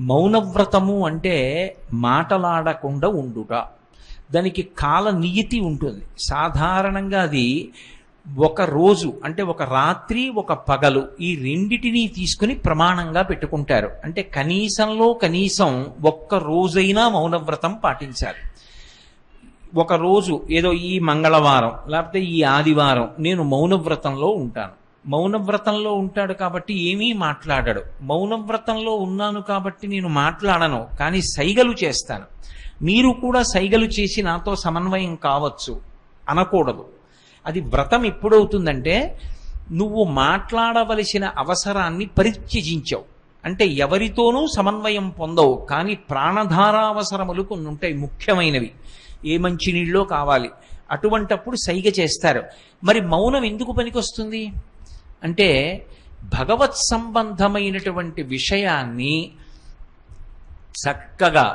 మౌనవ్రతము అంటే మాటలాడకుండా ఉండుట. దానికి కాల నియతి ఉంటుంది. సాధారణంగా అది ఒక రోజు, అంటే ఒక రాత్రి ఒక పగలు, ఈ రెండిటిని తీసుకుని ప్రమాణంగా పెట్టుకుంటారు. అంటే కనీసంలో కనీసం ఒక్క రోజైనా మౌనవ్రతం పాటించాలి. ఒక రోజు ఏదో ఈ మంగళవారం లేకపోతే ఈ ఆదివారం నేను మౌనవ్రతంలో ఉంటాను. మౌనవ్రతంలో ఉంటాడు కాబట్టి ఏమీ మాట్లాడాడు. మౌనవ్రతంలో ఉన్నాను కాబట్టి నేను మాట్లాడను, కానీ సైగలు చేస్తాను. మీరు కూడా సైగలు చేసి నాతో సమన్వయం కావచ్చు అనకూడదు. అది వ్రతం ఎప్పుడవుతుందంటే నువ్వు మాట్లాడవలసిన అవసరాన్ని పరిత్యజించావు, అంటే ఎవరితోనూ సమన్వయం పొందవు, కానీ ప్రాణధారావసరములు కొన్ని ఉంటాయి ముఖ్యమైనవి. ఏ మంచినీళ్ళో కావాలి, అటువంటప్పుడు సైగ చేస్తారు. మరి మౌనం ఎందుకు పనికొస్తుంది అంటే భగవత్ సంబంధమైనటువంటి విషయాన్ని చక్కగా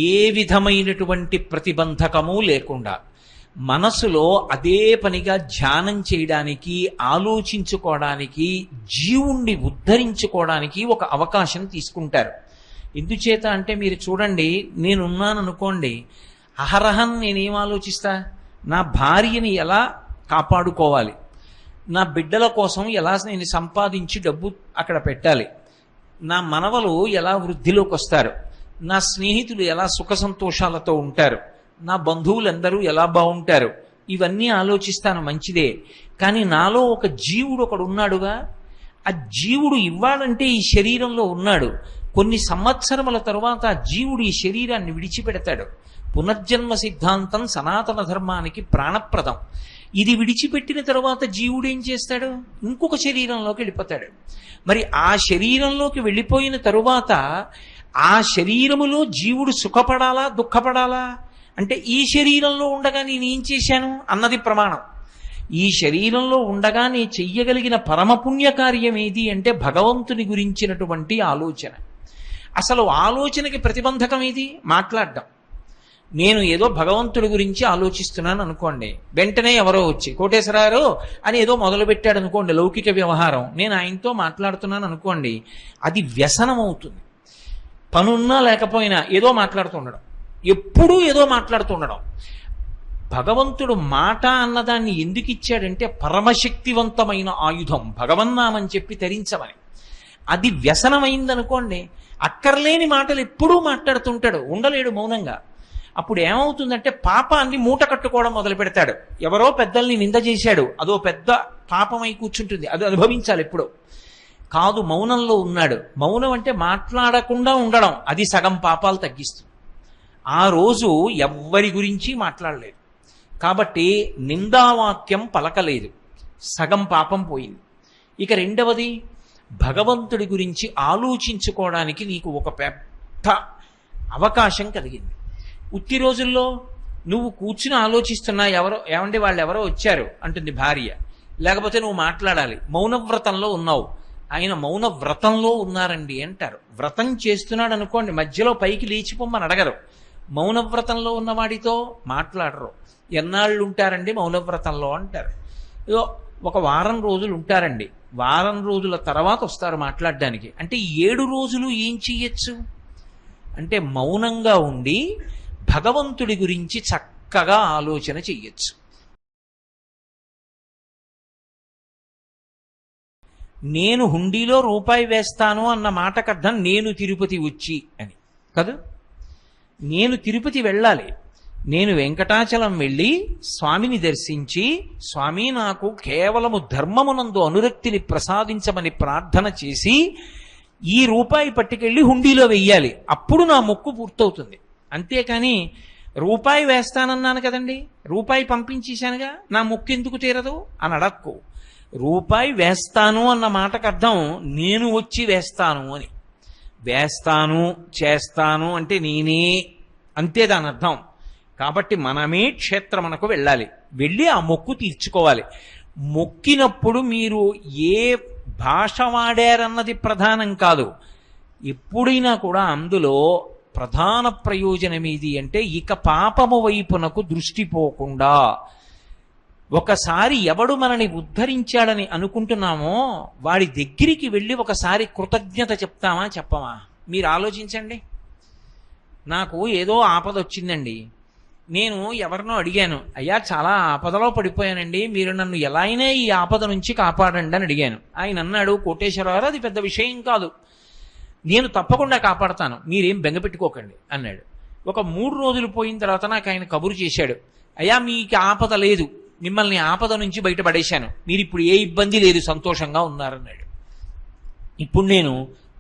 ఏ విధమైనటువంటి ప్రతిబంధకము లేకుండా మనసులో అదే పనిగా ధ్యానం చేయడానికి, ఆలోచించుకోవడానికి, జీవుణ్ణి ఉద్ధరించుకోవడానికి ఒక అవకాశం తీసుకుంటారు. ఎందుచేత అంటే మీరు చూడండి, నేనున్నాను అనుకోండి, అహరహం నేనేం ఆలోచిస్తా? నా భార్యని ఎలా కాపాడుకోవాలి, నా బిడ్డల కోసం ఎలా నేను సంపాదించి డబ్బు అక్కడ పెట్టాలి, నా మనవలు ఎలా వృద్ధిలోకి వస్తారు, నా స్నేహితులు ఎలా సుఖ సంతోషాలతో ఉంటారు, నా బంధువులందరూ ఎలా బాగుంటారు, ఇవన్నీ ఆలోచిస్తాను, మంచిదే. కానీ నాలో ఒక జీవుడు ఒకడు ఉన్నాడుగా, ఆ జీవుడు ఇవ్వాలంటే ఈ శరీరంలో ఉన్నాడు. కొన్ని సంవత్సరముల తరువాత ఆ జీవుడు ఈ శరీరాన్ని విడిచిపెడతాడు. పునర్జన్మ సిద్ధాంతం సనాతన ధర్మానికి ప్రాణప్రదం. ఇది విడిచిపెట్టిన తరువాత జీవుడు ఏం చేస్తాడు? ఇంకొక శరీరంలోకి వెళ్ళిపోతాడు. మరి ఆ శరీరంలోకి వెళ్ళిపోయిన తరువాత ఆ శరీరములో జీవుడు సుఖపడాలా దుఃఖపడాలా? అంటే ఈ శరీరంలో ఉండగా నేనేం చేశాను అన్నది ప్రమాణం. ఈ శరీరంలో ఉండగా నేను చెయ్యగలిగిన పరమపుణ్య కార్యం ఏది అంటే భగవంతుని గురించినటువంటి ఆలోచన. అసలు ఆలోచనకి ప్రతిబంధకం ఏది? మాట్లాడడం. నేను ఏదో భగవంతుడి గురించి ఆలోచిస్తున్నాను అనుకోండి, వెంటనే ఎవరో వచ్చి కోటేశ్వరారు అని ఏదో మొదలుపెట్టాడు అనుకోండి, లౌకిక వ్యవహారం, నేను ఆయనతో మాట్లాడుతున్నాను అనుకోండి, అది వ్యసనం అవుతుంది. పనున్నా లేకపోయినా ఏదో మాట్లాడుతుండడం, ఎప్పుడూ ఏదో మాట్లాడుతుండడం. భగవంతుడు మాట అన్నదాన్ని ఎందుకు ఇచ్చాడంటే పరమశక్తివంతమైన ఆయుధం భగవన్నామని చెప్పి తరించమని. అది వ్యసనమైందనుకోండి, అక్కర్లేని మాటలు ఎప్పుడూ మాట్లాడుతుంటాడు, ఉండలేడు మౌనంగా. అప్పుడు ఏమవుతుందంటే పాపాన్ని మూట కట్టుకోవడం మొదలు పెడతాడు. ఎవరో పెద్దల్ని నింద చేశాడు, అదో పెద్ద పాపమై కూర్చుంటుంది, అది అనుభవించాలి ఎప్పుడో. కాదు, మౌనంలో ఉన్నాడు. మౌనం అంటే మాట్లాడకుండా ఉండడం, అది సగం పాపాలు తగ్గిస్తుంది. ఆ రోజు ఎవ్వరి గురించి మాట్లాడలేదు కాబట్టి నిందావాక్యం పలకలేదు, సగం పాపం పోయింది. ఇక రెండవది, భగవంతుడి గురించి ఆలోచించుకోవడానికి నీకు ఒక పెద్ద అవకాశం కలిగింది. ఉత్తి రోజుల్లో నువ్వు కూర్చుని ఆలోచిస్తున్నా, ఎవరో ఏమంటే వాళ్ళు ఎవరో వచ్చారు అంటుంది భార్య, లేకపోతే నువ్వు మాట్లాడాలి, మౌనవ్రతంలో ఉన్నావు. ఆయన మౌనవ్రతంలో ఉన్నారండి అంటారు. వ్రతం చేస్తున్నాడు అనుకోండి, మధ్యలో పైకి లేచిపోమ్మని అడగరు. మౌనవ్రతంలో ఉన్నవాడితో మాట్లాడరు. ఎన్నాళ్ళు ఉంటారండి మౌనవ్రతంలో అంటారు. ఏదో ఒక వారం రోజులు ఉంటారండి, వారం రోజుల తర్వాత వస్తారు మాట్లాడడానికి. అంటే 7 రోజులు ఏం చెయ్యొచ్చు అంటే మౌనంగా ఉండి భగవంతుడి గురించి చక్కగా ఆలోచన చెయ్యొచ్చు. నేను హుండీలో రూపాయి వేస్తాను అన్న మాటకు అర్థం నేను తిరుపతి వచ్చి అని కాదు. నేను తిరుపతి వెళ్ళాలి, నేను వెంకటాచలం వెళ్ళి స్వామిని దర్శించి, స్వామి నాకు కేవలము ధర్మమునందు అనురక్తిని ప్రసాదించమని ప్రార్థన చేసి ఈ రూపాయి పట్టుకెళ్ళి హుండీలో వెయ్యాలి. అప్పుడు నా మొక్కు పూర్తవుతుంది. అంతేకాని రూపాయి వేస్తానన్నాను కదండి, రూపాయి పంపించేశానుగా, నా మొక్కు ఎందుకు తీరదు అని అడక్కు. రూపాయి వేస్తాను అన్న మాటకు అర్థం నేను వచ్చి వేస్తాను అని. వేస్తాను చేస్తాను అంటే నేనే, అంతే దాని అర్థం. కాబట్టి మనమే క్షేత్రమునకు వెళ్ళాలి, వెళ్ళి ఆ మొక్కు తీర్చుకోవాలి. మొక్కినప్పుడు మీరు ఏ భాష వాడారన్నది ప్రధానం కాదు. ఎప్పుడైనా కూడా అందులో ప్రధాన ప్రయోజనం ఏది అంటే ఇక పాపము వైపునకు దృష్టి పోకుండా, ఒకసారి ఎవడు మనని ఉద్ధరించాడని అనుకుంటున్నామో వాడి దగ్గరికి వెళ్ళి ఒకసారి కృతజ్ఞత చెప్తామా చెప్పమా? మీరు ఆలోచించండి. నాకు ఏదో ఆపద వచ్చిందండి, నేను ఎవరినో అడిగాను, అయ్యా చాలా ఆపదలో పడిపోయానండి, మీరు నన్ను ఎలా అయినా ఈ ఆపద నుంచి కాపాడండి అని అడిగాను. ఆయన అన్నాడు, కోటేశ్వరరావు అది పెద్ద విషయం కాదు, నేను తప్పకుండా కాపాడతాను, మీరేం బెంగపెట్టుకోకండి అన్నాడు. ఒక 3 రోజులు పోయిన తర్వాత నాకు ఆయన కబురు చేశాడు, అయ్యా మీకు ఆపద లేదు, మిమ్మల్ని ఆపద నుంచి బయటపడేశాను, మీరు ఇప్పుడు ఏ ఇబ్బంది లేదు, సంతోషంగా ఉన్నారన్నాడు. ఇప్పుడు నేను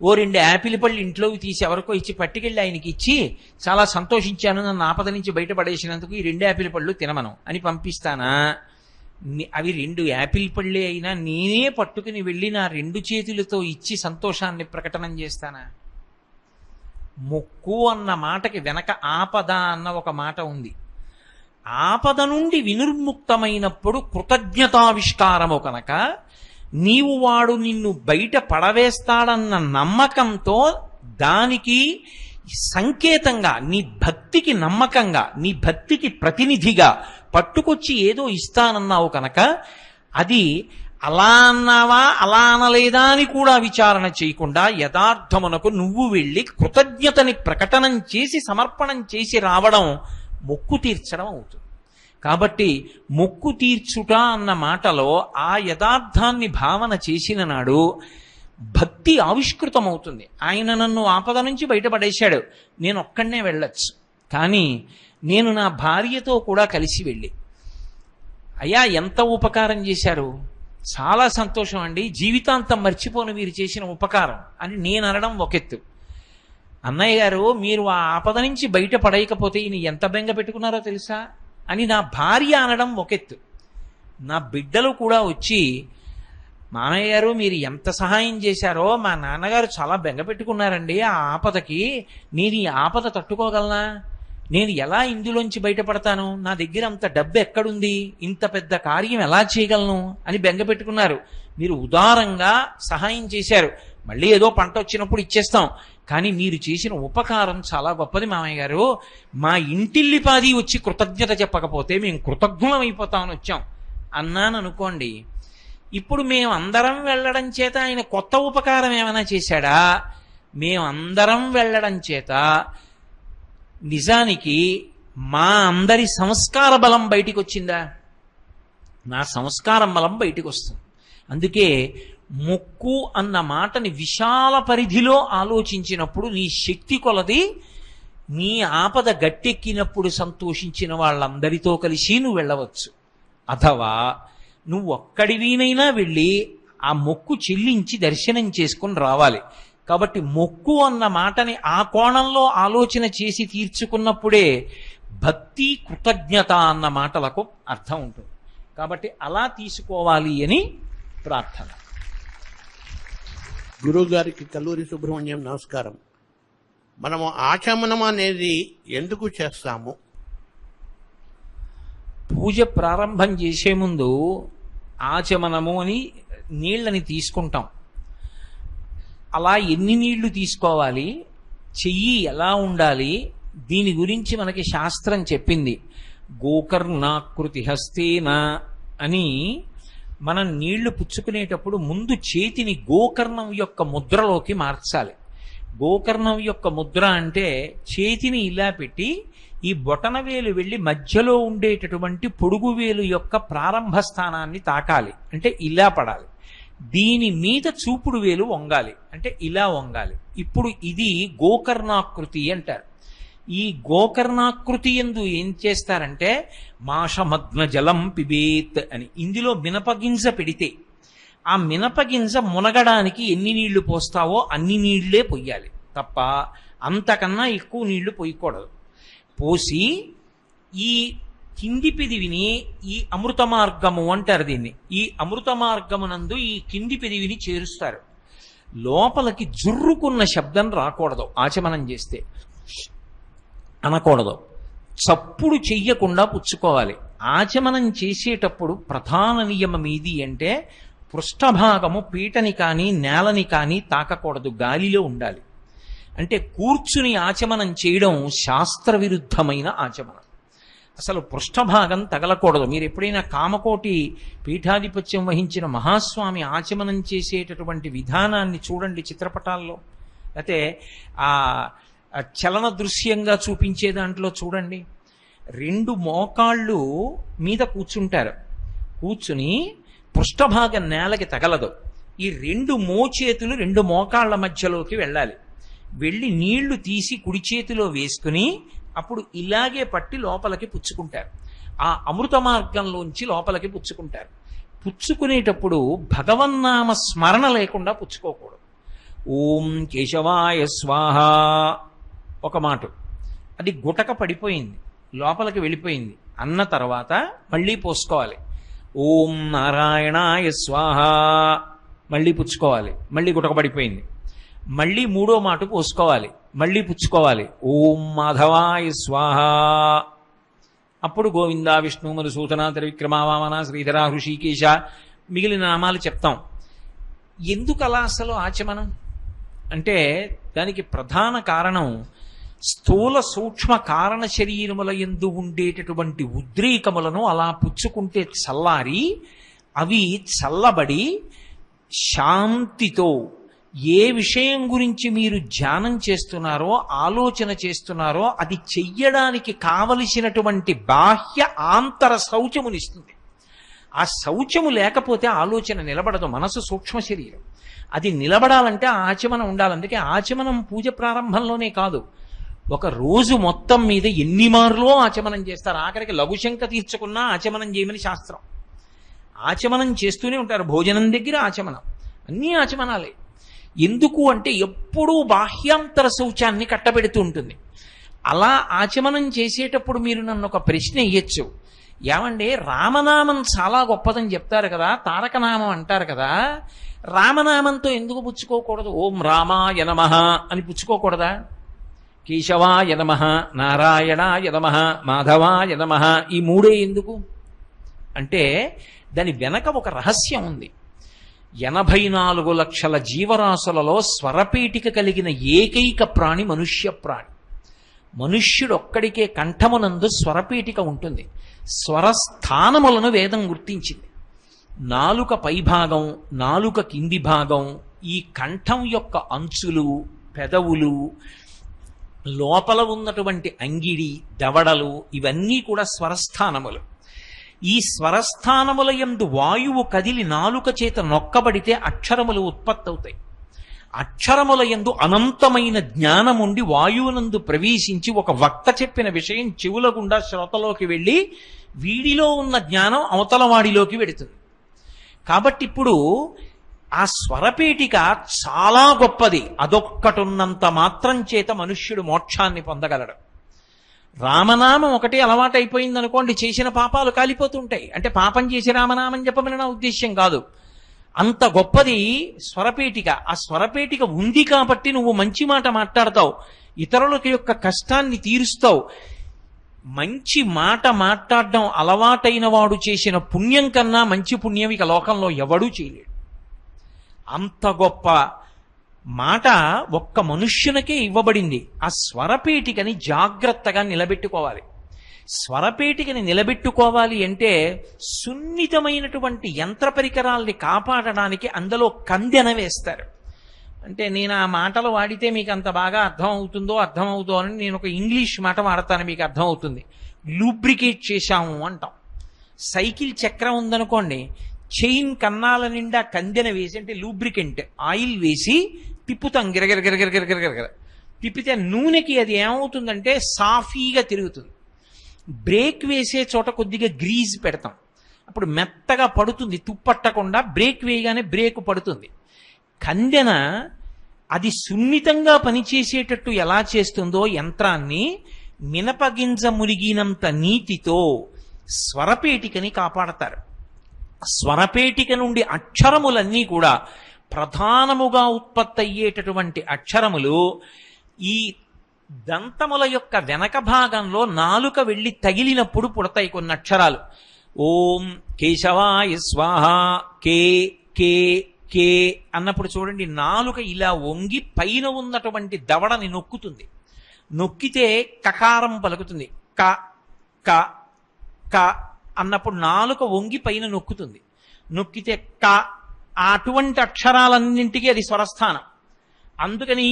ఓ 2 యాపిల్ పళ్ళు ఇంట్లోకి తీసి ఎవరికో ఇచ్చి పట్టుకెళ్ళి ఆయనకి ఇచ్చి చాలా సంతోషించాను, నన్ను ఆపద నుంచి బయటపడేసినందుకు ఈ 2 యాపిల్ పళ్ళు తినమను అని పంపిస్తానా? అవి 2 యాపిల్ పళ్ళే అయినా నేనే పట్టుకుని వెళ్ళి నా 2 చేతులతో ఇచ్చి సంతోషాన్ని ప్రకటన చేస్తానా? మొక్కు అన్న మాటకి వెనక ఆపద అన్న ఒక మాట ఉంది. ఆపద నుండి వినిర్ముక్తమైనప్పుడు కృతజ్ఞతావిష్కారము కనుక నీవు వాడు నిన్ను బయట పడవేస్తాడన్న నమ్మకంతో, దానికి సంకేతంగా, నీ భక్తికి నమ్మకంగా, నీ భక్తికి ప్రతినిధిగా పట్టుకొచ్చి ఏదో ఇస్తానన్నావు కనుక అది అలా అన్నావా అలా అనలేదా అని కూడా విచారణ చేయకుండా యథార్థమునకు నువ్వు వెళ్ళి కృతజ్ఞతని ప్రకటనం చేసి సమర్పణం చేసి రావడం మొక్కు తీర్చడం అవుతుంది. కాబట్టి మొక్కు తీర్చుట అన్న మాటలో ఆ యథార్థాన్ని భావన చేసిన నాడు భక్తి ఆవిష్కృతమవుతుంది. ఆయన నన్ను ఆపద నుంచి బయటపడేశాడు, నేను ఒక్కడనే వెళ్ళొచ్చు, కానీ నేను నా భార్యతో కూడా కలిసి వెళ్ళి, అయ్యా ఎంత ఉపకారం చేశారు, చాలా సంతోషం అండి, జీవితాంతం మర్చిపోను మీరు చేసిన ఉపకారం అని నేను అనడం ఒకెత్తు. అన్నయ్య గారు మీరు ఆ ఆపద నుంచి బయట పడేయకపోతే ఈయన ఎంత బెంగ పెట్టుకున్నారో తెలుసా అని నా భార్య అనడం ఒకెత్తు. నా బిడ్డలు కూడా వచ్చి, మామయ్య గారు మీరు ఎంత సహాయం చేశారో, మా నాన్నగారు చాలా బెంగ పెట్టుకున్నారండి ఆ ఆపదకి, నేను ఈ ఆపద తట్టుకోగలనా, నేను ఎలా ఇందులోంచి బయటపడతాను, నా దగ్గర అంత డబ్బు ఎక్కడుంది, ఇంత పెద్ద కార్యం ఎలా చేయగలను అని బెంగ పెట్టుకున్నారు. మీరు ఉదారంగా సహాయం చేశారు, మళ్ళీ ఏదో పంట వచ్చినప్పుడు ఇచ్చేస్తాం, కానీ మీరు చేసిన ఉపకారం చాలా గొప్పది మామయ్య గారు, మా ఇంటిల్లిపాది వచ్చి కృతజ్ఞత చెప్పకపోతే మేము కృతజ్ఞులం అయిపోతామని వచ్చాం అన్నాను అనుకోండి. ఇప్పుడు మేము అందరం వెళ్ళడం చేత ఆయన కొత్త ఉపకారం ఏమైనా చేశాడా? మేమందరం వెళ్ళడం చేత నిజానికి మా అందరి సంస్కార బలం బయటికి వచ్చిందా? నా సంస్కారం బలం బయటికి వస్తుంది. అందుకే మొక్కు అన్న మాటని విశాల పరిధిలో ఆలోచించినప్పుడు నీ శక్తి కొలది నీ ఆపద గట్టెక్కినప్పుడు సంతోషించిన వాళ్ళందరితో కలిసి నువ్వు వెళ్ళవచ్చు. అథవా నువ్వు ఒక్కడివీనైనా వెళ్ళి ఆ మొక్కు చెల్లించి దర్శనం చేసుకుని రావాలి. కాబట్టి మొక్కు అన్న మాటని ఆ కోణంలో ఆలోచన చేసి తీర్చుకున్నప్పుడే భక్తి కృతజ్ఞత అన్న మాటలకు అర్థం ఉంటుంది. కాబట్టి అలా తీసుకోవాలి అని ప్రార్థన. గురువు గారికి కల్లూరి సుబ్రహ్మణ్యం నమస్కారం. మనము ఆచమనం అనేది ఎందుకు చేస్తాము? పూజ ప్రారంభం చేసే ముందు ఆచమనము అని నీళ్ళని తీసుకుంటాం. అలా ఎన్ని నీళ్లు తీసుకోవాలి, చెయ్యి ఎలా ఉండాలి, దీని గురించి మనకి శాస్త్రం చెప్పింది. గోకర్ణాకృతి హస్తేన అని మనం నీళ్లు పుచ్చుకునేటప్పుడు ముందు చేతిని గోకర్ణం యొక్క ముద్రలోకి మార్చాలి. గోకర్ణం యొక్క ముద్ర అంటే చేతిని ఇలా పెట్టి ఈ బొటనవేలు వెళ్ళి మధ్యలో ఉండేటటువంటి పొడుగు వేలు యొక్క ప్రారంభ స్థానాన్ని తాకాలి, అంటే ఇలా పడాలి. దీని మీద చూపుడు వేలు వంగాలి, అంటే ఇలా వంగాలి. ఇప్పుడు ఇది గోకర్ణాకృతి అంటారు. ఈ గోకర్ణాకృతి యందు ఏం చేస్తారంటే మాషమగ్న జలం పిబేత్ అని, ఇందులో మినపగింజ పెడితే ఆ మినపగింజ మునగడానికి ఎన్ని నీళ్లు పోస్తావో అన్ని నీళ్లే పొయ్యాలి తప్ప అంతకన్నా ఎక్కువ నీళ్లు పోయకూడదు. పోసి ఈ కింది పెదివిని, ఈ అమృత మార్గము అంటారు దీన్ని, ఈ అమృత మార్గమునందు ఈ కింది పెదివిని చేరుస్తారు. లోపలికి జుర్రుకున్న శబ్దం రాకూడదు, ఆచమనం చేస్తే అనకూడదు. చప్పుడు చెయ్యకుండా పుచ్చుకోవాలి. ఆచమనం చేసేటప్పుడు ప్రధాన నియమం ఏది అంటే పృష్ఠభాగము పీటని కానీ నేలని కానీ తాకకూడదు, గాలిలో ఉండాలి. అంటే కూర్చుని ఆచమనం చేయడం శాస్త్ర విరుద్ధమైన ఆచమనం. అసలు పృష్ఠభాగం తగలకూడదు. మీరు ఎప్పుడైనా కామకోటి పీఠాధిపత్యం వహించిన మహాస్వామి ఆచమనం చేసేటటువంటి విధానాన్ని చూడండి చిత్రపటాల్లో, అయితే ఆ చలన దృశ్యంగా చూపించే దాంట్లో చూడండి, 2 మోకాళ్ళు మీద కూర్చుంటారు. కూర్చుని పృష్ఠభాగం నేలకి తగలదు. ఈ 2 మోచేతులు 2 మోకాళ్ళ మధ్యలోకి వెళ్ళాలి. వెళ్ళి నీళ్లు తీసి కుడి చేతిలో వేసుకుని అప్పుడు ఇలాగే పట్టి లోపలికి పుచ్చుకుంటారు. ఆ అమృత మార్గంలోంచి లోపలికి పుచ్చుకుంటారు. పుచ్చుకునేటప్పుడు భగవన్నామ స్మరణ లేకుండా పుచ్చుకోకూడదు. ఓం కేశవాయ స్వాహ ఒక మాట, అది గుటక పడిపోయింది, లోపలికి వెళ్ళిపోయింది అన్న తర్వాత మళ్ళీ పోసుకోవాలి. ఓం నారాయణాయ స్వాహ మళ్ళీ పుచ్చుకోవాలి, మళ్ళీ గుటక పడిపోయింది. మళ్ళీ 3వ మాట పోసుకోవాలి, మళ్ళీ పుచ్చుకోవాలి. ఓం మాధవాయ స్వాహ. అప్పుడు గోవింద విష్ణు మధుసూదన త్రివిక్రమ వామన శ్రీధర హృషికేశ మిగిలిన నామాలు చెప్తాం. ఎందుకు అలా అసలు ఆచమనం అంటే దానికి ప్రధాన కారణం స్థూల సూక్ష్మ కారణ శరీరముల యందు ఉండేటటువంటి ఉద్రేకములను అలా పుచ్చుకుంటే చల్లారి అవి చల్లబడి శాంతితో ఏ విషయం గురించి మీరు ధ్యానం చేస్తున్నారో ఆలోచన చేస్తున్నారో అది చెయ్యడానికి కావలసినటువంటి బాహ్య ఆంతర శౌచమునిస్తుంది. ఆ శౌచము లేకపోతే ఆలోచన నిలబడదు. మనసు సూక్ష్మ శరీరం, అది నిలబడాలంటే ఆచమనం ఉండాలి. అందుకే ఆచమనం పూజ ప్రారంభంలోనే కాదు, ఒక రోజు మొత్తం మీద ఎన్ని మార్లో ఆచమనం చేస్తారు. ఆఖరికి లఘుశంక తీర్చుకున్నా ఆచమనం చేయమని శాస్త్రం. ఆచమనం చేస్తూనే ఉంటారు. భోజనం దగ్గర ఆచమనం, అన్నీ ఆచమనాలే. ఎందుకు అంటే ఎప్పుడూ బాహ్యాంతర శౌచాన్ని కట్టబెడుతూ ఉంటుంది. అలా ఆచమనం చేసేటప్పుడు మీరు నన్ను ఒక ప్రశ్న ఇయ్యొచ్చు, ఏమంటే రామనామం చాలా గొప్పదని చెప్తారు కదా, తారకనామం అంటారు కదా, రామనామంతో ఎందుకు పుచ్చుకోకూడదు? ఓం రామాయ నమః అని పుచ్చుకోకూడదా? కేశవాయ నమః, నారాయణాయ నమః, మాధవాయ నమః, ఈ 3 ఎందుకు అంటే దాని వెనక ఒక రహస్యం ఉంది. 84 లక్షల జీవరాశులలో స్వరపీఠిక కలిగిన ఏకైక ప్రాణి మనుష్య ప్రాణి. మనుష్యుడొక్కడికే కంఠమునందు స్వరపీఠిక ఉంటుంది. స్వరస్థానములను వేదం గుర్తించింది. నాలుక పైభాగం, నాలుక కింది భాగం, ఈ కంఠం యొక్క అంచులు, పెదవులు, లోపల ఉన్నటువంటి అంగిడి, దవడలు, ఇవన్నీ కూడా స్వరస్థానములు. ఈ స్వరస్థానముల యందు వాయువు కదిలి నాలుక చేత నొక్కబడితే అక్షరములు ఉత్పత్తి అవుతాయి. అక్షరముల యందు అనంతమైన జ్ఞానముండి వాయువునందు ప్రవేశించి ఒక వక్త చెప్పిన విషయం చెవుల గుండా శ్రోతలోకి వెళ్ళి వీడిలో ఉన్న జ్ఞానం అవతల వాడిలోకి వెడుతుంది. కాబట్టి ఇప్పుడు ఆ స్వరపేటిక చాలా గొప్పది. అదొక్కటున్నంత మాత్రం చేత మనుష్యుడు మోక్షాన్ని పొందగలడు. రామనామం ఒకటే అలవాటైపోయింది అనుకోండి, చేసిన పాపాలు కాలిపోతుంటాయి. అంటే పాపం చేసి రామనామం చెప్పమని నా ఉద్దేశ్యం కాదు. అంత గొప్పది స్వరపేటిక. ఆ స్వరపేటిక ఉంది కాబట్టి నువ్వు మంచి మాట మాట్లాడతావు, ఇతరుల యొక్క కష్టాన్ని తీరుస్తావు. మంచి మాట మాట్లాడడం అలవాటైన వాడు చేసిన పుణ్యం కన్నా మంచి పుణ్యం ఇక లోకంలో ఎవడూ చేయలేడు. అంత గొప్ప మాట ఒక్క మనుష్యునికే ఇవ్వబడింది. ఆ స్వరపేటికని జాగ్రత్తగా నిలబెట్టుకోవాలి. స్వరపేటికని నిలబెట్టుకోవాలి అంటే సున్నితమైనటువంటి యంత్ర పరికరాల్ని కాపాడడానికి అందులో కందెన వేస్తారు. అంటే నేను ఆ మాటలు వాడితే మీకు అంత బాగా అర్థం అవుతుందో అని నేను ఒక ఇంగ్లీష్ మాట వాడతాను, మీకు అర్థం అవుతుంది. లూబ్రికేట్ చేశాము అంటాం. సైకిల్ చక్రం ఉందనుకోండి, చైన్ కన్నాల నిండా కందెన వేసి, అంటే లూబ్రికెంట్ ఆయిల్ వేసి తిప్పుతాం, గిరగిరగిరగిరగిరగిరగిర తిప్పితే నూనెకి అది ఏమవుతుందంటే సాఫీగా తిరుగుతుంది. బ్రేక్ వేసే చోట కొద్దిగా గ్రీజ్ పెడతాం, అప్పుడు మెత్తగా పడుతుంది, తుప్పట్టకుండా. బ్రేక్ వేయగానే బ్రేక్ పడుతుంది. కందెన అది సున్నితంగా పనిచేసేటట్టు ఎలా చేస్తుందో యంత్రాన్ని, మినపగింజ మురిగినంత నీతితో స్వరపేటికని కాపాడతారు. స్వరపేటిక నుండి అక్షరములన్నీ కూడా ప్రధానముగా ఉత్పత్తి అయ్యేటటువంటి అక్షరములు ఈ దంతముల యొక్క వెనక భాగంలో నాలుక వెళ్ళి తగిలినప్పుడు పుడతాయి కొన్ని అక్షరాలు. ఓం కేశవాయ స్వాహ, కే కే కే అన్నప్పుడు చూడండి, నాలుక ఇలా వంగి పైన ఉన్నటువంటి దవడని నొక్కుతుంది. నొక్కితే కకారం పలుకుతుంది. క క క అన్నప్పుడు నాలుక వంగి పైన నొక్కుతుంది. నొక్కితే క. అటువంటి అక్షరాలన్నింటికీ అది స్వరస్థానం. అందుకని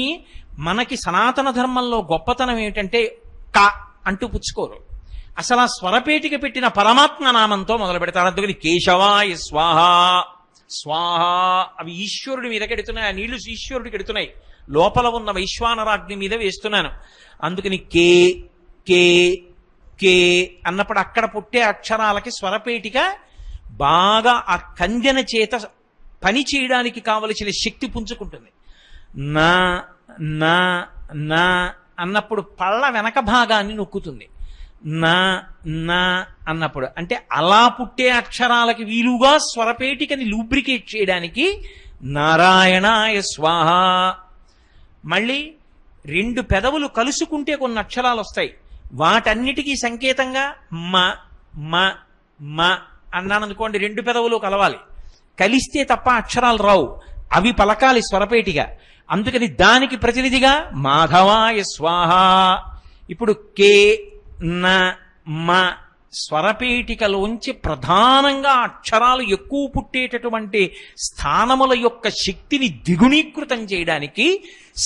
మనకి సనాతన ధర్మంలో గొప్పతనం ఏమిటంటే క అంటూ పుచ్చుకోరు. అసలు ఆ స్వరపేటిక పెట్టిన పరమాత్మ నామంతో మొదలు పెడతారు. అందుకని కేశవాయ స్వాహ స్వాహ అవి ఈశ్వరుడి మీద కెడుతున్నాయి. ఆ నీళ్లు ఈశ్వరుడికి కెడుతున్నాయి. లోపల ఉన్న వైశ్వానరాగ్ని మీద వేస్తున్నాను. అందుకని కే కే కే అన్నప్పుడు అక్కడ పుట్టే అక్షరాలకి స్వరపేటిక బాగా ఆ కందెన చేత పని చేయడానికి కావలసిన శక్తి పుంజుకుంటుంది. నా నా నా అన్నప్పుడు పళ్ళ వెనక భాగాన్ని నొక్కుతుంది. నా నా అన్నప్పుడు అంటే అలా పుట్టే అక్షరాలకి వీలుగా స్వరపేటికని లూబ్రికేట్ చేయడానికి నారాయణాయ స్వాహ. మళ్ళీ 2 పెదవులు కలుసుకుంటే కొన్ని అక్షరాలు వస్తాయి. వాటన్నిటికీ సంకేతంగా మ మ మ అన్నాననుకోండి, 2 పెదవులు కలవాలి. కలిస్తే తప్ప అక్షరాలు రావు. అవి పలకాలి స్వరపేటిక. అందుకని దానికి ప్రతినిధిగా మాధవాయ స్వాహ. ఇప్పుడు కే న మ స్వరపేటికలోంచి ప్రధానంగా అక్షరాలు ఎక్కువ పుట్టేటటువంటి స్థానముల యొక్క శక్తిని ద్విగుణీకృతం చేయడానికి,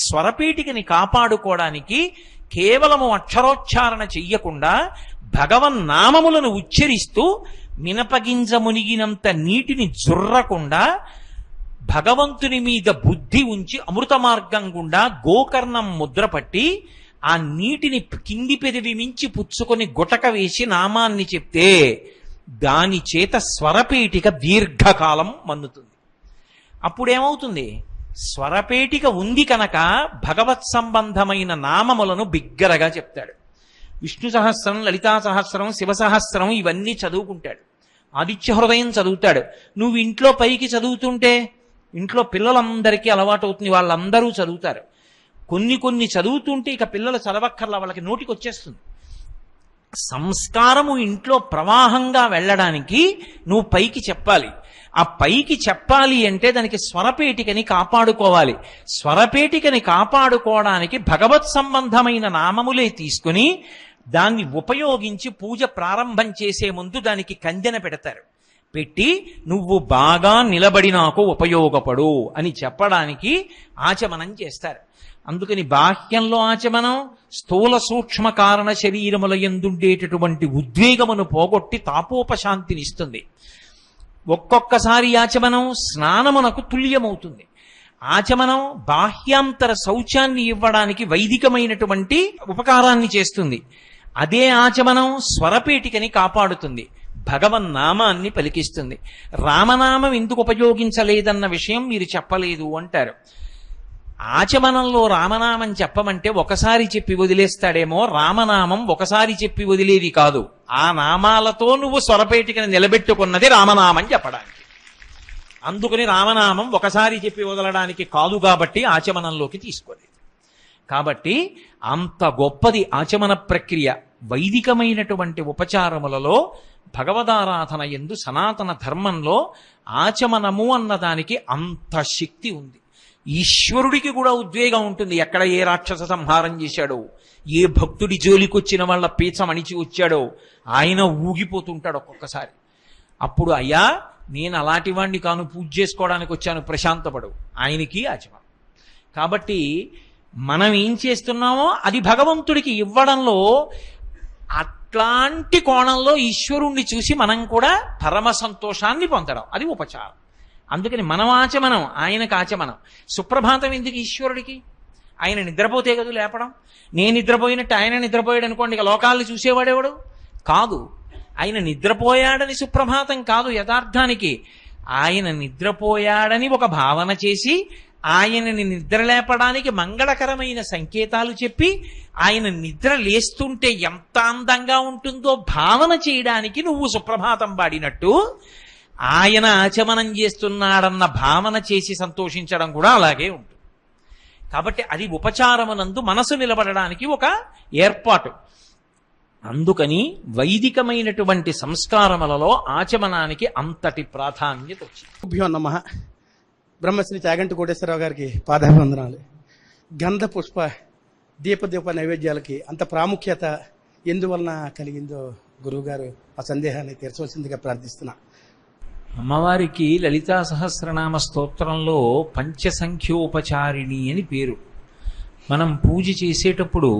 స్వరపేటికని కాపాడుకోవడానికి కేవలము అక్షరోచ్చారణ చెయ్యకుండా భగవన్నామములను ఉచ్చరిస్తూ మినపగింజ మునిగినంత నీటిని జుర్రకుండా భగవంతుని మీద బుద్ధి ఉంచి అమృత మార్గం గుండా గోకర్ణం ముద్ర పట్టి ఆ నీటిని కింది పెదవి మించి పుచ్చుకొని గుటక వేసి నామాన్ని చెప్తే దాని చేత స్వరపేటిక దీర్ఘకాలం మన్నుతుంది. అప్పుడేమవుతుంది? స్వరపేటిక ఉంది కనుక భగవత్ సంబంధమైన నామములను బిగ్గరగా చెప్తాడు. విష్ణు సహస్రం, లలితా సహస్రం, శివ సహస్రం ఇవన్నీ చదువుకుంటాడు. ఆదిత్య హృదయం చదువుతాడు. నువ్వు ఇంట్లో పైకి చదువుతుంటే ఇంట్లో పిల్లలందరికీ అలవాటు అవుతుంది, వాళ్ళందరూ చదువుతారు. కొన్ని చదువుతుంటే ఇక పిల్లలు చదవక్కర్లా, వాళ్ళకి నోటికి వచ్చేస్తుంది. సంస్కారము ఇంట్లో ప్రవాహంగా వెళ్ళడానికి నువ్వు పైకి చెప్పాలి. ఆ పైకి చెప్పాలి అంటే దానికి స్వరపేటికని కాపాడుకోవాలి. స్వరపేటికని కాపాడుకోవడానికి భగవత్ సంబంధమైన నామములే తీసుకుని దాన్ని ఉపయోగించి పూజ ప్రారంభం చేసే ముందు దానికి కందెన పెడతారు. పెట్టి నువ్వు బాగా నిలబడి నాకు ఉపయోగపడు అని చెప్పడానికి ఆచమనం చేస్తారు. అందుకని బాహ్యంలో ఆచమనం స్థూల సూక్ష్మ కారణ శరీరముల యందుండేటటువంటి ఉద్వేగమును పోగొట్టి తాపోపశాంతినిస్తుంది. ఒక్కొక్కసారి ఆచమనం స్నానమునకు తుల్యమవుతుంది. ఆచమనం బాహ్యాంతర శౌచాన్ని ఇవ్వడానికి వైదికమైనటువంటి ఉపకారాన్ని చేస్తుంది. అదే ఆచమనం స్వరపేటికని కాపాడుతుంది, భగవన్నామాన్ని పలికిస్తుంది. రామనామం ఎందుకు ఉపయోగించలేదన్న విషయం మీరు చెప్పలేదు అంటారు. ఆచమనంలో రామనామం చెప్పమంటే ఒకసారి చెప్పి వదిలేస్తాడేమో. రామనామం ఒకసారి చెప్పి వదిలేది కాదు. ఆ నామాలతో నువ్వు స్వరపేటికని నిలబెట్టుకున్నది రామనామం చెప్పడానికి. అందుకని రామనామం ఒకసారి చెప్పి వదలడానికి కాదు కాబట్టి ఆచమనంలోకి తీసుకోలేదు. కాబట్టి అంత గొప్పది ఆచమన ప్రక్రియ. వైదికమైనటువంటి ఉపచారములలో భగవదారాధన యందు సనాతన ధర్మంలో ఆచమనము అన్నదానికి అంత శక్తి ఉంది. ఈశ్వరుడికి కూడా ఉద్వేగం ఉంటుంది. ఎక్కడ ఏ రాక్షస సంహారం చేశాడో, ఏ భక్తుడి జోలికొచ్చిన వాళ్ళ పీచ మణిచి వచ్చాడో ఆయన ఊగిపోతుంటాడు ఒక్కొక్కసారి. అప్పుడు అయ్యా నేను అలాంటి వాడిని కాను, పూజ చేసుకోవడానికి వచ్చాను, ప్రశాంతపడు. ఆయనకి ఆచమనం. కాబట్టి మనం ఏం చేస్తున్నామో అది భగవంతుడికి ఇవ్వడంలో అట్లాంటి కోణంలో ఈశ్వరుణ్ణి చూసి మనం కూడా పరమ సంతోషాన్ని పొందడం, అది ఉపచారం. అందుకని మనం ఆచమనం, ఆయనకు ఆచమనం. సుప్రభాతం ఎందుకు ఈశ్వరుడికి? ఆయన నిద్రపోతే కదా లేపడం. నేను నిద్రపోయినట్టు ఆయన నిద్రపోయాడు అనుకోండి, ఇక లోకాలను చూసేవాడేవాడు కాదు. ఆయన నిద్రపోయాడని సుప్రభాతం కాదు. యథార్థానికి ఆయన నిద్రపోయాడని ఒక భావన చేసి ఆయనని నిద్రలేపడానికి మంగళకరమైన సంకేతాలు చెప్పి ఆయన నిద్ర లేస్తుంటే ఎంత అందంగా ఉంటుందో భావన చేయడానికి నువ్వు సుప్రభాతం పాడినట్టు ఆయన ఆచమనం చేస్తున్నాడన్న భావన చేసి సంతోషించడం కూడా అలాగే ఉంటుంది. కాబట్టి అది ఉపచారమునందు మనసు నిలబడడానికి ఒక ఏర్పాటు. అందుకని వైదికమైనటువంటి సంస్కారములలో ఆచమనానికి అంతటి ప్రాధాన్యత వచ్చింది. భ్యో నమః. బ్రహ్మశ్రీ చాగంటి కోటేశ్వరరావు గారికి పాదాభివందనాలు. గంధ పుష్ప దీప నైవేద్యాలకి అంత ప్రాముఖ్యత ఎందువలన కలిగిందో గురువుగారు ఆ సందేహాన్ని తీర్చవలసిందిగా ప్రార్థిస్తున్నా. అమ్మవారికి లలితా సహస్రనామ స్తోత్రంలో పంచసంఖ్యోపచారిణి అని పేరు. మనం పూజ చేసేటప్పుడు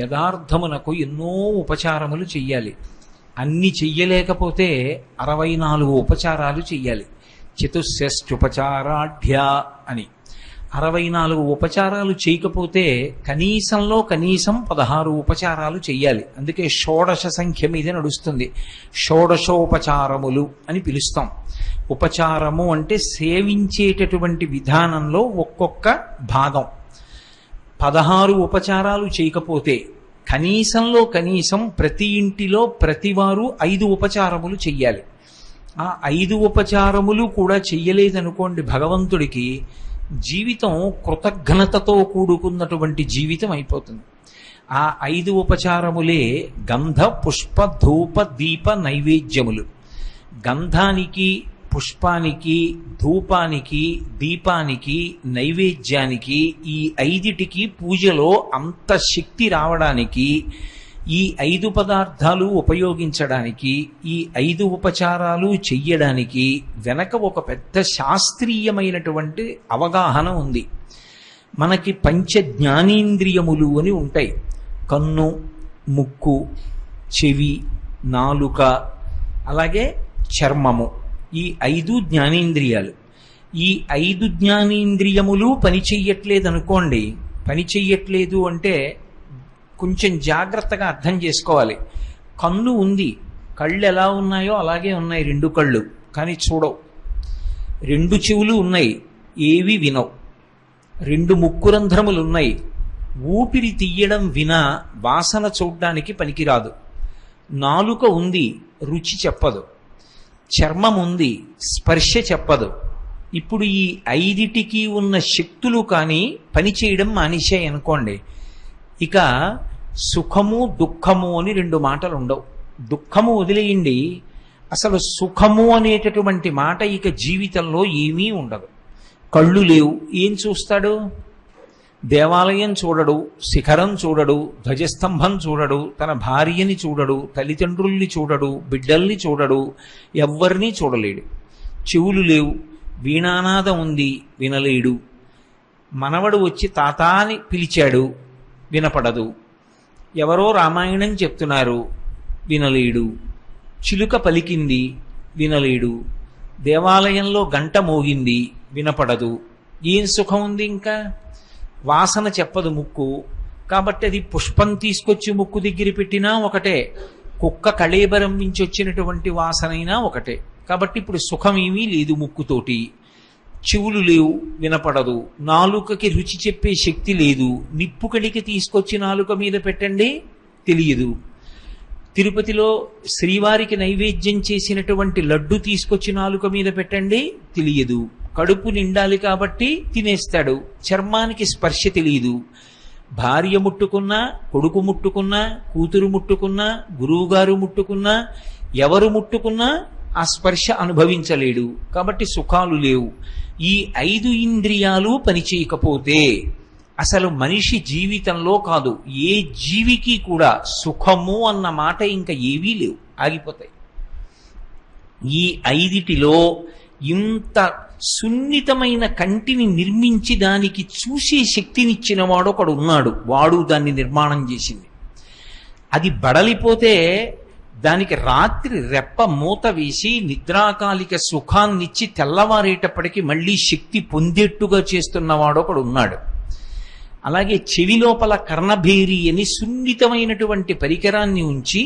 యథార్థమునకు ఎన్నో ఉపచారములు చెయ్యాలి. అన్ని చెయ్యలేకపోతే 64 ఉపచారాలు చెయ్యాలి. చతుషష్ఠుపచారాఢ్య అని 64 ఉపచారాలు చేయకపోతే కనీసంలో కనీసం 16 ఉపచారాలు చెయ్యాలి. అందుకే షోడశ సంఖ్య మీద నడుస్తుంది. షోడశోపచారములు అని పిలుస్తాం. ఉపచారము అంటే సేవించేటటువంటి విధానంలో ఒక్కొక్క భాగం. 16 ఉపచారాలు చేయకపోతే కనీసంలో కనీసం ప్రతి ఇంటిలో ప్రతివారు 5 ఉపచారములు చెయ్యాలి. ఆ 5 ఉపచారములు కూడా చెయ్యలేదనుకోండి, భగవంతుడికి జీవితం కృతజ్ఞతతో కూడుకున్నటువంటి జీవితం అయిపోతుంది. ఆ 5 ఉపచారములే గంధ పుష్ప ధూప దీప నైవేద్యములు. గంధానికి, పుష్పానికి, ధూపానికి, దీపానికి, నైవేద్యానికి, ఈ 5టికి పూజలో అంత శక్తి రావడానికి, ఈ 5 పదార్థాలు ఉపయోగించడానికి, ఈ 5 ఉపచారాలు చెయ్యడానికి వెనక ఒక పెద్ద శాస్త్రీయమైనటువంటి అవగాహన ఉంది. మనకి పంచ జ్ఞానేంద్రియములు అని ఉంటాయి. కన్ను, ముక్కు, చెవి, నాలుక, అలాగే చర్మము. ఈ 5 జ్ఞానేంద్రియాలు. ఈ 5 జ్ఞానేంద్రియములు పని చెయ్యట్లేదనుకోండి, పని చెయ్యట్లేదు అంటే కొంచెం జాగ్రత్తగా అర్థం చేసుకోవాలి. కన్ను ఉంది, కళ్ళు ఎలా ఉన్నాయో అలాగే ఉన్నాయి 2 కళ్ళు, కానీ చూడవు. 2 చెవులు ఉన్నాయి, ఏవి వినవు. 2 ముక్కు రంధ్రములు ఉన్నాయి, ఊపిరి తీయడం వినా వాసన చూడ్డానికి పనికిరాదు. నాలుక ఉంది, రుచి చెప్పదు. చర్మం ఉంది, స్పర్శ చెప్పదు. ఇప్పుడు ఈ 5టికి ఉన్న శక్తులు కానీ పనిచేయడం మానేశాయి అనుకోండి, ఇక సుఖము దుఃఖము అని 2 మాటలు ఉండవు. దుఃఖము వదిలేయండి, అసలు సుఖము అనేటటువంటి మాట ఇక జీవితంలో ఏమీ ఉండదు. కళ్ళు లేవు, ఏం చూస్తాడు? దేవాలయం చూడడు, శిఖరం చూడడు, ధ్వజస్తంభం చూడడు, తన భార్యని చూడడు, తల్లిదండ్రుల్ని చూడడు, బిడ్డల్ని చూడడు, ఎవ్వరినీ చూడలేడు. చెవులు లేవు, వీణానాదం ఉంది, వినలేడు. మనవడు వచ్చి తాతా అని పిలిచాడు, వినపడదు. ఎవరో రామాయణం చెప్తున్నారు, వినలేడు. చిలుక పలికింది, వినలేడు. దేవాలయంలో గంట మోగింది, వినపడదు. ఏం సుఖం ఉంది? ఇంకా వాసన చెప్పదు ముక్కు, కాబట్టి అది పుష్పం తీసుకొచ్చి ముక్కు దగ్గర పెట్టినా ఒకటే, కుక్క కళేబరం నుంచి వచ్చినటువంటి వాసనైనా ఒకటే. కాబట్టి ఇప్పుడు సుఖం ఏమీ లేదు ముక్కుతోటి. చెవులు లేవు, వినపడదు. నాలుకకి రుచి చెప్పే శక్తి లేదు. నిప్పు కడికి తీసుకొచ్చి నాలుక మీద పెట్టండి, తెలియదు. తిరుపతిలో శ్రీవారికి నైవేద్యం చేసినటువంటి లడ్డు తీసుకొచ్చి నాలుక మీద పెట్టండి, తెలియదు. కడుపు నిండాలి కాబట్టి తినేస్తాడు. చర్మానికి స్పర్శ తెలియదు. భార్య ముట్టుకున్నా, కొడుకు ముట్టుకున్నా, కూతురు ముట్టుకున్నా, గురువుగారు ముట్టుకున్నా, ఎవరు ముట్టుకున్నా ఆ స్పర్శ అనుభవించలేడు. కాబట్టి సుఖాలు లేవు. ఈ 5 ఇంద్రియాలు పనిచేయకపోతే అసలు మనిషి జీవితంలో కాదు, ఏ జీవికి కూడా సుఖము అన్న మాట ఇంకా ఏవీ లేవు, ఆగిపోతాయి. ఈ 5టిలో ఇంత సున్నితమైన కంటిని నిర్మించి దానికి చూసే శక్తినిచ్చిన వాడు ఒకడు ఉన్నాడు. వాడు దాన్ని నిర్మాణం చేసింది. అది బడలిపోతే దానికి రాత్రి రెప్ప మూత వేసి నిద్రాకాలిక సుఖాన్నిచ్చి తెల్లవారేటప్పటికి మళ్ళీ శక్తి పొందేట్టుగా చేస్తున్నవాడు ఒకడు ఉన్నాడు. అలాగే చెవి లోపల కర్ణభేరి అని సున్నితమైనటువంటి పరికరాన్ని ఉంచి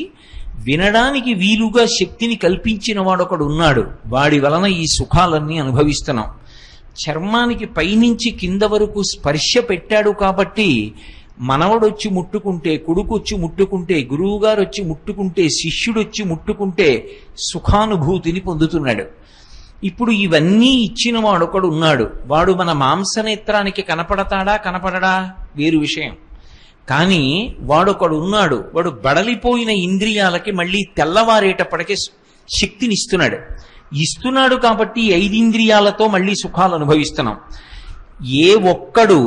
వినడానికి వీలుగా శక్తిని కల్పించిన వాడొకడు ఉన్నాడు. వాడి వలన ఈ సుఖాలన్నీ అనుభవిస్తున్నాం. చర్మానికి పైనుంచి కింద వరకు స్పర్శ పెట్టాడు కాబట్టి మనవడొచ్చి ముట్టుకుంటే, కొడుకొచ్చి ముట్టుకుంటే, గురువుగారు వచ్చి ముట్టుకుంటే, శిష్యుడొచ్చి ముట్టుకుంటే సుఖానుభూతిని పొందుతున్నాడు. ఇప్పుడు ఇవన్నీ ఇచ్చిన వాడొకడు ఉన్నాడు. వాడు మన మాంసనేత్రానికి కనపడతాడా కనపడడా వేరు విషయం. కానీ వాడొకడు ఉన్నాడు. వాడు బడలిపోయిన ఇంద్రియాలకి మళ్ళీ తెల్లవారేటప్పటికే శక్తినిస్తున్నాడు. ఇస్తున్నాడు కాబట్టి 5 ఇంద్రియాలతో మళ్ళీ సుఖాలు అనుభవిస్తున్నాం. ఏ ఒక్కడు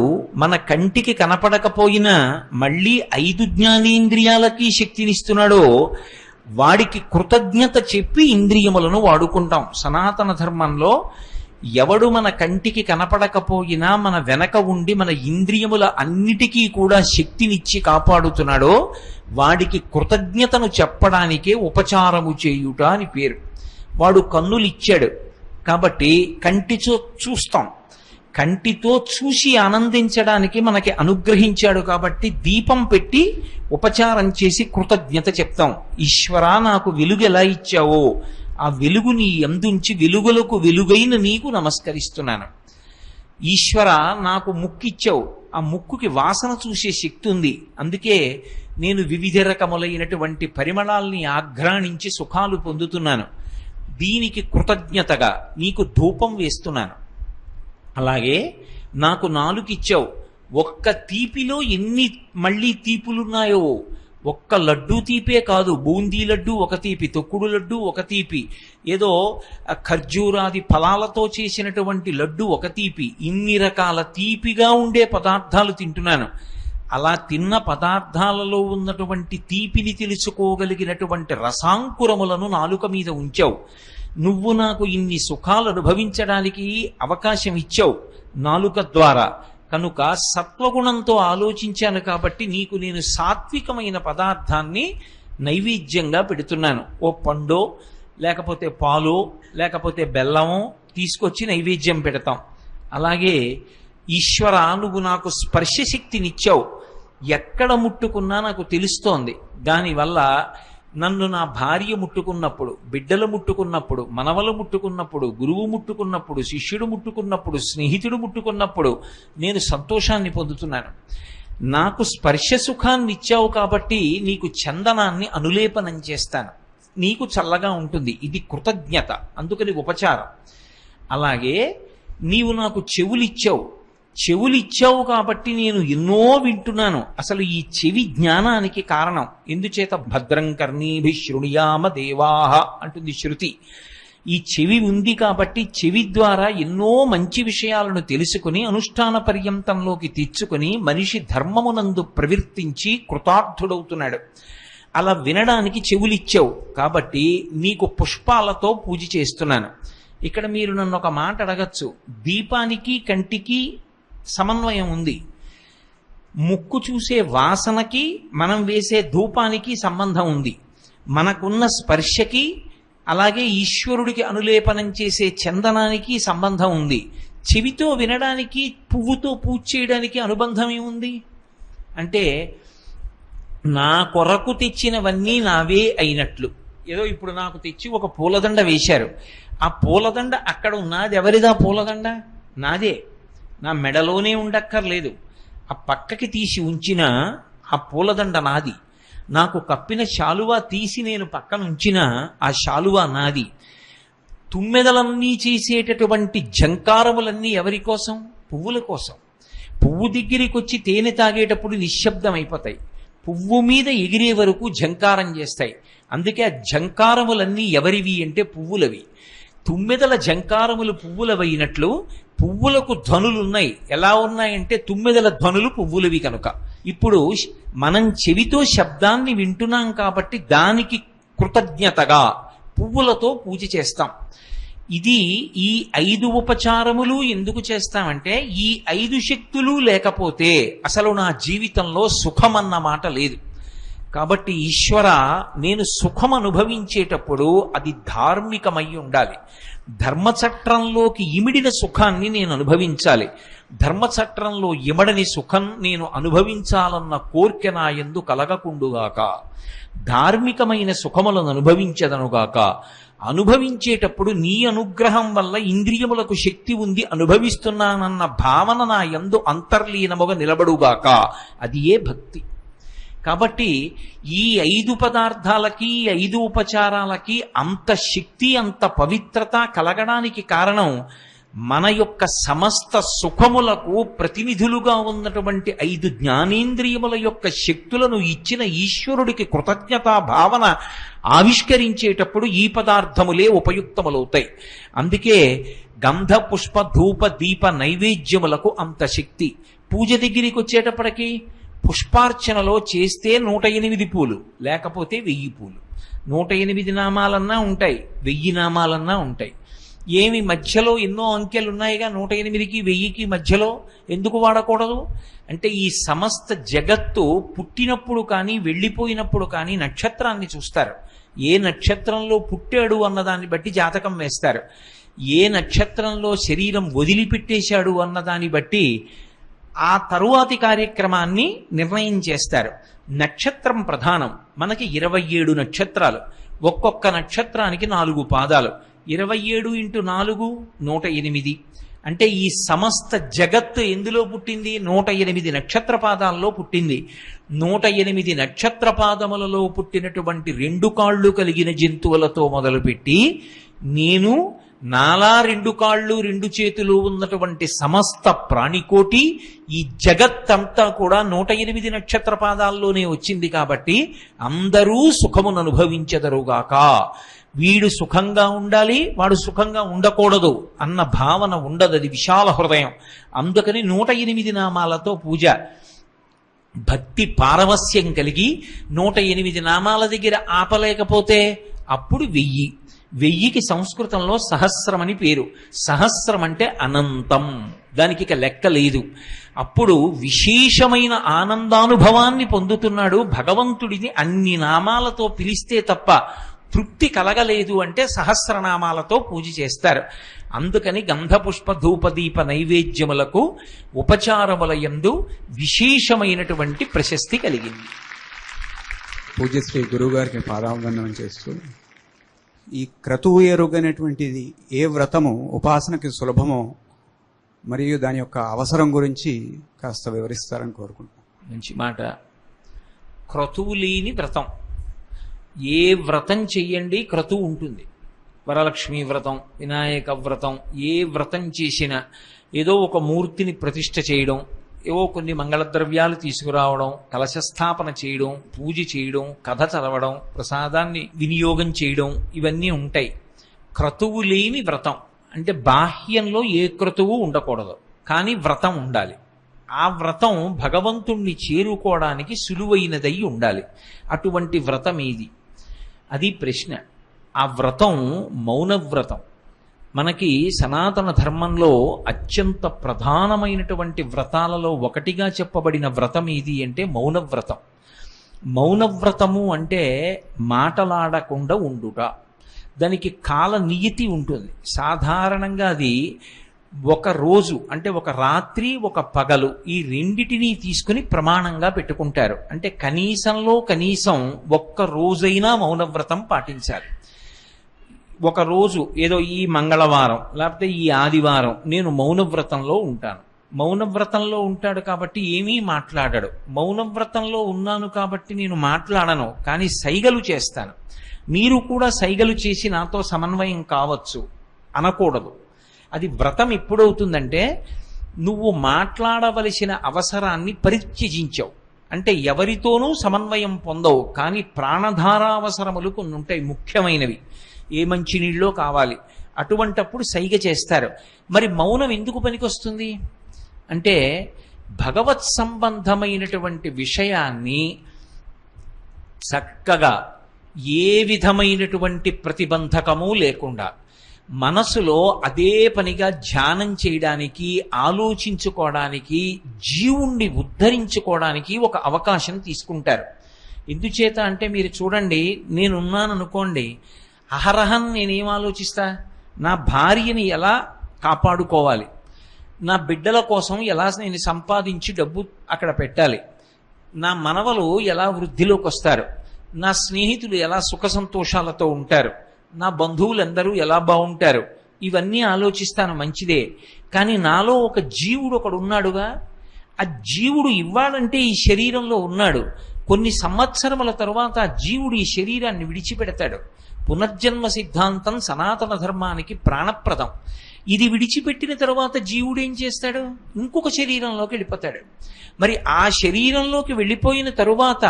మన కంటికి కనపడకపోయినా మళ్ళీ 5 జ్ఞానేంద్రియాలకి శక్తినిస్తున్నాడో వాడికి కృతజ్ఞత చెప్పి ఇంద్రియములను వాడుకుంటాం. సనాతన ధర్మంలో ఎవడు మన కంటికి కనపడకపోయినా మన వెనక ఉండి మన ఇంద్రియముల అన్నిటికీ కూడా శక్తినిచ్చి కాపాడుతున్నాడో వాడికి కృతజ్ఞతను చెప్పడానికే ఉపచారము చేయుట అని పేరు. వాడు కన్నులిచ్చాడు కాబట్టి కంటితో చూస్తాం, కంటితో చూసి ఆనందించడానికి మనకి అనుగ్రహించాడు కాబట్టి దీపం పెట్టి ఉపచారం చేసి కృతజ్ఞత చెప్తాం. ఈశ్వరా, నాకు వెలుగు ఎలా ఇచ్చావో ఆ వెలుగు నీ యందుంచి వెలుగులకు వెలుగైన నీకు నమస్కరిస్తున్నాను. ఈశ్వర, నాకు ముక్కు ఇచ్చావు, ఆ ముక్కుకి వాసన చూసే శక్తి ఉంది, అందుకే నేను వివిధ రకములైనటువంటి పరిమళాల్ని ఆఘ్రాణించి సుఖాలు పొందుతున్నాను. దీనికి కృతజ్ఞతగా నీకు ధూపం వేస్తున్నాను. అలాగే నాకు నాలుకిచ్చావు, ఒక్క తీపిలో ఎన్ని మళ్ళీ తీపులున్నాయో, ఒక్క లడ్డూ తీపే కాదు, బూందీ లడ్డు ఒక తీపి, తొక్కుడు లడ్డు ఒక తీపి, ఏదో ఖర్జూరాది ఫలాలతో చేసినటువంటి లడ్డు ఒక తీపి, ఇన్ని రకాల తీపిగా ఉండే పదార్థాలు తింటున్నాను. అలా తిన్న పదార్థాలలో ఉన్నటువంటి తీపిని తెలుసుకోగలిగినటువంటి రసాంకురములను నాలుక మీద ఉంచావు. నువ్వు నాకు ఇన్ని సుఖాలు అనుభవించడానికి అవకాశం ఇచ్చావు నాలుక ద్వారా. కనుక సత్వగుణంతో ఆలోచించాను కాబట్టి నీకు నేను సాత్వికమైన పదార్థాన్ని నైవేద్యంగా పెడుతున్నాను. ఓ పండో లేకపోతే పాలో లేకపోతే బెల్లమో తీసుకొచ్చి నైవేద్యం పెడతాం. అలాగే ఈశ్వర, నువ్వు నాకు స్పర్శశక్తినిచ్చావు, ఎక్కడ ముట్టుకున్నా నాకు తెలుస్తోంది. దానివల్ల నన్ను నా భార్య ముట్టుకున్నప్పుడు, బిడ్డలు ముట్టుకున్నప్పుడు, మనవలు ముట్టుకున్నప్పుడు, గురువు ముట్టుకున్నప్పుడు, శిష్యుడు ముట్టుకున్నప్పుడు, స్నేహితుడు ముట్టుకున్నప్పుడు నేను సంతోషాన్ని పొందుతున్నాను. నాకు స్పర్శ సుఖాన్ని ఇచ్చావు కాబట్టి నీకు చందనాన్ని అనులేపనం చేస్తాను, నీకు చల్లగా ఉంటుంది. ఇది కృతజ్ఞత, అందుకని ఉపచారం. అలాగే నీవు నాకు చెవులిచ్చావు, చెవులిచ్చావు కాబట్టి నేను ఎన్నో వింటున్నాను. అసలు ఈ చెవి జ్ఞానానికి కారణం. ఎందుచేత భద్రం కర్ణీభి శృణుయామ దేవాహ అంటుంది శృతి. ఈ చెవి ఉంది కాబట్టి చెవి ద్వారా ఎన్నో మంచి విషయాలను తెలుసుకుని అనుష్ఠాన పర్యంతంలోకి తెచ్చుకుని మనిషి ధర్మమునందు ప్రవర్తించి కృతార్థుడవుతున్నాడు. అలా వినడానికి చెవులిచ్చావు కాబట్టి నీకు పుష్పాలతో పూజ చేస్తున్నాను. ఇక్కడ మీరు నన్ను ఒక మాట అడగచ్చు, దీపానికి కంటికి సమన్వయం ఉంది, ముక్కు చూసే వాసనకి మనం వేసే ధూపానికి సంబంధం ఉంది, మనకున్న స్పర్శకి అలాగే ఈశ్వరుడికి అనులేపనం చేసే చందనానికి సంబంధం ఉంది, చెవితో వినడానికి పువ్వుతో పూజ చేయడానికి అనుబంధం ఏముంది అంటే నా కొరకు తెచ్చినవన్నీ నావే అయినట్లు. ఏదో ఇప్పుడు నాకు తెచ్చి ఒక పూలదండ వేశారు, ఆ పూలదండ అక్కడ ఉన్నది ఎవరిదా? పూలదండ నాదే, నా మెడలోనే ఉండక్కర్లేదు. ఆ పక్కకి తీసి ఉంచిన ఆ పూలదండ నాది. నాకు కప్పిన శాలువా తీసి నేను పక్కన ఉంచిన ఆ శాలువా నాది. తుమ్మెదలన్నీ చేసేటటువంటి జంకారములన్నీ ఎవరి కోసం? పువ్వుల కోసం. పువ్వు దగ్గరికి వచ్చి తేనె తాగేటప్పుడు నిశ్శబ్దం అయిపోతాయి, పువ్వు మీద ఎగిరే వరకు జంకారం చేస్తాయి. అందుకే ఆ జంకారములన్నీ ఎవరివి అంటే పువ్వులవి. తుమ్మెదల జంకారములు పువ్వులవైనట్లు పువ్వులకు ధ్వనులున్నాయి. ఎలా ఉన్నాయంటే తుమ్మెదల ధ్వనులు పువ్వులవి కనుక. ఇప్పుడు మనం చెవితో శబ్దాన్ని వింటున్నాం కాబట్టి దానికి కృతజ్ఞతగా పువ్వులతో పూజ చేస్తాం. ఇది ఈ 5 ఉపచారములు ఎందుకు చేస్తామంటే ఈ 5 శక్తులు లేకపోతే అసలు నా జీవితంలో సుఖమన్న మాట లేదు. కాబట్టి ఈశ్వర, నేను సుఖం అనుభవించేటప్పుడు అది ధార్మికమై ఉండాలి. ధర్మచట్రంలోకి ఇమిడిన సుఖాన్ని నేను అనుభవించాలి. ధర్మచట్రంలో ఇమడని సుఖం నేను అనుభవించాలన్న కోర్కె నా యందు కలగకుండుగాక. ధార్మికమైన సుఖములను అనుభవించదనుగాక. అనుభవించేటప్పుడు నీ అనుగ్రహం వల్ల ఇంద్రియములకు శక్తి ఉంది, అనుభవిస్తున్నానన్న భావన నా యందు అంతర్లీనముగా నిలబడుగాక. అది ఏ భక్తి. కాబట్టి ఈ 5 పదార్థాలకి 5 ఉపచారాలకి అంత శక్తి అంత పవిత్రత కలగడానికి కారణం మన యొక్క సమస్త సుఖములకు ప్రతినిధులుగా ఉన్నటువంటి 5 జ్ఞానేంద్రియముల యొక్క శక్తులను ఇచ్చిన ఈశ్వరుడికి కృతజ్ఞతా భావన ఆవిష్కరించేటప్పుడు ఈ పదార్థములే ఉపయుక్తములవుతాయి. అందుకే గంధ పుష్ప ధూప దీప నైవేద్యములకు అంత శక్తి. పూజ దగ్గరికి వచ్చేటప్పటికి పుష్పార్చనలో చేస్తే 108 పూలు, లేకపోతే 1000 పూలు. 108 నామాలన్నా ఉంటాయి, 1000 నామాలన్నా ఉంటాయి. ఏమి మధ్యలో ఎన్నో అంకెలు ఉన్నాయిగా 108కి 1000కి మధ్యలో ఎందుకు వాడకూడదు అంటే, ఈ సమస్త జగత్తు పుట్టినప్పుడు కానీ వెళ్ళిపోయినప్పుడు కానీ నక్షత్రాన్ని చూస్తారు. ఏ నక్షత్రంలో పుట్టాడు అన్నదాన్ని బట్టి జాతకం వేస్తారు. ఏ నక్షత్రంలో శరీరం వదిలిపెట్టేశాడు అన్నదాన్ని బట్టి ఆ తరువాతి కార్యక్రమాన్ని నిర్ణయం చేస్తారు. నక్షత్రం ప్రధానం. మనకి 27 నక్షత్రాలు, ఒక్కొక్క నక్షత్రానికి 4 పాదాలు. 27 × 4 108. అంటే ఈ సమస్త జగత్తు ఎందులో పుట్టింది? 108 నక్షత్ర పాదాల్లో పుట్టింది. 108 నక్షత్ర పాదములలో పుట్టినటువంటి 2 కాళ్ళు కలిగిన జంతువులతో మొదలుపెట్టి నేను నాలా 2 కాళ్ళు 2 చేతులు ఉన్నటువంటి సమస్త ప్రాణికోటి, ఈ జగత్తంతా కూడా 108 నక్షత్ర పాదాల్లోనే వచ్చింది. కాబట్టి అందరూ సుఖమును అనుభవించెదరుగాక. వీడు సుఖంగా ఉండాలి, వాడు సుఖంగా ఉండకూడదు అన్న భావన ఉండదు. అది విశాల హృదయం. అందుకని 108 నామాలతో పూజ. భక్తి పారవస్యం కలిగి 108 నామాల దగ్గర ఆపలేకపోతే అప్పుడు 1000. 1000కి సంస్కృతంలో సహస్రం అని పేరు. సహస్రం అంటే అనంతం, దానికి ఇక లెక్క లేదు. అప్పుడు విశేషమైన ఆనందానుభవాన్ని పొందుతున్నాడు. భగవంతుడిని అన్ని నామాలతో పిలిస్తే తప్ప తృప్తి కలగలేదు అంటే సహస్రనామాలతో పూజ చేస్తారు. అందుకని గంధపుష్ప ధూపదీప నైవేద్యములకు ఉపచారముల యందు విశేషమైనటువంటి ప్రశస్తి కలిగింది. పూజ్యశ్రీ గురువు గారికి పాదావందనం చేస్తూ, ఈ క్రతువు ఎరుగనేటువంటిది ఏ వ్రతము ఉపాసనకి సులభమో మరియు దాని యొక్క అవసరం గురించి కాస్త వివరిస్తారని కోరుకుంటున్నాను. మంచి మాట. క్రతువు లేని వ్రతం, ఏ వ్రతం చెయ్యండి క్రతువు ఉంటుంది. వరలక్ష్మీ వ్రతం, వినాయక వ్రతం, ఏ వ్రతం చేసినా ఏదో ఒక మూర్తిని ప్రతిష్ఠ చేయడం, ఏవో కొన్ని మంగళద్రవ్యాలు తీసుకురావడం, కలశస్థాపన చేయడం, పూజ చేయడం, కథ చదవడం, ప్రసాదాన్ని వినియోగం చేయడం, ఇవన్నీ ఉంటాయి. క్రతువు లేని వ్రతం అంటే బాహ్యంలో ఏ క్రతువు ఉండకూడదు, కానీ వ్రతం ఉండాలి. ఆ వ్రతం భగవంతుణ్ణి చేరుకోవడానికి సులువైనదై ఉండాలి. అటువంటి వ్రతం ఏది? అది ప్రశ్న. ఆ వ్రతం మౌనవ్రతం. మనకి సనాతన ధర్మంలో అత్యంత ప్రధానమైనటువంటి వ్రతాలలో ఒకటిగా చెప్పబడిన వ్రతం ఏది అంటే మౌనవ్రతం. మౌనవ్రతము అంటే మాటలాడకుండా ఉండుట. దానికి కాల నియతి ఉంటుంది. సాధారణంగా అది ఒక రోజు అంటే ఒక రాత్రి ఒక పగలు, ఈ రెండిటినీ తీసుకుని ప్రమాణంగా పెట్టుకుంటారు. అంటే కనీసంలో కనీసం ఒక్క రోజైనా మౌనవ్రతం పాటించాలి. ఒక రోజు ఏదో ఈ మంగళవారం లేకపోతే ఈ ఆదివారం నేను మౌనవ్రతంలో ఉంటాను. మౌనవ్రతంలో ఉంటాడు కాబట్టి ఏమీ మాట్లాడాడు. మౌనవ్రతంలో ఉన్నాను కాబట్టి నేను మాట్లాడను, కానీ సైగలు చేస్తాను. మీరు కూడా సైగలు చేసి నాతో సమన్వయం కావచ్చు అనకూడదు. అది వ్రతం ఎప్పుడవుతుందంటే నువ్వు మాట్లాడవలసిన అవసరాన్ని పరిత్యజించావు. అంటే ఎవరితోనూ సమన్వయం పొందవు, కానీ ప్రాణధారావసరములు కొన్ని ఉంటాయి ముఖ్యమైనవి. ఏ మంచినీళ్ళో కావాలి, అటువంటప్పుడు సైగ చేస్తారు. మరి మౌనం ఎందుకు పనికొస్తుంది అంటే భగవత్ సంబంధమైనటువంటి విషయాన్ని చక్కగా ఏ విధమైనటువంటి ప్రతిబంధకము లేకుండా మనసులో అదే పనిగా ధ్యానం చేయడానికి, ఆలోచించుకోవడానికి, జీవుణ్ణి ఉద్ధరించుకోవడానికి ఒక అవకాశం తీసుకుంటారు. ఎందుచేత అంటే మీరు చూడండి, నేనున్నాననుకోండి, అహరహం నేనేం ఆలోచిస్తా? నా భార్యని ఎలా కాపాడుకోవాలి, నా బిడ్డల కోసం ఎలా నేను సంపాదించి డబ్బు అక్కడ పెట్టాలి, నా మనవలు ఎలా వృద్ధిలోకి వస్తారు, నా స్నేహితులు ఎలా సుఖ సంతోషాలతో ఉంటారు, నా బంధువులందరూ ఎలా బాగుంటారు, ఇవన్నీ ఆలోచిస్తాను. మంచిదే. కానీ నాలో ఒక జీవుడు ఒకడు ఉన్నాడుగా. ఆ జీవుడు ఇవ్వాలంటే ఈ శరీరంలో ఉన్నాడు. కొన్ని సంవత్సరముల తరువాత ఆ జీవుడు ఈ శరీరాన్ని విడిచిపెడతాడు. పునర్జన్మ సిద్ధాంతం సనాతన ధర్మానికి ప్రాణప్రదం. ఇది విడిచిపెట్టిన తరువాత జీవుడు ఏం చేస్తాడు? ఇంకొక శరీరంలోకి వెళ్ళిపోతాడు. మరి ఆ శరీరంలోకి వెళ్ళిపోయిన తరువాత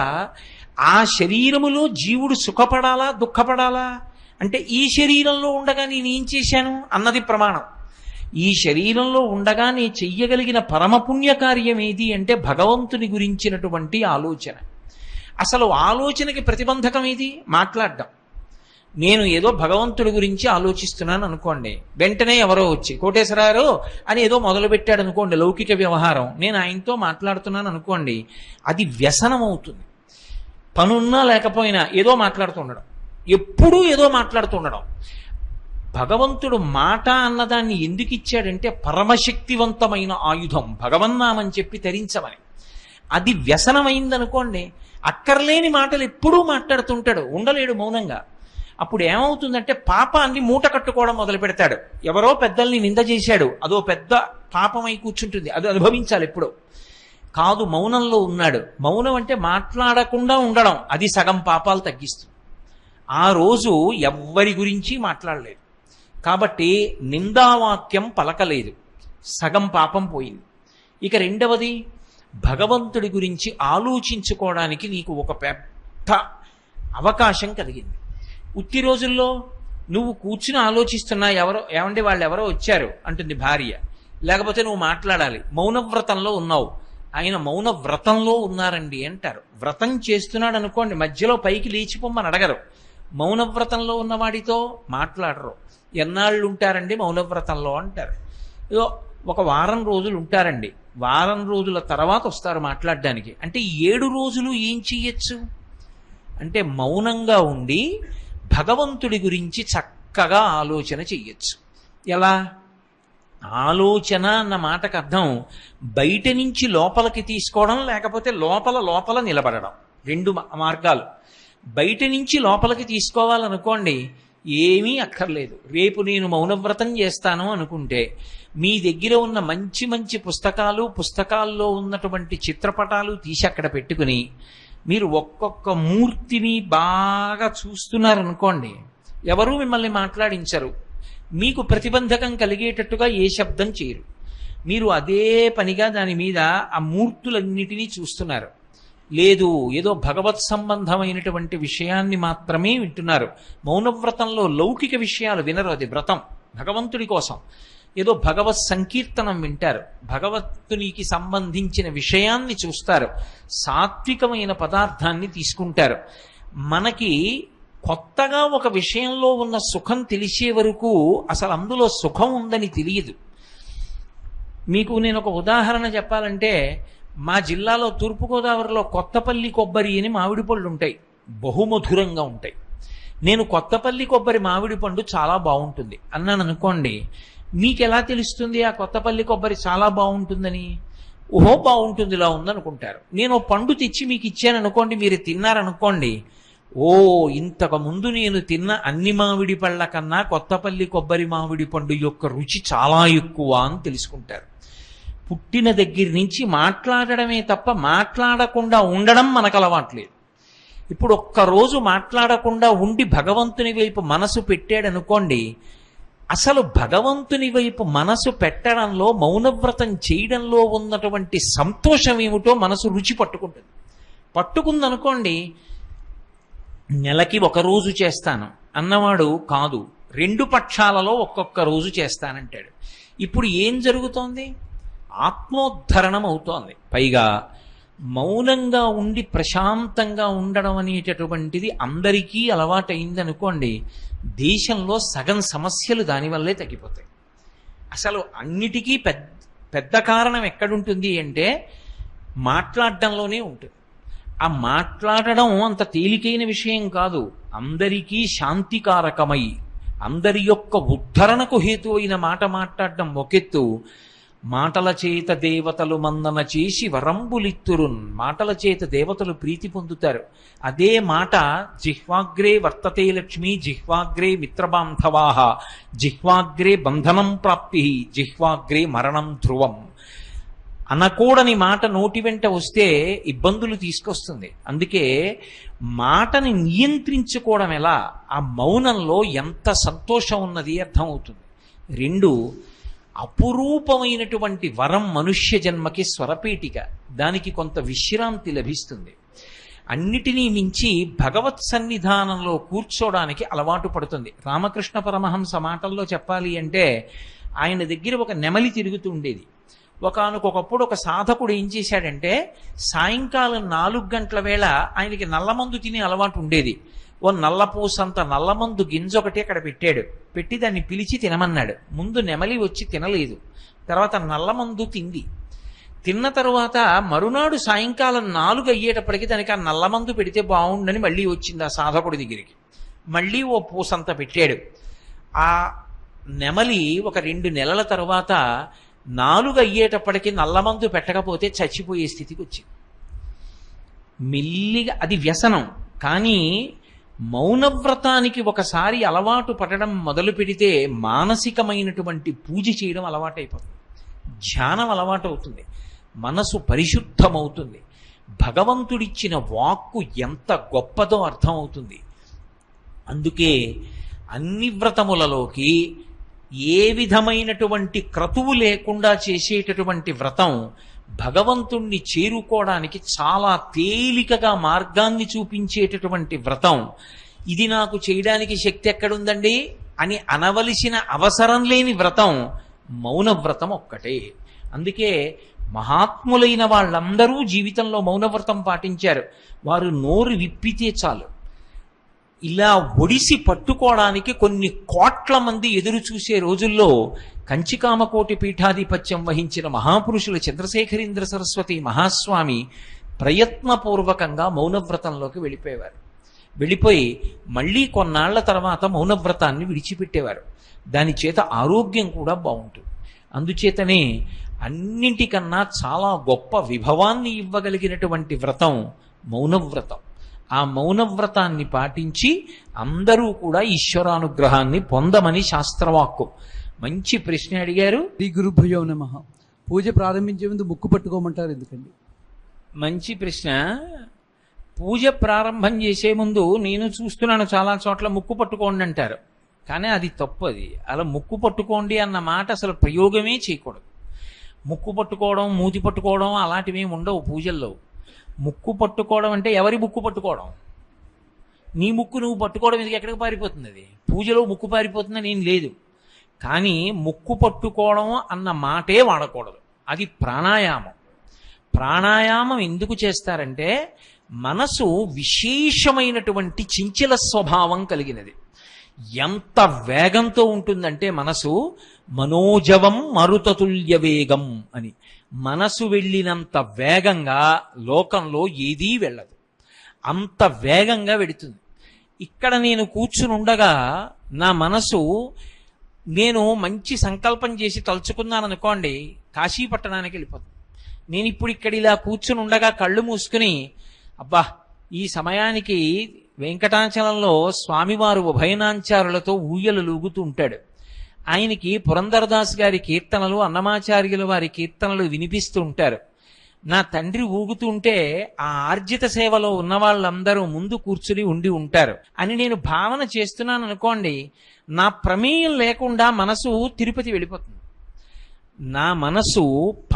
ఆ శరీరములో జీవుడు సుఖపడాలా దుఃఖపడాలా అంటే ఈ శరీరంలో ఉండగా నేనేం చేశాను అన్నది ప్రమాణం. ఈ శరీరంలో ఉండగా నే చెయ్యగలిగిన పరమపుణ్య కార్యం ఏది అంటే భగవంతుని గురించినటువంటి ఆలోచన. అసలు ఆలోచనకి ప్రతిబంధకం ఏది? మాట్లాడడం. నేను ఏదో భగవంతుడి గురించి ఆలోచిస్తున్నాను అనుకోండి, వెంటనే ఎవరో వచ్చి కోటేశ్వరారు అని ఏదో మొదలుపెట్టాడు అనుకోండి, లౌకిక వ్యవహారం, నేను ఆయనతో మాట్లాడుతున్నాను అనుకోండి, అది వ్యసనం అవుతుంది. పనున్నా లేకపోయినా ఏదో మాట్లాడుతూ ఉండడం, ఎప్పుడూ ఏదో మాట్లాడుతూ ఉండడం. భగవంతుడు మాట అన్నదాన్ని ఎందుకు ఇచ్చాడంటే పరమశక్తివంతమైన ఆయుధం భగవన్నామని చెప్పి తరించమని. అది వ్యసనమైందనుకోండి, అక్కర్లేని మాటలు ఎప్పుడూ మాట్లాడుతుంటాడు, ఉండలేడు మౌనంగా. అప్పుడు ఏమవుతుందంటే పాపాన్ని మూట కట్టుకోవడం మొదలు పెడతాడు. ఎవరో పెద్దల్ని నింద చేశాడు, అదో పెద్ద పాపమై కూర్చుంటుంది, అది అనుభవించాలి ఎప్పుడో. కాదు, మౌనంలో ఉన్నాడు. మౌనం అంటే మాట్లాడకుండా ఉండడం, అది సగం పాపాలు తగ్గిస్తుంది. ఆ రోజు ఎవ్వరి గురించి మాట్లాడలేదు కాబట్టి నిందావాక్యం పలకలేదు, సగం పాపం పోయింది. ఇక రెండవది, భగవంతుడి గురించి ఆలోచించుకోవడానికి నీకు ఒక పెద్ద అవకాశం కలిగింది. ఉత్తి రోజుల్లో నువ్వు కూర్చుని ఆలోచిస్తున్నా, ఏమంటే వాళ్ళు ఎవరో వచ్చారు అంటుంది భార్య, లేకపోతే నువ్వు మాట్లాడాలి, మౌనవ్రతంలో ఉన్నావు. ఆయన మౌనవ్రతంలో ఉన్నారండి అంటారు. వ్రతం చేస్తున్నాడు అనుకోండి, మధ్యలో పైకి లేచిపోమ్మని అడగరు. మౌనవ్రతంలో ఉన్నవాడితో మాట్లాడరు. ఎన్నాళ్ళు ఉంటారండి మౌనవ్రతంలో అంటారు. ఏదో ఒక వారం రోజులు ఉంటారండి, వారం రోజుల తర్వాత వస్తారు మాట్లాడడానికి. అంటే 7 రోజులు ఏం చెయ్యొచ్చు అంటే మౌనంగా ఉండి భగవంతుడి గురించి చక్కగా ఆలోచన చెయ్యొచ్చు. ఎలా? ఆలోచన అన్న మాటకు అర్థం బయట నుంచి లోపలికి తీసుకోవడం, లేకపోతే లోపల నిలబడడం. 2 మార్గాలు. బయట నుంచి లోపలికి తీసుకోవాలనుకోండి, ఏమీ అక్కర్లేదు. రేపు నేను మౌనవ్రతం చేస్తాను అనుకుంటే మీ దగ్గర ఉన్న మంచి మంచి పుస్తకాల్లో ఉన్నటువంటి చిత్రపటాలు తీసి అక్కడ పెట్టుకుని మీరు ఒక్కొక్క మూర్తిని బాగా చూస్తున్నారనుకోండి, ఎవరూ మిమ్మల్ని మాట్లాడించరు, మీకు ప్రతిబంధకం కలిగేటట్టుగా ఏ శబ్దం చేయరు. మీరు అదే పనిగా దాని మీద ఆ మూర్తులన్నిటినీ చూస్తున్నారు. లేదు, ఏదో భగవత్ సంబంధమైనటువంటి విషయాన్ని మాత్రమే వింటున్నారు. మౌనవ్రతంలో లౌకిక విషయాలు వినరు, అది వ్రతం భగవంతుడి కోసం. ఏదో భగవత్ సంకీర్తనం వింటారు, భగవంతునికి సంబంధించిన విషయాన్ని చూస్తారు, సాత్వికమైన పదార్థాన్ని తీసుకుంటారు. మనకి కొత్తగా ఒక విషయంలో ఉన్న సుఖం తెలిసే వరకు అసలు అందులో సుఖం ఉందని తెలియదు. మీకు నేను ఒక ఉదాహరణ చెప్పాలంటే, మా జిల్లాలో తూర్పుగోదావరిలో కొత్తపల్లి కొబ్బరి అని మామిడి పళ్ళు ఉంటాయి, బహుమధురంగా ఉంటాయి. నేను కొత్తపల్లి కొబ్బరి మామిడి పండు చాలా బాగుంటుంది అన్నాను అనుకోండి, మీకు ఎలా తెలుస్తుంది ఆ కొత్తపల్లి కొబ్బరి చాలా బాగుంటుందని? ఓహో బాగుంటుంది, ఇలా ఉందనుకుంటారు. నేను పండు తెచ్చి మీకు ఇచ్చాను అనుకోండి, మీరు తిన్నారనుకోండి, ఓ ఇంతకు ముందు నేను తిన్న అన్ని మామిడి పళ్ళ కన్నా కొత్తపల్లి కొబ్బరి మామిడి పండు యొక్క రుచి చాలా ఎక్కువ అని తెలుసుకుంటారు. పుట్టిన దగ్గర నుంచి మాట్లాడడమే తప్ప మాట్లాడకుండా ఉండడం మనకు అలవాట్లేదు. ఇప్పుడు ఒక్కరోజు మాట్లాడకుండా ఉండి భగవంతుని వైపు మనసు పెట్టాడనుకోండి, అసలు భగవంతుని వైపు మనసు పెట్టడంలో, మౌనవ్రతం చేయడంలో ఉన్నటువంటి సంతోషం ఏమిటో మనసు రుచి పట్టుకుంటుంది. పట్టుకుందనుకోండి, నెలకి 1 రోజు చేస్తాను అన్నవాడు కాదు, 2 పక్షాలలో ఒక్కొక్క రోజు చేస్తానంటాడు. ఇప్పుడు ఏం జరుగుతోంది? ఆత్మోద్ధరణం అవుతోంది. పైగా మౌనంగా ఉండి ప్రశాంతంగా ఉండడం అనేటటువంటిది అందరికీ అలవాటైందనుకోండి, దేశంలో సగం సమస్యలు దానివల్లే తగ్గిపోతాయి. అసలు అన్నిటికీ పెద్ద కారణం ఎక్కడుంటుంది అంటే మాట్లాడడంలోనే ఉంటుంది. ఆ మాట్లాడడం అంత తేలికైన విషయం కాదు. అందరికీ శాంతికారకమై అందరి యొక్క ఉద్ధరణకు హేతు అయిన మాట మాట్లాడడం ఒకెత్తు, మాటల చేత దేవతలు మందన చేసి వరంబులిత్తురున్, మాటల చేత దేవతలు ప్రీతి పొందుతారు. అదే మాట జిహ్వాగ్రే వర్తతే లక్ష్మి, జిహ్వాగ్రే మిత్రబాంధవాహ, జిహ్వాగ్రే బంధనం ప్రాప్తి, జిహ్వాగ్రే మరణం ధ్రువం. అనకూడని మాట నోటి వెంట వస్తే ఇబ్బందులు తీసుకొస్తుంది. అందుకే మాటని నియంత్రించుకోవడం ఎలా, ఆ మౌనంలో ఎంత సంతోషం ఉన్నది అర్థమవుతుంది. 2, అపురూపమైనటువంటి వరం మనుష్య జన్మకి స్వరపేటిక, దానికి కొంత విశ్రాంతి లభిస్తుంది. అన్నిటినీ మించి భగవత్ సన్నిధానంలో కూర్చోడానికి అలవాటు పడుతుంది. రామకృష్ణ పరమహంస మాటల్లో చెప్పాలి అంటే, ఆయన దగ్గర ఒక నెమలి తిరుగుతుండేది. ఒకానొకప్పుడు ఒక సాధకుడు ఏం చేశాడంటే సాయంకాలం 4 గంటల వేళ ఆయనకి నల్లమందు తినే అలవాటు ఉండేది. ఓ నల్లపూసంత నల్లమందు గింజ ఒకటి అక్కడ పెట్టాడు. పెట్టి దాన్ని పిలిచి తినమన్నాడు. ముందు నెమలి వచ్చి తినలేదు, తర్వాత నల్లమందు తింది. తిన్న తరువాత మరునాడు సాయంకాలం 4 అయ్యేటప్పటికి దానికి ఆ నల్లమందు పెడితే బాగుండని మళ్ళీ వచ్చింది ఆ సాధకుడి దగ్గరికి. మళ్ళీ ఓ పూసంత పెట్టాడు. ఆ నెమలి ఒక 2 నెలల తరువాత 4 అయ్యేటప్పటికి నల్లమందు పెట్టకపోతే చచ్చిపోయే స్థితికి వచ్చింది. మెల్లిగా అది వ్యసనం. కానీ మౌనవ్రతానికి ఒకసారి అలవాటు పడడం మొదలు పెడితే మానసికమైనటువంటి పూజ చేయడం అలవాటైపోతుంది, ధ్యానం అలవాటు అవుతుంది, మనసు పరిశుద్ధమవుతుంది, భగవంతుడిచ్చిన వాక్కు ఎంత గొప్పదో అర్థమవుతుంది. అందుకే అన్ని వ్రతములలోకి ఏ విధమైనటువంటి క్రతువు లేకుండా చేసేటటువంటి వ్రతం భగవంతుణ్ణి చేరుకోవడానికి చాలా తేలికగా మార్గాన్ని చూపించేటటువంటి వ్రతం. ఇది నాకు చేయడానికి శక్తి ఎక్కడుందండి అని అనవలసిన అవసరం లేని వ్రతం మౌనవ్రతం ఒక్కటే. అందుకే మహాత్ములైన వాళ్ళందరూ జీవితంలో మౌనవ్రతం పాటించారు. వారు నోరు విప్పితే చాలు ఇలా ఒడిసి పట్టుకోవడానికి కొన్ని కోట్ల మంది ఎదురు చూసే రోజుల్లో కంచికామకోటి పీఠాధిపత్యం వహించిన మహాపురుషులు చంద్రశేఖరేంద్ర సరస్వతి మహాస్వామి ప్రయత్నపూర్వకంగా మౌనవ్రతంలోకి వెళ్ళిపోయేవారు. వెళ్ళిపోయి మళ్ళీ కొన్నాళ్ల తర్వాత మౌనవ్రతాన్ని విడిచిపెట్టేవారు. దాని చేత ఆరోగ్యం కూడా బాగుంటుంది. అందుచేతనే అన్నింటికన్నా చాలా గొప్ప విభవాన్ని ఇవ్వగలిగినటువంటి వ్రతం మౌనవ్రతం. ఆ మౌనవ్రతాన్ని పాటించి అందరూ కూడా ఈశ్వరానుగ్రహాన్ని పొందమని శాస్త్రవాక్కు. మంచి ప్రశ్న అడిగారు. శ్రీ గురుభ్యో నమః. పూజ ప్రారంభించే ముందు ముక్కు పట్టుకోమంటారు ఎందుకండి? మంచి ప్రశ్న. పూజ ప్రారంభం చేసే ముందు నేను చూస్తున్నాను చాలా చోట్ల ముక్కు పట్టుకోండి అంటారు, కానీ అది తప్పు. అది అలా ముక్కు పట్టుకోండి అన్న మాట అసలు ప్రయోగమే చేయకూడదు. ముక్కు పట్టుకోవడం, మూతి పట్టుకోవడం అలాంటివి ఉండవు పూజల్లో. ముక్కు పట్టుకోవడం అంటే ఎవరి ముక్కు పట్టుకోవడం? నీ ముక్కు నువ్వు పట్టుకోవడం ఎందుకు? ఎక్కడికి పారిపోతుంది అది? పూజలో ముక్కు పారిపోతుందని ఏం లేదు. కానీ ముక్కు పట్టుకోవడం అన్న మాటే వాడకూడదు. అది ప్రాణాయామం. ప్రాణాయామం ఎందుకు చేస్తారంటే మనసు విశేషమైనటువంటి చంచల స్వభావం కలిగినది. ఎంత వేగంతో ఉంటుందంటే మనసు మనోజవం మరుతతుల్య వేగం అని. మనసు వెళ్ళినంత వేగంగా లోకంలో ఏదీ వెళ్ళదు, అంత వేగంగా వెడుతుంది. ఇక్కడ నేను కూర్చుని ఉండగా నా మనసు, నేను మంచి సంకల్పం చేసి తలుచుకున్నాను అనుకోండి, కాశీ పట్టణానికి వెళ్ళిపోతుంది. నేను ఇప్పుడు ఇక్కడ ఇలా కూర్చుని ఉండగా కళ్ళు మూసుకుని, అబ్బా ఈ సమయానికి వెంకటాచలంలో స్వామివారు ఉభయనాంచారులతో ఊయలు లూగుతూ ఉంటాడు. ఆయనకి పురంధరదాస్ గారి కీర్తనలు, అన్నమాచార్యుల వారి కీర్తనలు వినిపిస్తూ ఉంటారు. నా తండ్రి ఊగుతూ ఉంటే ఆ ఆర్జిత సేవలో ఉన్న వాళ్ళందరూ ముందు కూర్చుని ఉండి ఉంటారు అని నేను భావన చేస్తున్నాను అనుకోండి, నా ప్రమేయం లేకుండా మనసు తిరుపతి వెళ్ళిపోతుంది. నా మనసు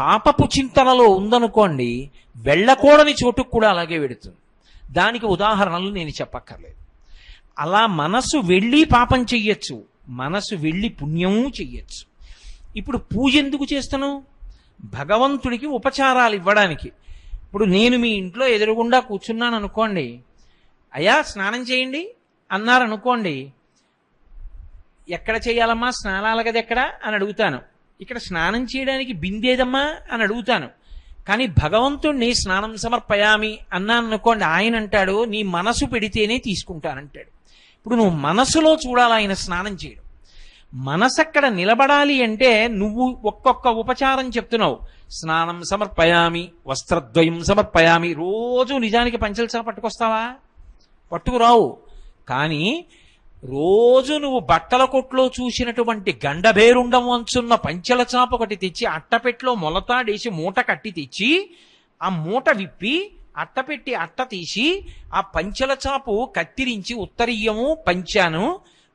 పాపపు చింతనలో ఉందనుకోండి, వెళ్ళకూడని చోటుకు కూడా అలాగే వెడుతుంది. దానికి ఉదాహరణలు నేను చెప్పక్కర్లేదు. అలా మనసు వెళ్ళి పాపం చెయ్యొచ్చు, మనసు వెళ్ళి పుణ్యము చెయ్యొచ్చు. ఇప్పుడు పూజ ఎందుకు చేస్తాను? భగవంతుడికి ఉపచారాలు ఇవ్వడానికి. ఇప్పుడు నేను మీ ఇంట్లో ఎదురుగుండా కూర్చున్నాను అనుకోండి, అయ్యా స్నానం చేయండి అన్నారనుకోండి, ఎక్కడ చేయాలమ్మా స్నానాల గది ఎక్కడ అని అడుగుతాను. ఇక్కడ స్నానం చేయడానికి బిందేదమ్మా అని అడుగుతాను. కానీ భగవంతుణ్ణి స్నానం సమర్పయామి అన్నాను అనుకోండి, ఆయన అంటాడు నీ మనసు పెడితేనే తీసుకుంటానంటాడు. ఇప్పుడు నువ్వు మనసులో చూడాలి ఆయన స్నానం చేయడం. మనసు అక్కడ నిలబడాలి అంటే నువ్వు ఒక్కొక్క ఉపచారం చెప్తున్నావు. స్నానం సమర్పయామి, వస్త్రద్వయం సమర్పయామి. రోజు నిజానికి పంచలచా పట్టుకొస్తావా? పట్టుకురావు. కానీ రోజు నువ్వు బట్టల కొట్లో చూసినటువంటి గండభేరుండం వంచున్న పంచెల చాప ఒకటి తెచ్చి అట్టపెట్లో మొలతాడేసి మూట కట్టి తెచ్చి ఆ మూట విప్పి అట్టపెట్టి అట్ట తీసి ఆ పంచెల చాపు కత్తిరించి ఉత్తరీయము పంచాను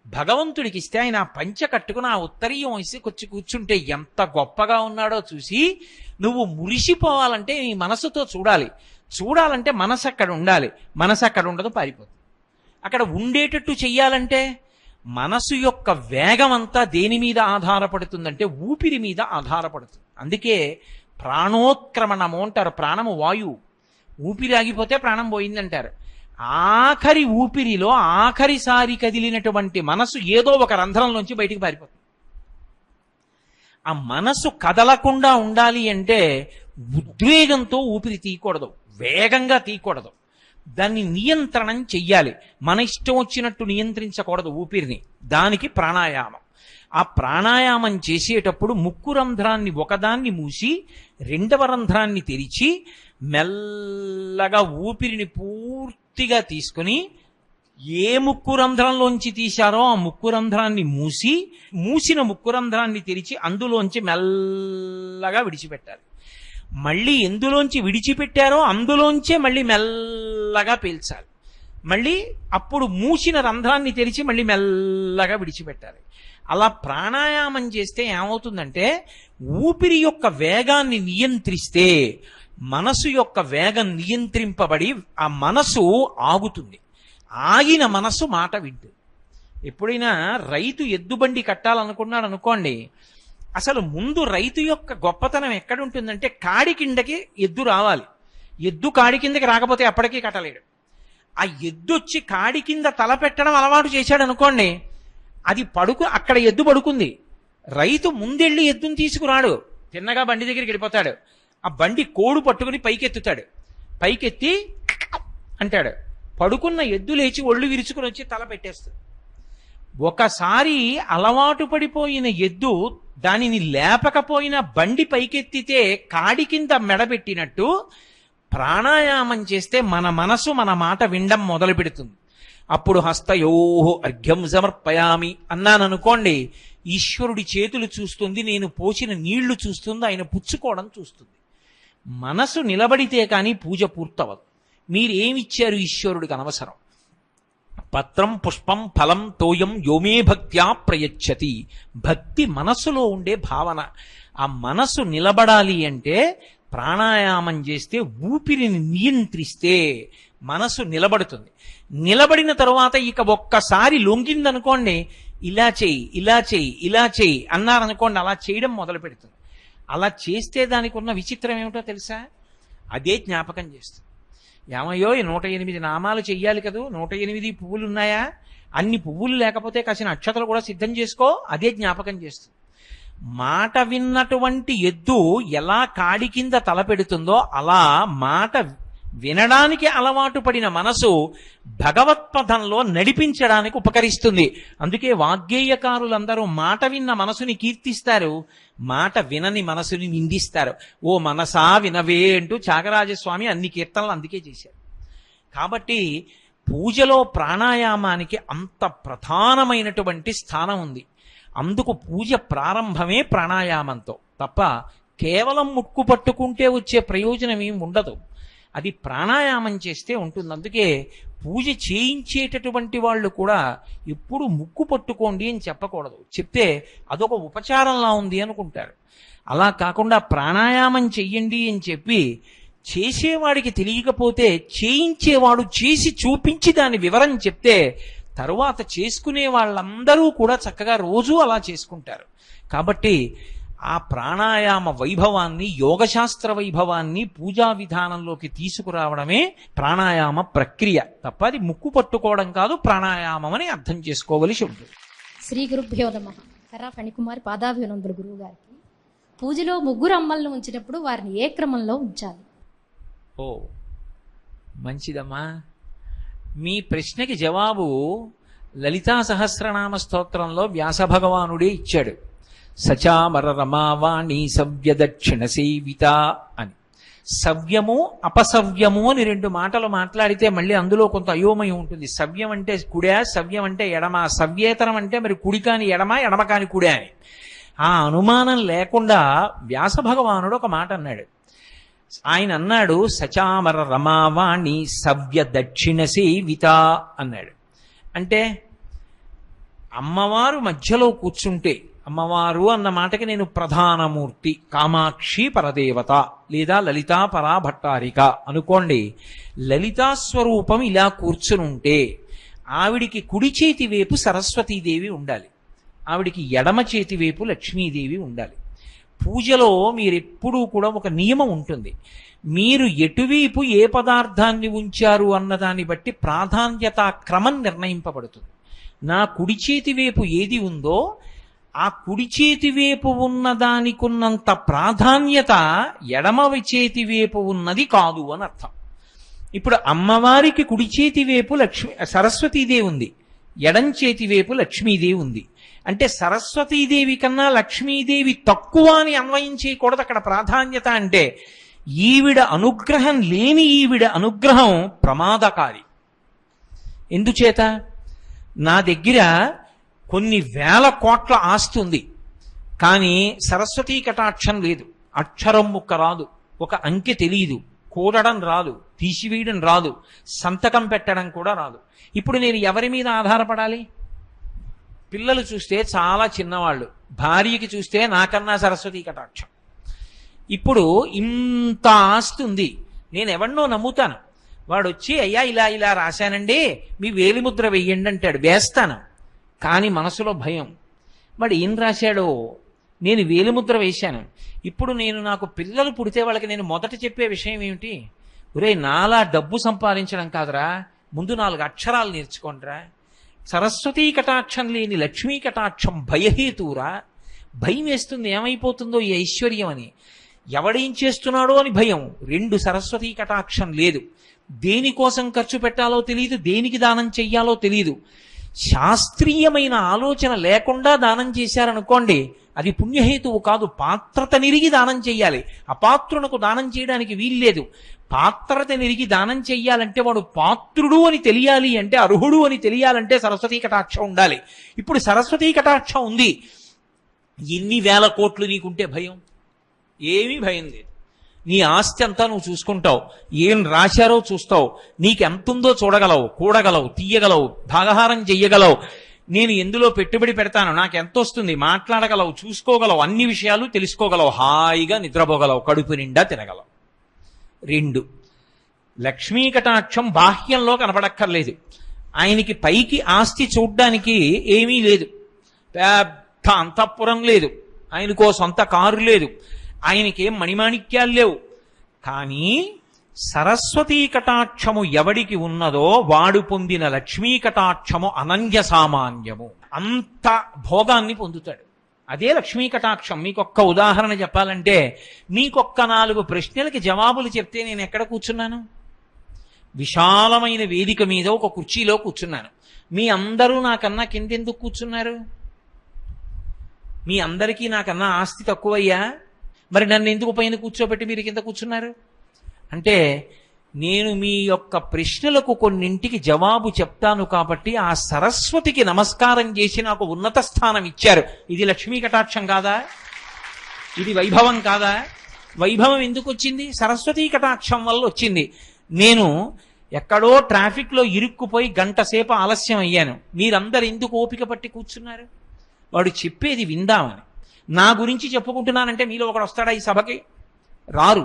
భగవంతుడికి ఇస్తే ఆయన ఆ పంచె కట్టుకుని ఆ ఉత్తరీయం వేసి కొచ్చి కూర్చుంటే ఎంత గొప్పగా ఉన్నాడో చూసి నువ్వు మురిసిపోవాలంటే నీ మనసుతో చూడాలి. చూడాలంటే మనసు అక్కడ ఉండాలి. మనసు అక్కడ ఉండదు, పారిపోతుంది. అక్కడ ఉండేటట్టు చెయ్యాలంటే మనసు యొక్క వేగం అంతా దేని మీద ఆధారపడుతుందంటే ఊపిరి మీద ఆధారపడుతుంది. అందుకే ప్రాణోత్క్రమణము అంటారు. ప్రాణము వాయువు, ఊపిరి ఆగిపోతే ప్రాణం పోయిందంటారు. ఆఖరి ఊపిరిలో ఆఖరిసారి కదిలినటువంటి మనసు ఏదో ఒక రంధ్రంలోంచి బయటికి పారిపోతుంది. ఆ మనసు కదలకుండా ఉండాలి అంటే ఉద్వేగంతో ఊపిరి తీయకూడదు, వేగంగా తీయకూడదు, దాన్ని నియంత్రణం చెయ్యాలి. మన ఇష్టం వచ్చినట్టు నియంత్రించకూడదు ఊపిరిని. దానికి ప్రాణాయామం. ఆ ప్రాణాయామం చేసేటప్పుడు ముక్కు రంధ్రాన్ని ఒకదాన్ని మూసి రెండవ రంధ్రాన్ని తెరిచి మెల్లగా ఊపిరిని పూర్తిగా తీసుకుని ఏ ముక్కు రంధ్రంలోంచి తీశారో ఆ ముక్కు రంధ్రాన్ని మూసిన ముక్కు రంధ్రాన్ని తెరిచి అందులోంచి మెల్లగా విడిచిపెట్టాలి. మళ్ళీ ఎందులోంచి విడిచిపెట్టారో అందులోంచే మళ్ళీ మెల్లగా పీల్చాలి. మళ్ళీ అప్పుడు మూసిన రంధ్రాన్ని తెరిచి మళ్ళీ మెల్లగా విడిచిపెట్టాలి. అలా ప్రాణాయామం చేస్తే ఏమవుతుందంటే ఊపిరి యొక్క వేగాన్ని నియంత్రిస్తే మనసు యొక్క వేగం నియంత్రింపబడి ఆ మనసు ఆగుతుంది. ఆగిన మనసు మాట వింటుంది. ఎప్పుడైనా రైతు ఎద్దుబండి కట్టాలనుకున్నాడు అనుకోండి, అసలు ముందు రైతు యొక్క గొప్పతనం ఎక్కడుంటుందంటే కాడి కిందకి ఎద్దు రావాలి. ఎద్దు కాడి కిందకి రాకపోతే అప్పటికీ కట్టలేడు. ఆ ఎద్దు వచ్చి కాడి కింద తల పెట్టడం అలవాటు చేశాడు అనుకోండి, అది అక్కడ ఎద్దు పడుకుంది. రైతు ముందెళ్ళి ఎద్దుని తీసుకురాడు, తిన్నగా బండి దగ్గరికి వెళ్ళిపోతాడు. ఆ బండి కోడు పట్టుకుని పైకెత్తుతాడు. పైకెత్తి అంటాడు. పడుకున్న ఎద్దు లేచి ఒళ్ళు విరుచుకుని వచ్చి తల పెట్టేస్తుంది. ఒకసారి అలవాటు పడిపోయిన ఎద్దు దానిని లేపకపోయిన బండి పైకెత్తితే కాడి కింద మెడబెట్టినట్టు ప్రాణాయామం చేస్తే మన మనసు మన మాట వినడం మొదలు పెడుతుంది. అప్పుడు హస్తయోహో అర్ఘ్యం సమర్పయామి అన్నాననుకోండి, ఈశ్వరుడి చేతులు చూస్తుంది, నేను పోసిన నీళ్లు చూస్తుంది, ఆయన పుచ్చుకోవడం చూస్తుంది. మనసు నిలబడితే కానీ పూజ పూర్తవదు. మీరేమిచ్చారు ఈశ్వరుడికి అనవసరం. పత్రం పుష్పం ఫలం తోయం యోమే భక్త్యా ప్రయచ్చతి. భక్తి మనస్సులో ఉండే భావన. ఆ మనసు నిలబడాలి అంటే ప్రాణాయామం చేస్తే ఊపిరిని నియంత్రిస్తే మనసు నిలబడుతుంది. నిలబడిన తరువాత ఇక ఒక్కసారి లొంగిందనుకోండి, ఇలా చెయ్యి ఇలా చెయ్యి ఇలా చెయ్యి అన్నారనుకోండి, అలా చేయడం మొదలు పెడుతుంది. అలా చేస్తే దానికి ఉన్న విచిత్రం ఏమిటో తెలుసా? అదే జ్ఞాపకం చేస్తుంది. ఏమయ్యో 108 నామాలు చెయ్యాలి కదూ, 108 పువ్వులు ఉన్నాయా, అన్ని పువ్వులు లేకపోతే కాసిన అక్షతలు కూడా సిద్ధం చేసుకో, అదే జ్ఞాపకం చేస్తుంది. మాట విన్నటువంటి ఎద్దు ఎలా కాడి కింద తల పెడుతుందో అలా మాట వినడానికి అలవాటు పడిన మనసు భగవత్పథంలో నడిపించడానికి ఉపకరిస్తుంది. అందుకే వాగ్గేయకారులందరూ మాట విన్న మనసుని కీర్తిస్తారు, మాట వినని మనసుని నిందిస్తారు. ఓ మనసా వినవే అంటూ త్యాగరాజస్వామి అన్ని కీర్తనలు అందుకే చేశారు. కాబట్టి పూజలో ప్రాణాయామానికి అంత ప్రధానమైనటువంటి స్థానం ఉంది. అందుకు పూజ ప్రారంభమే ప్రాణాయామంతో తప్ప కేవలం ముక్కు పట్టుకుంటే వచ్చే ప్రయోజనం ఏం ఉండదు. అది ప్రాణాయామం చేస్తే ఉంటుంది. అందుకే పూజ చేయించేటటువంటి వాళ్ళు కూడా ఎప్పుడు ముక్కు పట్టుకోండి అని చెప్పకూడదు. చెప్తే అదొక ఉపచారంలా ఉంది అనుకుంటారు. అలా కాకుండా ప్రాణాయామం చెయ్యండి అని చెప్పి చేసేవాడికి తెలియకపోతే చేయించేవాడు చేసి చూపించి దాని వివరం చెప్తే తరువాత చేసుకునే వాళ్ళందరూ కూడా చక్కగా రోజూ అలా చేసుకుంటారు. కాబట్టి ఆ ప్రాణాయామ వైభవాన్ని, యోగశాస్త్ర వైభవాన్ని పూజా విధానంలోకి తీసుకురావడమే ప్రాణాయామ ప్రక్రియ తప్ప అది ముక్కు పట్టుకోవడం కాదు, ప్రాణాయామం అని అర్థం చేసుకోవలసి ఉంటుంది. శ్రీ గురుభ్యో నమః. కర్రా ఫణికుమార్ పాదాభివందనములు గురువు గారికి. పూజలో ముగ్గురు అమ్మలను ఉంచినప్పుడు వారిని ఏ క్రమంలో ఉంచాలి? ఓ మంచిదమ్మా. మీ ప్రశ్నకి జవాబు లలితా సహస్రనామ స్తోత్రంలో వ్యాస భగవానుడే ఇచ్చాడు. సచామర రమావాణి సవ్య దక్షిణ సేవిత అని. సవ్యము అపసవ్యము అని రెండు మాటలు మాట్లాడితే మళ్ళీ అందులో కొంత అయోమయం ఉంటుంది. సవ్యం అంటే కుడా, సవ్యం అంటే ఎడమ, సవ్యేతరం అంటే మరి కుడి కాని ఎడమ, ఎడమ కాని కుడా అని. ఆ అనుమానం లేకుండా వ్యాస భగవానుడు ఒక మాట అన్నాడు. ఆయన అన్నాడు సచామర రమావాణి సవ్య దక్షిణ సేవిత అన్నాడు. అంటే అమ్మవారు మధ్యలో కూర్చుంటే, అమ్మవారు అన్న మాటకి నేను ప్రధానమూర్తి, కామాక్షి పరదేవత లేదా లలితా పరాభట్టారిక అనుకోండి. లలితా స్వరూపం ఇలా కూర్చునుంటే ఆవిడికి కుడి చేతి వైపు సరస్వతీదేవి ఉండాలి, ఆవిడికి ఎడమ చేతి వైపు లక్ష్మీదేవి ఉండాలి. పూజలో మీరెప్పుడూ కూడా ఒక నియమం ఉంటుంది. మీరు ఎటువైపు ఏ పదార్థాన్ని ఉంచారు అన్నదాన్ని బట్టి ప్రాధాన్యత క్రమం నిర్ణయింపబడుతుంది. నా కుడి చేతి వైపు ఏది ఉందో ఆ కుడి చేతి వైపు ఉన్నదానికున్నంత ప్రాధాన్యత ఎడమ చేతి వైపు ఉన్నది కాదు అని అర్థం. ఇప్పుడు అమ్మవారికి కుడి చేతి వైపు సరస్వతీదేవి ఉంది, ఎడం చేతి వైపు లక్ష్మీదేవి ఉంది. అంటే సరస్వతీదేవి కన్నా లక్ష్మీదేవి తక్కువ అని అన్వయం చేయకూడదు అక్కడ ప్రాధాన్యత. అంటే ఈవిడ అనుగ్రహం లేని ఈవిడ అనుగ్రహం ప్రమాదకారి. ఎందుచేత? నా దగ్గర కొన్ని వేల కోట్ల ఆస్తి ఉంది, కానీ సరస్వతీ కటాక్షం లేదు. అక్షరం ముక్క రాదు, ఒక అంకె తెలియదు, కూడడం రాదు, తీసివేయడం రాదు, సంతకం పెట్టడం కూడా రాదు. ఇప్పుడు నేను ఎవరి మీద ఆధారపడాలి? పిల్లలు చూస్తే చాలా చిన్నవాళ్ళు, భార్యకి చూస్తే నాకన్నా సరస్వతీ కటాక్షం. ఇప్పుడు ఇంత ఆస్తి ఉంది, నేను ఎవరినో నమ్ముతాను. వాడు వచ్చి అయ్యా ఇలా ఇలా రాశానండి, మీ వేలిముద్ర వెయ్యండి అంటాడు, వేస్తాను. కానీ మనసులో భయం, వాడు ఏం రాశాడో, నేను వేలిముద్ర వేశాను. ఇప్పుడు నాకు పిల్లలు పుడితే వాళ్ళకి నేను మొదట చెప్పే విషయం ఏమిటి? ఒరే, నాలా డబ్బు సంపాదించడం కాదురా, ముందు 4 అక్షరాలు నేర్చుకోండిరా. సరస్వతీ కటాక్షం లేని లక్ష్మీ కటాక్షం భయహేతురా. భయం వేస్తుంది, ఏమైపోతుందో ఈ ఐశ్వర్యం అని. ఎవడేం చేస్తున్నాడో అని భయం. 2 సరస్వతీ కటాక్షం లేదు. దేనికోసం ఖర్చు పెట్టాలో తెలియదు, దేనికి దానం చెయ్యాలో తెలియదు. శాస్త్రీయమైన ఆలోచన లేకుండా దానం చేశారనుకోండి, అది పుణ్యహేతువు కాదు. పాత్రత నిరిగి దానం చెయ్యాలి. అపాత్రునకు దానం చేయడానికి వీల్లేదు. పాత్రత నిరిగి దానం చెయ్యాలంటే వాడు పాత్రుడు అని తెలియాలి, అంటే అర్హుడు అని తెలియాలంటే సరస్వతీ కటాక్షం ఉండాలి. ఇప్పుడు సరస్వతీ కటాక్షం ఉంది, ఎన్ని వేల కోట్లు నీకుంటే భయం? ఏమీ భయం లేదు. నీ ఆస్తి అంతా నువ్వు చూసుకుంటావు, ఏం రాశారో చూస్తావు, నీకెంతుందో చూడగలవు, కూడగలవు, తీయగలవు, భాగహారం చెయ్యగలవు. నేను ఎందులో పెట్టుబడి పెడతాను, నాకు ఎంత వస్తుంది, మాట్లాడగలవు, చూసుకోగలవు, అన్ని విషయాలు తెలుసుకోగలవు, హాయిగా నిద్రపోగలవు, కడుపు నిండా తినగలవు. 2, లక్ష్మీ కటాక్షం బాహ్యంలో కనపడక్కర్లేదు. ఆయనకి పైకి ఆస్తి చూడ్డానికి ఏమీ లేదు, పెద్ద అంతఃపురం లేదు, ఆయనకో సొంత కారు లేదు, ఆయనకేం మణిమాణిక్యాలు లేవు. కానీ సరస్వతీ కటాక్షము ఎవడికి ఉన్నదో వాడు పొందిన లక్ష్మీ కటాక్షము అనన్య సామాన్యము. అంత భోగాన్ని పొందుతాడు. అదే లక్ష్మీ కటాక్షం. మీకొక్క ఉదాహరణ చెప్పాలంటే, మీకొక్క 4 ప్రశ్నలకి జవాబులు చెప్తే నేను ఎక్కడ కూర్చున్నాను? విశాలమైన వేదిక మీద ఒక కుర్చీలో కూర్చున్నాను. మీ అందరూ నాకన్నా కిందెందుకు కూర్చున్నారు? మీ అందరికీ నాకన్నా ఆస్తి తక్కువయ్యా? మరి నన్ను ఎందుకు పైన కూర్చోబెట్టి మీరు కింద కూర్చున్నారు? అంటే నేను మీ యొక్క ప్రశ్నలకు కొన్నింటికి జవాబు చెప్తాను కాబట్టి ఆ సరస్వతికి నమస్కారం చేసి నాకు ఉన్నత స్థానం ఇచ్చారు. ఇది లక్ష్మీ కటాక్షం కాదా? ఇది వైభవం కాదా? వైభవం ఎందుకు వచ్చింది? సరస్వతీ కటాక్షం వల్ల వచ్చింది. నేను ఎక్కడో ట్రాఫిక్లో ఇరుక్కుపోయి 1 గంట సేపు ఆలస్యం అయ్యాను. మీరందరు ఎందుకు ఓపిక పట్టి కూర్చున్నారు? వాడు చెప్పేది విందామని. నా గురించి చెప్పుకుంటున్నానంటే మీలో ఒకడు వస్తాడా ఈ సభకి? రారు.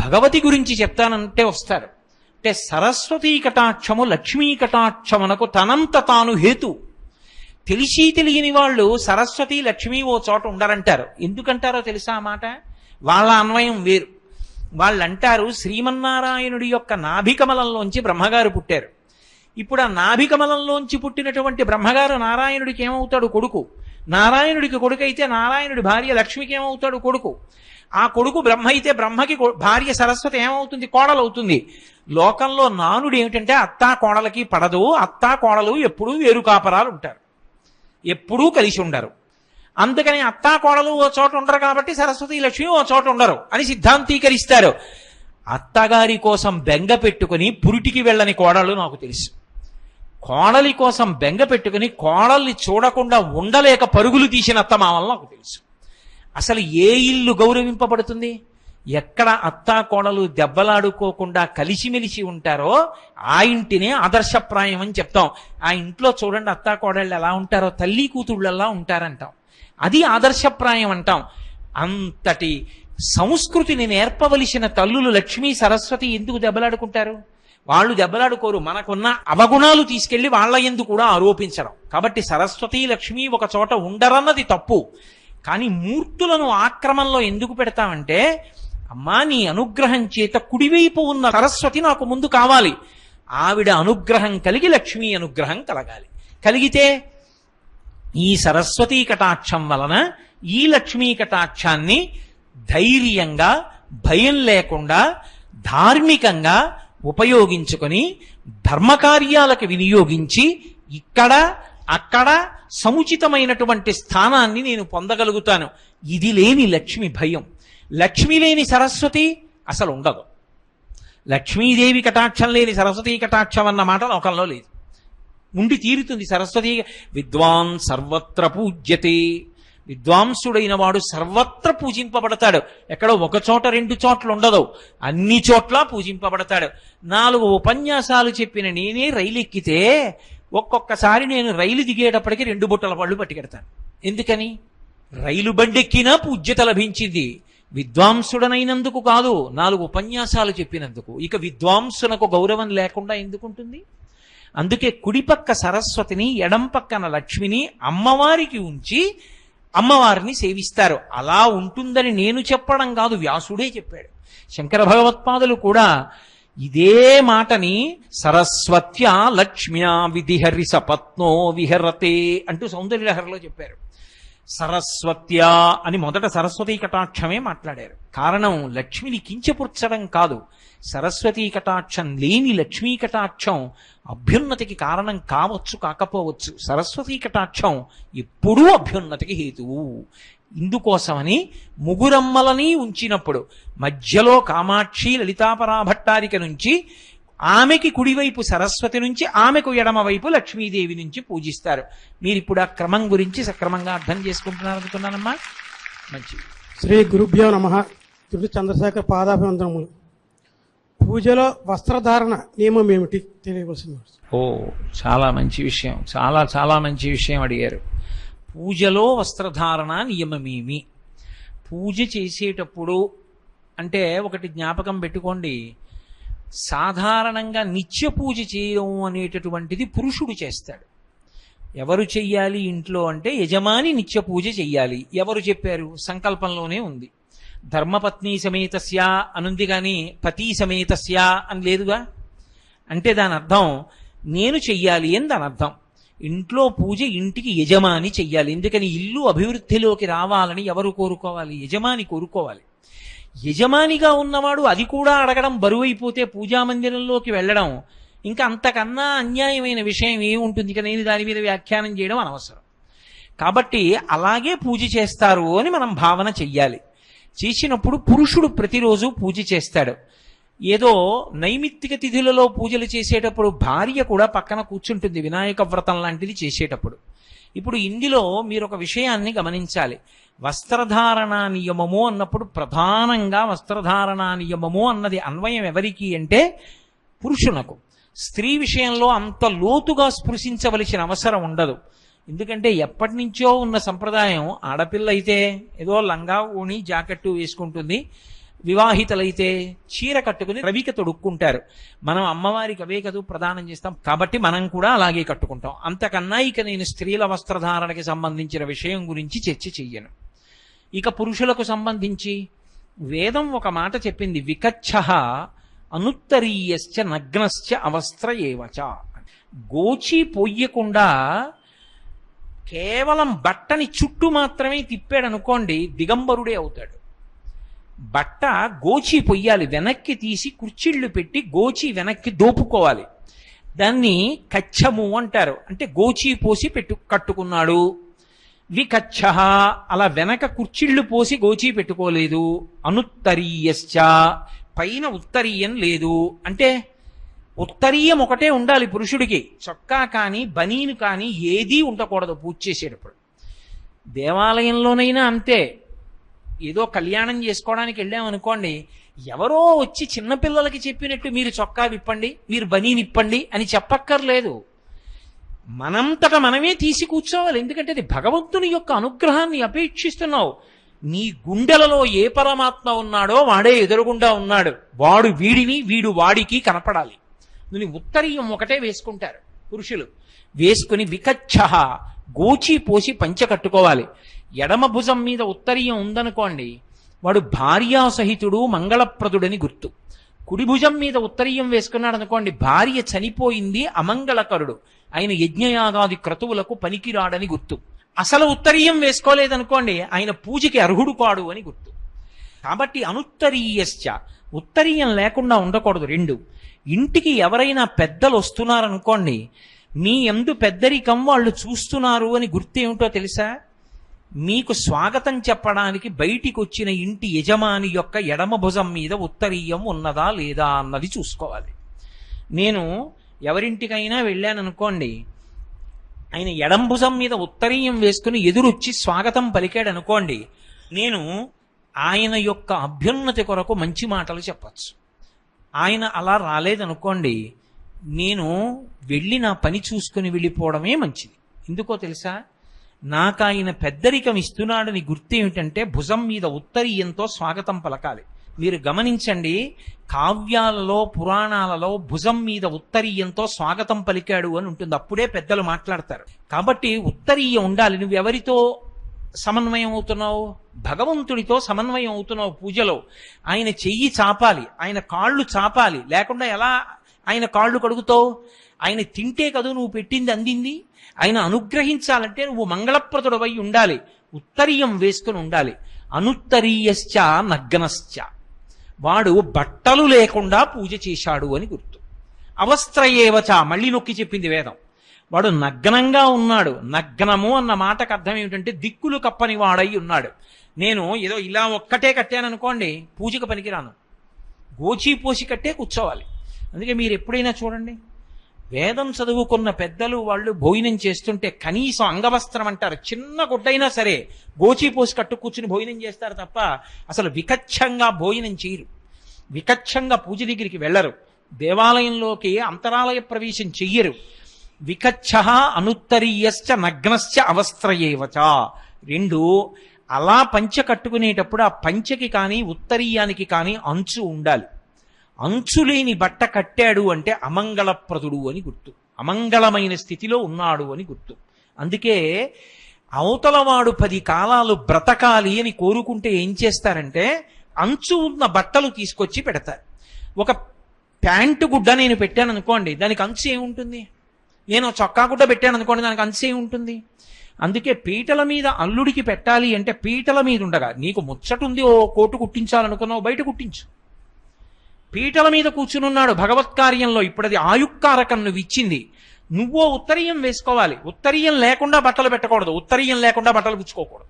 భగవతి గురించి చెప్తానంటే వస్తారు. అంటే సరస్వతీ కటాక్షము లక్ష్మీ కటాక్షమునకు తనంత తాను హేతు. తెలిసి తెలియని వాళ్ళు సరస్వతి లక్ష్మీ ఓ చోట ఉండరంటారు. ఎందుకంటారో తెలుసా ఆ మాట? వాళ్ళ అన్వయం వేరు. వాళ్ళంటారు శ్రీమన్నారాయణుడి యొక్క నాభికమలంలోంచి బ్రహ్మగారు పుట్టారు. ఇప్పుడు ఆ నాభికమలంలోంచి పుట్టినటువంటి బ్రహ్మగారు నారాయణుడికి ఏమవుతాడు? కొడుకు. నారాయణుడికి కొడుకు అయితే నారాయణుడి భార్య లక్ష్మికి ఏమవుతాడు? కొడుకు. ఆ కొడుకు బ్రహ్మ అయితే బ్రహ్మకి భార్య సరస్వతి ఏమవుతుంది? కోడలవుతుంది. లోకంలో నానుడు ఏమిటంటే అత్తా కోడలకి పడదు, అత్తా కోడలు ఎప్పుడూ వేరు కాపరాలు ఉంటారు, ఎప్పుడూ కలిసి ఉండరు. అందుకని అత్తా కోడలు ఓ చోట ఉండరు కాబట్టి సరస్వతి లక్ష్మి ఓ చోట ఉండరు అని సిద్ధాంతీకరిస్తారు. అత్తగారి కోసం బెంగ పెట్టుకుని పురిటికి వెళ్ళని కోడలు నాకు తెలుసు. కోడలి కోసం బెంగ పెట్టుకుని కోడల్ని చూడకుండా ఉండలేక పరుగులు తీసిన అత్తమామలు నాకు తెలుసు. అసలు ఏ ఇల్లు గౌరవింపబడుతుంది? ఎక్కడ అత్తా కోడలు దెబ్బలాడుకోకుండా కలిసిమెలిసి ఉంటారో ఆ ఇంటినే ఆదర్శప్రాయం అని చెప్తాం. ఆ ఇంట్లో చూడండి అత్తా కోడళ్ళు ఎలా ఉంటారో, తల్లి కూతుళ్ళలా ఉంటారంటాం. అది ఆదర్శప్రాయం అంటాం. అంతటి సంస్కృతిని నేర్పవలసిన తల్లులు లక్ష్మీ సరస్వతి ఎందుకు దెబ్బలాడుకుంటారు? వాళ్ళు దెబ్బలాడుకోరు. మనకున్న అవగుణాలు తీసుకెళ్లి వాళ్ళ యందు కూడా ఆరోపించడం. కాబట్టి సరస్వతి లక్ష్మి ఒక చోట ఉండరన్నది తప్పు. కానీ మూర్తులను ఆక్రమంలో ఎందుకు పెడతామంటే, అమ్మా నీ అనుగ్రహం చేత కుడివైపు ఉన్న సరస్వతి నాకు ముందు కావాలి, ఆవిడ అనుగ్రహం కలిగి లక్ష్మీ అనుగ్రహం కలగాలి. కలిగితే ఈ సరస్వతీ కటాక్షం వలన ఈ లక్ష్మీ కటాక్షాన్ని ధైర్యంగా భయం లేకుండా ధార్మికంగా ఉపయోగించుకొని ధర్మకార్యాలకు వినియోగించి ఇక్కడ అక్కడ సముచితమైనటువంటి స్థానాన్ని నేను పొందగలుగుతాను. ఇది లేని లక్ష్మి భయం. లక్ష్మి లేని సరస్వతి అసలు ఉండదు. లక్ష్మీదేవి కటాక్షం లేని సరస్వతీ కటాక్షం అన్న మాట లోకంలో లేదు. ఉండి తీరుతుంది సరస్వతి. విద్వాన్ సర్వత్ర పూజ్యతే. విద్వాంసుడైన వాడు సర్వత్ర పూజింపబడతాడు. ఎక్కడో ఒక చోట రెండు చోట్ల ఉండదు, అన్ని చోట్ల పూజింపబడతాడు. 4 ఉపన్యాసాలు చెప్పిన నేనే రైలు ఎక్కితే ఒక్కొక్కసారి నేను రైలు దిగేటప్పటికి 2 బుట్టల పళ్ళు పట్టుకెడతాను. ఎందుకని? రైలు బండెక్కినా పూజ్యత లభించింది. విద్వాంసుడనైనందుకు కాదు, 4 ఉపన్యాసాలు చెప్పినందుకు. ఇక విద్వాంసునకు గౌరవం లేకుండా ఎందుకుంటుంది? అందుకే కుడిపక్క సరస్వతిని, ఎడం పక్కన లక్ష్మిని అమ్మవారికి ఉంచి అమ్మవారిని సేవిస్తారు. అలా ఉంటుందని నేను చెప్పడం కాదు, వ్యాసుడే చెప్పాడు. శంకర భగవత్పాదులు కూడా ఇదే మాటని సరస్వత్యా లక్ష్మ్యా విధిహరి సపత్నో విహరతే అంటూ సౌందర్యలహరిలో చెప్పారు. సరస్వత్యా అని మొదట సరస్వతీ కటాక్షమే మాట్లాడారు. కారణం లక్ష్మిని కించపుర్చడం కాదు. సరస్వతీ కటాక్షం లేని లక్ష్మీ కటాక్షం అభ్యున్నతికి కారణం కావచ్చు, కాకపోవచ్చు. సరస్వతీ కటాక్షం ఎప్పుడూ అభ్యున్నతికి హేతువు. ఇందుకోసమని ముగురమ్మలని ఉంచినప్పుడు మధ్యలో కామాక్షి లలితాపరాభట్టారిక నుంచి ఆమెకి కుడివైపు సరస్వతి నుంచి ఆమెకు ఎడమవైపు లక్ష్మీదేవి నుంచి పూజిస్తారు. మీరు ఇప్పుడు ఆ క్రమం గురించి సక్రమంగా అర్థం చేసుకుంటున్నారు అనుకున్నానమ్మా. మంచిది. శ్రీ గురుభ్యో నమః. తిరుపతి చంద్రశేఖర్ పాదాభివందనములు. పూజలో వస్త్రధారణ నియమం ఏమిటి తెలియవలసింది. ఓ, చాలా మంచి విషయం, చాలా చాలా మంచి విషయం అడిగారు. పూజలో వస్త్రధారణ నియమమేమి? పూజ చేసేటప్పుడు అంటే ఒకటి జ్ఞాపకం పెట్టుకోండి, సాధారణంగా నిత్య పూజ చేయడం అనేటటువంటిది పురుషుడు చేస్తాడు. ఎవరు చెయ్యాలి ఇంట్లో అంటే యజమాని నిత్య పూజ చెయ్యాలి. ఎవరు చెప్పారు? సంకల్పంలోనే ఉంది. ధర్మపత్ని సమేతస్య అనుంది కానీ పతి సమేతస్య అని లేదుగా. అంటే దాని అర్థం నేను చెయ్యాలి అని దాని అర్థం. ఇంట్లో పూజ ఇంటికి యజమాని చెయ్యాలి. ఎందుకని? ఇల్లు అభివృద్ధిలోకి రావాలని ఎవరు కోరుకోవాలి? యజమాని కోరుకోవాలి. యజమానిగా ఉన్నవాడు అది కూడా అడగడం బరువైపోతే పూజామందిరంలోకి వెళ్ళడం ఇంకా అంతకన్నా అన్యాయమైన విషయం ఏముంటుంది? ఇక నేను దాని మీద వ్యాఖ్యానం చేయడం అనవసరం. కాబట్టి అలాగే పూజ చేస్తారు అని మనం భావన చెయ్యాలి. చేసినప్పుడు పురుషుడు ప్రతిరోజు పూజ చేస్తాడు. ఏదో నైమిత్తిక తిథులలో పూజలు చేసేటప్పుడు భార్య కూడా పక్కన కూర్చుంటుంది, వినాయక వ్రతం లాంటిది చేసేటప్పుడు. ఇప్పుడు ఇందులో మీరు ఒక విషయాన్ని గమనించాలి. వస్త్రధారణ నియమము అన్నప్పుడు ప్రధానంగా వస్త్రధారణ నియమము అన్నది అన్వయం ఎవరికి అంటే పురుషునకు. స్త్రీ విషయంలో అంత లోతుగా స్పృశించవలసిన అవసరం ఉండదు. ఎందుకంటే ఎప్పటి నుంచో ఉన్న సంప్రదాయం, ఆడపిల్ల అయితే ఏదో లంగా ఓణి జాకెట్టు వేసుకుంటుంది, వివాహితలైతే చీర కట్టుకుని రవిక తొడుక్కుంటారు. మనం అమ్మవారికి అవే కదూ ప్రదానం చేస్తాం, కాబట్టి మనం కూడా అలాగే కట్టుకుంటాం. అంతకన్నా ఇక నేను స్త్రీల వస్త్రధారణకి సంబంధించిన విషయం గురించి చర్చ చెయ్యను. ఇక పురుషులకు సంబంధించి వేదం ఒక మాట చెప్పింది, వికచ్చః అనుత్తరీయశ్చ నగ్నశ్చ అవస్త్ర ఏవచ. గోచి పొయ్యకుండా కేవలం బట్టని చుట్టూ మాత్రమే తిప్పాడు అనుకోండి, దిగంబరుడే అవుతాడు. బట్ట గోచి పొయ్యాలి, వెనక్కి తీసి కుర్చీళ్లు పెట్టి గోచి వెనక్కి దోపుకోవాలి. దాన్ని కచ్చము అంటారు. అంటే గోచి పోసి కట్టుకున్నాడు. వికచ్చః అలా వెనక కుర్చీళ్లు పోసి గోచి పెట్టుకోలేదు. అనుత్తరీయశ్చ పైన ఉత్తరీయం లేదు. అంటే ఉత్తరీయం ఒకటే ఉండాలి పురుషుడికి. చొక్కా కానీ బనీను కానీ ఏదీ ఉండకూడదు పూజ చేసేటప్పుడు. దేవాలయంలోనైనా అంతే. ఏదో కళ్యాణం చేసుకోవడానికి వెళ్ళామనుకోండి, ఎవరో వచ్చి చిన్నపిల్లలకి చెప్పినట్టు మీరు చొక్కా విప్పండి, మీరు బనీని ఇప్పండి అని చెప్పక్కర్లేదు. మనంతట మనమే తీసి కూర్చోవాలి. ఎందుకంటే అది భగవంతుని యొక్క అనుగ్రహాన్ని అపేక్షిస్తున్నావు. నీ గుండెలలో ఏ పరమాత్మ ఉన్నాడో వాడే ఎదురుగుండా ఉన్నాడు. వాడు వీడిని, వీడు వాడికి కనపడాలి. నువ్వు ఉత్తరీయం ఒకటే వేసుకుంటారు పురుషులు. వేసుకుని వికచ్చః గోచి పోసి పంచె కట్టుకోవాలి. ఎడమ భుజం మీద ఉత్తరీయం ఉందనుకోండి, వాడు భార్యాసహితుడు మంగళప్రదుడని గుర్తు. కుడి భుజం మీద ఉత్తరీయం వేసుకున్నాడు అనుకోండి, భార్య చనిపోయింది, అమంగళకరుడు, ఆయన యజ్ఞయాగాది క్రతువులకు పనికిరాడని గుర్తు. అసలు ఉత్తరీయం వేసుకోలేదనుకోండి, ఆయన పూజకి అర్హుడు కాడు అని గుర్తు. కాబట్టి అనుత్తరీయశ్చ, ఉత్తరీయం లేకుండా ఉండకూడదు. 2, ఇంటికి ఎవరైనా పెద్దలు వస్తున్నారనుకోండి, మీ యందు పెద్దరికం వాళ్ళు చూస్తున్నారు అని గుర్తేమిటో తెలుసా? మీకు స్వాగతం చెప్పడానికి బయటికి వచ్చిన ఇంటి యజమాని యొక్క ఎడమ భుజం మీద ఉత్తరీయం ఉన్నదా లేదా అన్నది చూసుకోవాలి. నేను ఎవరింటికైనా వెళ్ళాననుకోండి, ఆయన ఎడం భుజం మీద ఉత్తరీయం వేసుకుని ఎదురొచ్చి స్వాగతం పలికాడు అనుకోండి, నేను ఆయన యొక్క అభ్యున్నతి కొరకు మంచి మాటలు చెప్పచ్చు. ఆయన అలా రాలేదనుకోండి, నేను వెళ్ళి నా పని చూసుకుని వెళ్ళిపోవడమే మంచిది. ఎందుకో తెలుసా? నాకు ఆయన పెద్దరికం ఇస్తున్నాడని గుర్తేమిటంటే భుజం మీద ఉత్తరీయంతో స్వాగతం పలకాలి. మీరు గమనించండి, కావ్యాలలో పురాణాలలో భుజం మీద ఉత్తరీయంతో స్వాగతం పలికాడు అని ఉంటుంది, అప్పుడే పెద్దలు మాట్లాడతారు. కాబట్టి ఉత్తరీయం ఉండాలి. నువ్వు ఎవరితో సమన్వయం అవుతున్నావు? భగవంతుడితో సమన్వయం అవుతున్నావు. పూజలో ఆయన చెయ్యి చాపాలి, ఆయన కాళ్ళు చాపాలి, లేకుండా ఎలా ఆయన కాళ్ళు కడుగుతావు? ఆయన తింటే కదూ నువ్వు పెట్టింది అందింది. ఆయన అనుగ్రహించాలంటే నువ్వు మంగళప్రదుడవై ఉండాలి, ఉత్తరీయం వేసుకుని ఉండాలి. అనుత్తరీయశ్చ నగ్నశ్చ, వాడు బట్టలు లేకుండా పూజ చేశాడు అని గుర్తు. అవస్త్రయేవచ, మళ్ళీ నొక్కి చెప్పింది వేదం. వాడు నగ్నంగా ఉన్నాడు. నగ్నము అన్న మాటకు అర్థం ఏమిటంటే దిక్కులు కప్పని వాడై ఉన్నాడు. నేను ఏదో ఇలా ఒక్కటే కట్టాననుకోండి, పూజకు పనికిరాను. గోచి పోసి కట్టే కూర్చోవాలి. అందుకే మీరు ఎప్పుడైనా చూడండి, వేదం చదువుకున్న పెద్దలు వాళ్ళు భోజనం చేస్తుంటే కనీసం అంగవస్త్రం అంటారు, చిన్న గుడ్డైనా సరే గోచి పోసి కట్టు కూర్చుని భోజనం చేస్తారు తప్ప అసలు వికచ్చంగా భోజనం చేయరు. వికచ్చంగా పూజ దగ్గరికి వెళ్ళరు, దేవాలయంలోకి అంతరాలయ ప్రవేశం చెయ్యరు. వికచ్చ అనుత్తరీయశ్చ నగ్నశ్చ అవస్త్రయేవచ. 2, అలా పంచె కట్టుకునేటప్పుడు ఆ పంచెకి కానీ ఉత్తరీయానికి కానీ అంచు ఉండాలి. అంచు లేని బట్ట కట్టాడు అంటే అమంగళప్రదుడు అని గుర్తు, అమంగళమైన స్థితిలో ఉన్నాడు అని గుర్తు. అందుకే అవతలవాడు 10 కాలాలు బ్రతకాలి అని కోరుకుంటే ఏం చేస్తారంటే అంచు ఉన్న బట్టలు తీసుకొచ్చి పెడతారు. ఒక ప్యాంటు గుడ్డ నేను పెట్టాను అనుకోండి, దానికి అంచు ఏముంటుంది? నేను చొక్కా గుడ్డ పెట్టాను అనుకోండి, దానికి అంచు ఏముంటుంది? అందుకే పీటల మీద అల్లుడికి పెట్టాలి అంటే పీటల మీద ఉండగా, నీకు ముచ్చటుంది ఓ కోటు కుట్టించాలనుకున్నావు, బయట కుట్టించు. పీటల మీద కూర్చునున్నాడు భగవత్కార్యంలో, ఇప్పుడు అది ఆయుక్కారకం నువ్వు ఇచ్చింది. నువ్వో ఉత్తరీయం వేసుకోవాలి. ఉత్తరీయం లేకుండా బట్టలు పెట్టకూడదు, ఉత్తరీయం లేకుండా బట్టలు పుచ్చుకోకూడదు,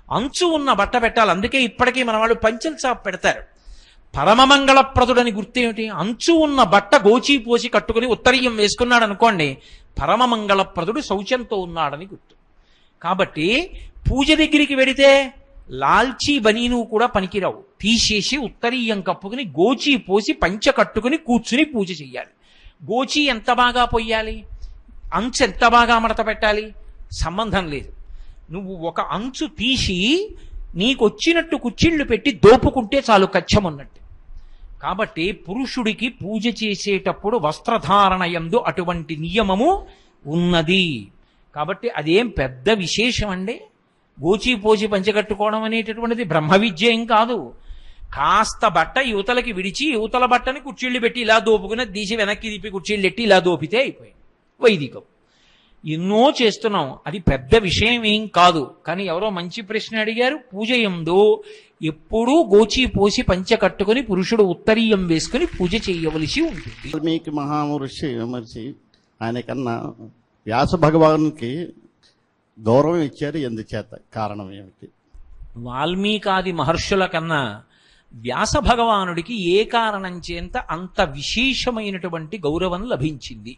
అంచు ఉన్న బట్ట పెట్టాలి. అందుకే ఇప్పటికీ మన వాళ్ళు పంచెల చాప్ పెడతారు. పరమమంగళప్రదుడని గుర్తేమిటి? అంచు ఉన్న బట్ట గోచి పోసి కట్టుకుని ఉత్తరీయం వేసుకున్నాడు అనుకోండి, పరమమంగళప్రదుడు శౌచంతో ఉన్నాడని గుర్తు. కాబట్టి పూజ దగ్గరికి వెడితే లాల్చీ బనీను కూడా పనికిరావు, తీసేసి ఉత్తరీయం కప్పుకుని గోచి పోసి పంచ కట్టుకుని కూర్చుని పూజ చెయ్యాలి. గోచి ఎంత బాగా పొయ్యాలి, అంచు ఎంత బాగా మడత పెట్టాలి సంబంధం లేదు. నువ్వు ఒక అంచు తీసి నీకొచ్చినట్టు కుచ్చిళ్ళు పెట్టి దోపుకుంటే చాలు, కచ్చమున్నట్టు. కాబట్టి పురుషుడికి పూజ చేసేటప్పుడు వస్త్రధారణ యందు అటువంటి నియమము ఉన్నది. కాబట్టి అదేం పెద్ద విశేషం అండి. గోచి పోసి పంచకట్టుకోవడం అనేటటువంటిది బ్రహ్మ విద్య ఏం కాదు. కాస్త బట్ట యువతలకి విడిచి యువతల బట్టని కుర్చీళ్ళు పెట్టి ఇలా దోపుకుని తీసి వెనక్కి తిప్పి కుర్చీళ్ళు ఎట్టి ఇలా దోపితే అయిపోయింది వైదికం. ఎన్నో చేస్తున్నాం, అది పెద్ద విషయం ఏం కాదు. కానీ ఎవరో మంచి ప్రశ్న అడిగారు, పూజ యందు ఎప్పుడూ గోచి పోసి పంచ కట్టుకుని పురుషుడు ఉత్తరీయం వేసుకుని పూజ చేయవలసి ఉంటుంది. వాల్మీకి మహామహర్షి విమర్శి ఆయన కన్నా వ్యాస భగవానునికి గౌరవం ఇచ్చారు, ఎందుచేత కారణం ఏమిటి? వాల్మీకాది మహర్షుల కన్నా వ్యాస భగవానుడికి ఏ కారణం చేత అంత విశేషమైనటువంటి గౌరవం లభించింది?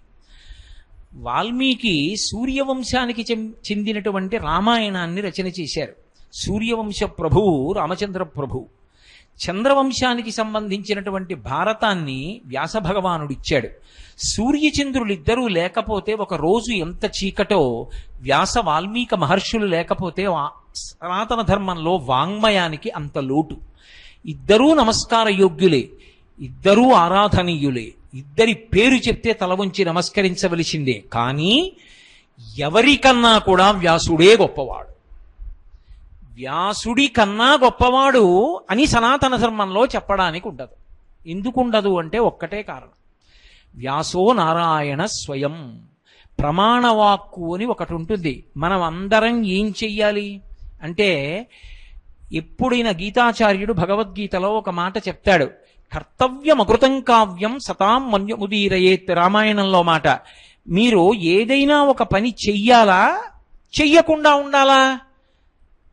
వాల్మీకి సూర్యవంశానికి చెందినటువంటి రామాయణాన్ని రచన చేశారు. సూర్యవంశ ప్రభువు రామచంద్ర ప్రభువు. చంద్రవంశానికి సంబంధించినటువంటి భారతాన్ని వ్యాస భగవానుడిచ్చాడు. సూర్యచంద్రులిద్దరూ లేకపోతే ఒక రోజు ఎంత చీకటో, వ్యాస వాల్మీక మహర్షులు లేకపోతే సనాతన ధర్మంలో వాంగ్మయానికి అంత లోటు. ఇద్దరూ నమస్కార యోగ్యులే, ఇద్దరూ ఆరాధనీయులే, ఇద్దరి పేరు చెప్తే తల వంచి నమస్కరించవలసిందే. కానీ ఎవరికన్నా కూడా వ్యాసుడే గొప్పవాడు. వ్యాసుడి కన్నా గొప్పవాడు అని సనాతన ధర్మంలో చెప్పడానికి ఉండదు. ఎందుకుండదు అంటే ఒక్కటే కారణం. వ్యాసో నారాయణ స్వయం, ప్రమాణవాక్కు అని ఒకటి ఉంటుంది. మనం అందరం ఏం చెయ్యాలి అంటే, ఎప్పుడైనా గీతాచార్యుడు భగవద్గీతలో ఒక మాట చెప్తాడు, కర్తవ్యమకృతం కావ్యం సతాం మన్యముదీరయేత్. రామాయణంలో మాట. మీరు ఏదైనా ఒక పని చెయ్యాలా చెయ్యకుండా ఉండాలా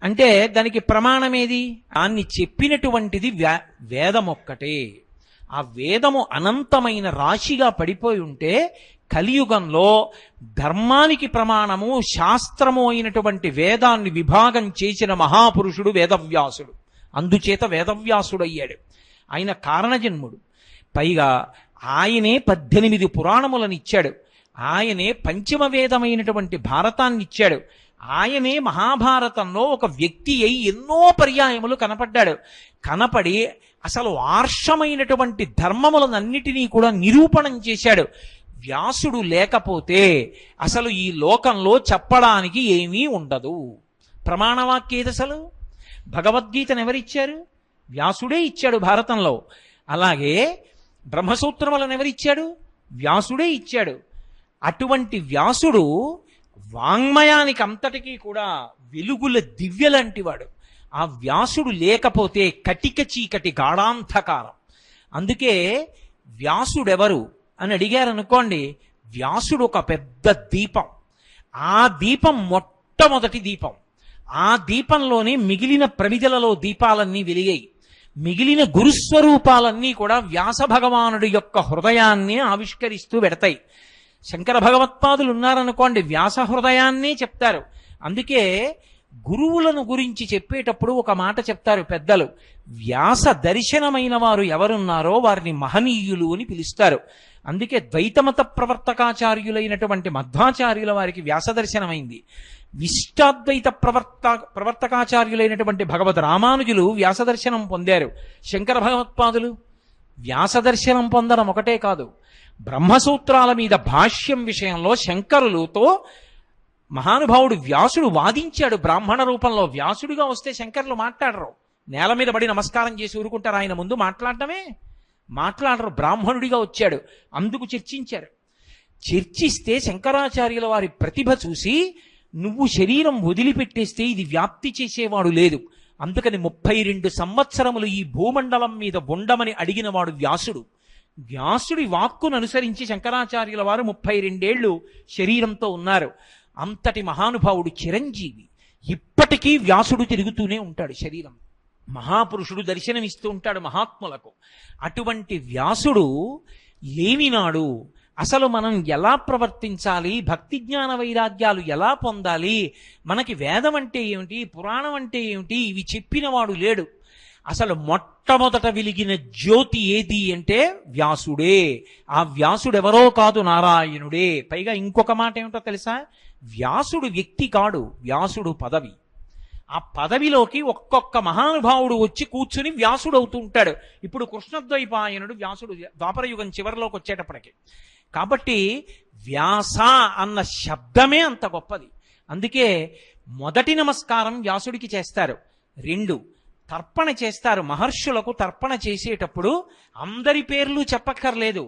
అంటే దానికి ప్రమాణమేది? దాన్ని చెప్పినటువంటిది వేదం ఒక్కటే. ఆ వేదము అనంతమైన రాశిగా పడిపోయి ఉంటే కలియుగంలో ధర్మానికి ప్రమాణము శాస్త్రము అయినటువంటి వేదాన్ని విభాగం చేసిన మహాపురుషుడు వేదవ్యాసుడు. అందుచేత వేదవ్యాసుడు అయ్యాడు. ఆయన కారణజన్ముడు. పైగా ఆయనే 18 పురాణములను ఇచ్చాడు. ఆయనే పంచమ వేదమైనటువంటి భారతాన్ని ఇచ్చాడు. ఆయనే మహాభారతంలో ఒక వ్యక్తి అయి ఎన్నో పర్యాయములు కనపడ్డాడు. కనపడి అసలు ఆర్షమైనటువంటి ధర్మములనన్నిటినీ కూడా నిరూపణం చేశాడు. వ్యాసుడు లేకపోతే అసలు ఈ లోకంలో చెప్పడానికి ఏమీ ఉండదు. ప్రమాణవాక్యేది అసలు? భగవద్గీతను ఎవరిచ్చారు? వ్యాసుడే ఇచ్చాడు భారతంలో. అలాగే బ్రహ్మసూత్రములను ఎవరిచ్చాడు? వ్యాసుడే ఇచ్చాడు. అటువంటి వ్యాసుడు వాంగ్మయానికి అంతటికీ కూడా వెలుగుల దివ్యలంటివాడు. ఆ వ్యాసుడు లేకపోతే కటిక చీకటి గాఢాంధకారం. అందుకే వ్యాసుడెవరు అని అడిగారనుకోండి, వ్యాసుడు ఒక పెద్ద దీపం. ఆ దీపం మొట్టమొదటి దీపం. ఆ దీపంలోనే మిగిలిన ప్రమిదలలో దీపాలన్నీ వెలిగాయి. మిగిలిన గురుస్వరూపాలన్నీ కూడా వ్యాస భగవానుడి యొక్క హృదయాన్ని ఆవిష్కరిస్తూ పెడతాయి. శంకర భగవత్పాదులు ఉన్నారనుకోండి, వ్యాస హృదయాన్నే చెప్తారు. అందుకే గురువులను గురించి చెప్పేటప్పుడు ఒక మాట చెప్తారు పెద్దలు, వ్యాస దర్శనమైన వారు ఎవరున్నారో వారిని మహనీయులు అని పిలుస్తారు. అందుకే ద్వైతమత ప్రవర్తకాచార్యులైనటువంటి మధ్వాచార్యుల వారికి వ్యాస దర్శనమైంది. విశిష్టాద్వైత ప్రవర్తకాచార్యులైనటువంటి భగవద్ రామానుజులు వ్యాస దర్శనం పొందారు. శంకర భగవత్పాదులు వ్యాస దర్శనం పొందడం ఒకటే కాదు, బ్రహ్మసూత్రాల మీద భాష్యం విషయంలో శంకరులతో మహానుభావుడు వ్యాసుడు వాదించాడు బ్రాహ్మణ రూపంలో. వ్యాసుడిగా వస్తే శంకరులు మాట్లాడరు, నేల మీద పడి నమస్కారం చేసి ఊరుకుంటారు. ఆయన ముందు మాట్లాడరు. బ్రాహ్మణుడిగా వచ్చాడు, అందుకు చర్చించారు. చర్చిస్తే శంకరాచార్యుల వారి ప్రతిభ చూసి, నువ్వు శరీరం వదిలిపెట్టేస్తే ఇది వ్యాప్తి చేసేవాడు లేదు, అందుకని 32 సంవత్సరములు ఈ భూమండలం మీద ఉండమని అడిగిన వాడు వ్యాసుడు. వ్యాసుడి వాక్కును అనుసరించి శంకరాచార్యుల వారు 32 ఏళ్ళు శరీరంతో ఉన్నారు. అంతటి మహానుభావుడు చిరంజీవి. ఇప్పటికీ వ్యాసుడు తిరుగుతూనే ఉంటాడు శరీరం. మహాపురుషుడు దర్శనమిస్తూ ఉంటాడు మహాత్ములకు. అటువంటి వ్యాసుడు లేనినాడు అసలు మనం ఎలా ప్రవర్తించాలి, భక్తి జ్ఞాన వైరాగ్యాలు ఎలా పొందాలి, మనకి వేదం అంటే ఏమిటి, పురాణం అంటే ఏమిటి, ఇవి చెప్పినవాడు లేడు. అసలు మొట్టమొదట వెలిగిన జ్యోతి ఏది అంటే వ్యాసుడే. ఆ వ్యాసుడెవరో కాదు, నారాయణుడే. పైగా ఇంకొక మాట ఏమిటో తెలుసా? వ్యాసుడు వ్యక్తి కాడు, వ్యాసుడు పదవి. ఆ పదవిలోకి ఒక్కొక్క మహానుభావుడు వచ్చి కూర్చుని వ్యాసుడు అవుతూ ఉంటాడు. ఇప్పుడు కృష్ణద్వైపాయనుడు వ్యాసుడు ద్వాపరయుగం చివరిలోకి వచ్చేటప్పటికి. కాబట్టి వ్యాస అన్న శబ్దమే అంత గొప్పది. అందుకే మొదటి నమస్కారం వ్యాసుడికి చేస్తారు. 2 తర్పణ చేస్తారు. మహర్షులకు తర్పణ చేసేటప్పుడు అందరి పేర్లు చెప్పక్కర్లేదు,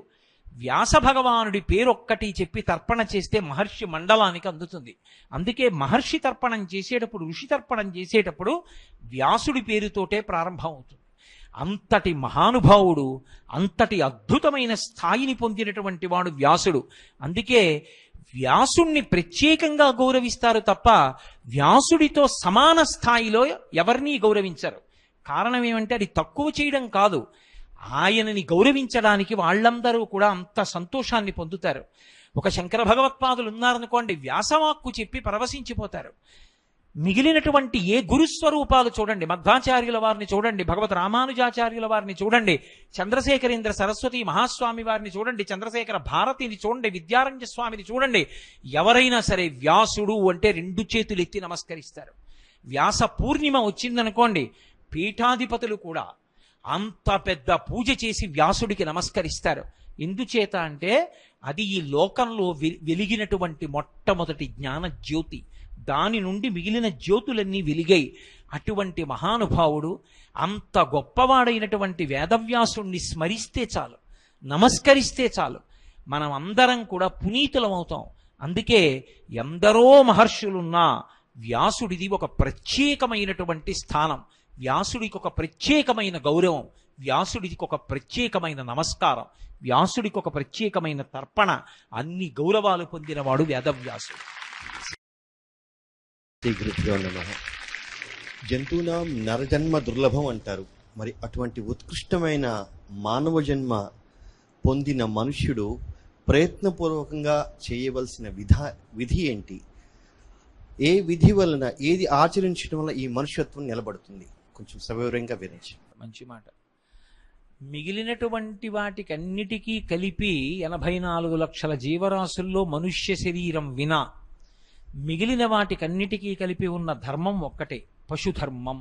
వ్యాస భగవానుడి పేరొక్కటి చెప్పి తర్పణ చేస్తే మహర్షి మండలానికి అందుతుంది. అందుకే మహర్షి తర్పణం చేసేటప్పుడు, ఋషి తర్పణం చేసేటప్పుడు వ్యాసుడి పేరుతోటే ప్రారంభం అవుతుంది. అంతటి మహానుభావుడు, అంతటి అద్భుతమైన స్థాయిని పొందినటువంటి వాడు వ్యాసుడు. అందుకే వ్యాసుణ్ణి ప్రత్యేకంగా గౌరవిస్తారు తప్ప వ్యాసుడితో సమాన స్థాయిలో ఎవరినీ గౌరవించరు. కారణం ఏమంటే అది తక్కువ చేయడం కాదు, ఆయనని గౌరవించడానికి వాళ్ళందరూ కూడా అంత సంతోషాన్ని పొందుతారు. ఒక శంకర భగవత్పాదులు ఉన్నారనుకోండి, వ్యాసవాక్కు చెప్పి పరవశించిపోతారు. మిగిలినటువంటి ఏ గురుస్వరూపాలు చూడండి, మధ్వాచార్యుల వారిని చూడండి, భగవత్ రామానుజాచార్యుల వారిని చూడండి, చంద్రశేఖరేంద్ర సరస్వతి మహాస్వామి వారిని చూడండి, చంద్రశేఖర భారతిని చూడండి, విద్యారణ్య స్వామిని చూడండి, ఎవరైనా సరే వ్యాసుడు అంటే 2 చేతులు ఎత్తి నమస్కరిస్తారు. వ్యాస పూర్ణిమ వచ్చిందనుకోండి, పీఠాధిపతులు కూడా అంత పెద్ద పూజ చేసి వ్యాసుడికి నమస్కరిస్తారు. ఎందుచేత అంటే అది ఈ లోకంలో వెలిగినటువంటి మొట్టమొదటి జ్ఞాన జ్యోతి. దాని నుండి మిగిలిన జ్యోతులన్నీ వెలిగాయి. అటువంటి మహానుభావుడు, అంత గొప్పవాడైనటువంటి వేదవ్యాసుణ్ణి స్మరిస్తే చాలు, నమస్కరిస్తే చాలు, మనం అందరం కూడా పునీతులమవుతాం. అందుకే ఎందరో మహర్షులున్నా వ్యాసుడిది ఒక ప్రత్యేకమైనటువంటి స్థానం, వ్యాసుడికి ఒక ప్రత్యేకమైన గౌరవం, వ్యాసుడికి ఒక ప్రత్యేకమైన నమస్కారం, వ్యాసుడికి ఒక ప్రత్యేకమైన తర్పణ. అన్ని గౌరవాలు పొందినవాడు వేదవ్యాసుడు. శ్రీ గురుభ్యో నమః. జంతువునాం నరజన్మ దుర్లభం అంటారు. మరి అటువంటి ఉత్కృష్టమైన మానవ జన్మ పొందిన మనుష్యుడు ప్రయత్నపూర్వకంగా చేయవలసిన విధి ఏంటి? ఏ విధి వలన, ఏది ఆచరించడం వల్ల ఈ మనుష్యత్వం నిలబడుతుంది? కొంచెం సవివరంగా వివరించి. మంచి మాట. మిగిలినటువంటి వాటికన్నిటికీ కలిపి 84 లక్షల జీవరాశుల్లో మనుష్య శరీరం వినా మిగిలిన వాటికన్నిటికీ కలిపి ఉన్న ధర్మం ఒక్కటే, పశుధర్మం.